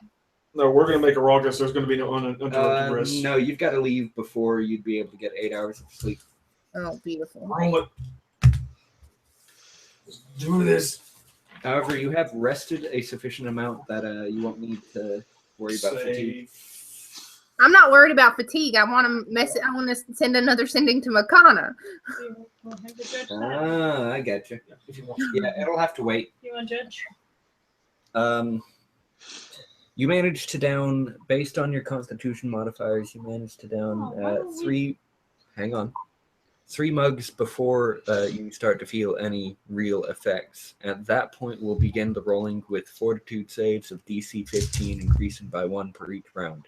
No, we're gonna make a raucous. There's gonna be no uninterrupted rest. No, you've got to leave before you'd be able to get 8 hours of sleep. Oh, beautiful. Roll it. Let's do this. However, you have rested a sufficient amount that you won't need to worry about fatigue. I'm not worried about fatigue. I want to I want to send another sending to Makana. You want him to judge that? Ah, I got you. If you want. Yeah, it'll have to wait. You want to judge? You managed to down, based on your constitution modifiers, you managed to down three mugs before you start to feel any real effects. At that point, we'll begin the rolling with fortitude saves of DC 15, increasing by 1 per each round.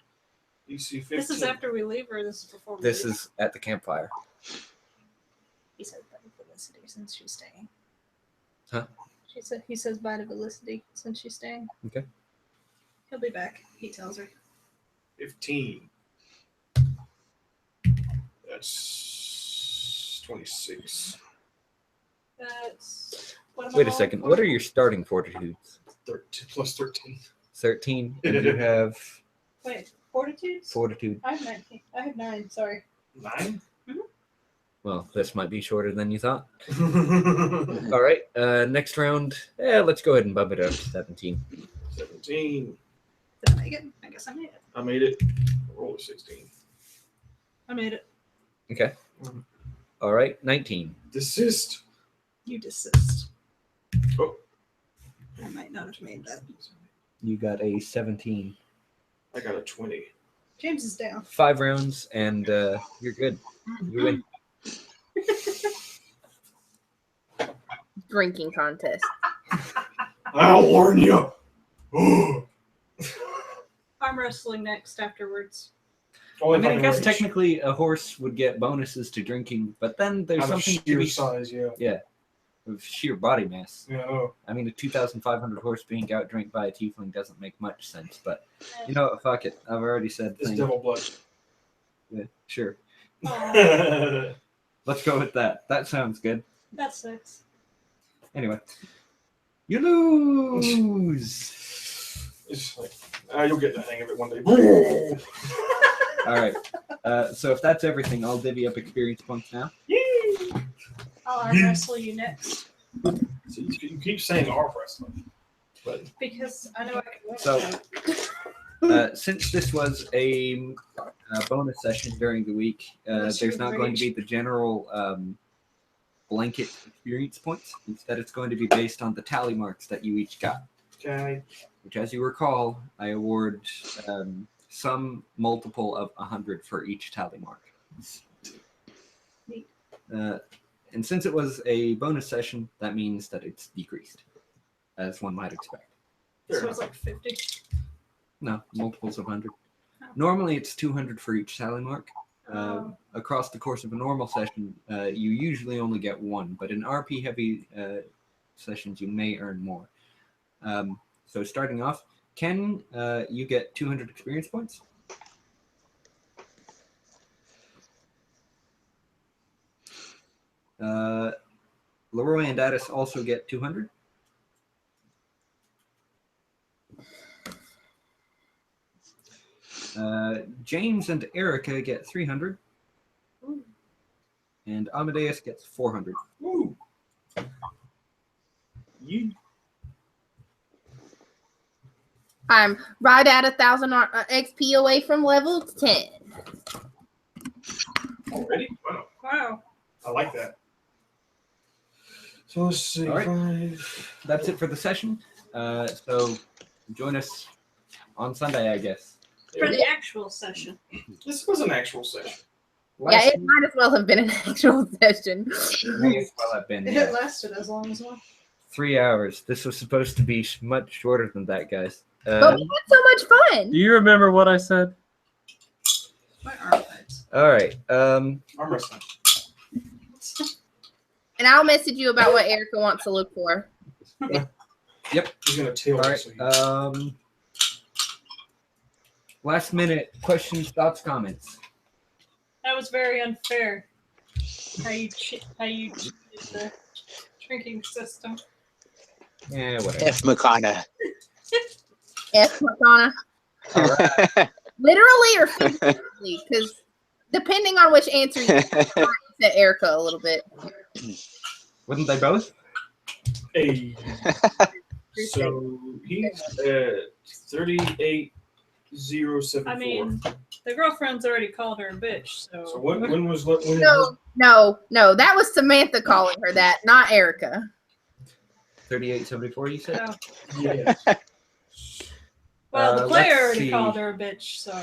DC 15. This is after we leave, or this is before we This leave? is at the campfire. He says by Felicity since she's staying. Huh? He says bye to Felicity since she's staying. Okay. He'll be back. He tells her. 15. That's 26. That's. Wait a second. What are your starting fortitudes? 13 plus 13. 13. And you have Wait, fortitudes? fortitude. I have 19. I have 9. Sorry. 9? Well, this might be shorter than you thought. All right. Next round. Let's go ahead and bump it up to 17. 17. Did I make it? I guess I made it. I made it. Roll a 16. I made it. Okay. All right. 19. Desist. You desist. Oh. I might not have made that. You got a 17. I got a 20. James is down. 5 rounds, and you're good. You win. Drinking contest. I'll warn you. Arm wrestling next afterwards. I mean, I guess technically a horse would get bonuses to drinking, but then there's something to sheer be size, yeah. of sheer body mass. Yeah. Oh. I mean, a 2,500 horse being outdrinked by a tiefling doesn't make much sense, but you know what? Fuck it. I've already said It's thing. devil blood. Yeah, sure. Oh, Let's go with that. That sounds good. that's 6. Anyway, you lose. It's like, you'll get the hang of it one day. All right. So if that's everything, I'll divvy up experience points now. I'll arm wrestle you next. So you keep saying arm wrestling, but Because I know I can win. So- Since this was a bonus session during the week, Unless you there's not going to rage. be the general blanket experience points. Instead, it's going to be based on the tally marks that you each got. okay. Which, as you recall, I award some multiple of 100 for each tally mark. Neat. And since it was a bonus session, that means that it's decreased, as one might expect. So it's like 50. No, multiples of 100. Normally, it's 200 for each tally mark. Across the course of a normal session, you usually only get 1, but in RP-heavy sessions, you may earn more. So starting off, Ken, you get 200 experience points. Leroy and Addis also get 200. James and Erica get 300. And Amadeus gets 400. Ooh. You. I'm right at 1,000 XP away from level 10. Already? Wow. Wow. I like that. So let's see. All right. 5. That's it for the session. So join us on Sunday, I guess. For the actual session. This was an actual session. Yeah, it might as well have been an actual session. may as well have been. It Yeah. lasted as long as well. 3 hours. This was supposed to be much shorter than that, guys. But we had so much fun. Do you remember what I said? My archives. All right. Arm wrestling. And I'll message you about what Erica wants to look for. He's gonna tail All it. right. So he- Last minute questions, thoughts, comments. That was very unfair. How you cheated the drinking system. Yeah, whatever. F. McConna. F. McConna. Literally or figuratively? Because depending on which answer you said Erica a little bit. Wouldn't they both? Hey. So he's at 38,074. I mean, the girlfriend's already called her a bitch, so. so when was when No. That was Samantha calling her that, not Erica. 3874, you said? No. yeah. Well, the player let's already see. called her a bitch, so.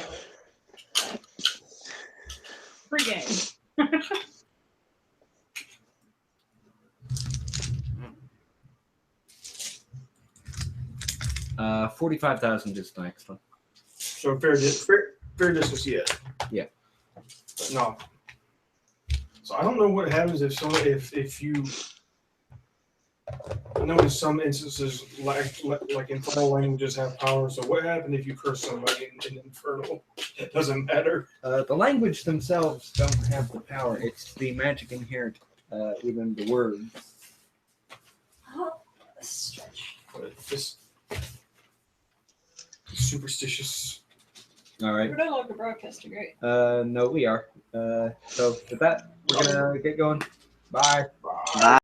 Free game. 45,000 is the next one. So fair distance, yeah. Yeah. But no. So I don't know what happens if you. I know in some instances, like infernal languages have power. So what happened if you curse somebody in infernal? It doesn't matter. The language themselves don't have the power. It's the magic inherent within the words. Stretch. But it's just superstitious. All right. We're no longer broadcasting, right? No, we are. So with that, we're gonna get going. Bye. Bye.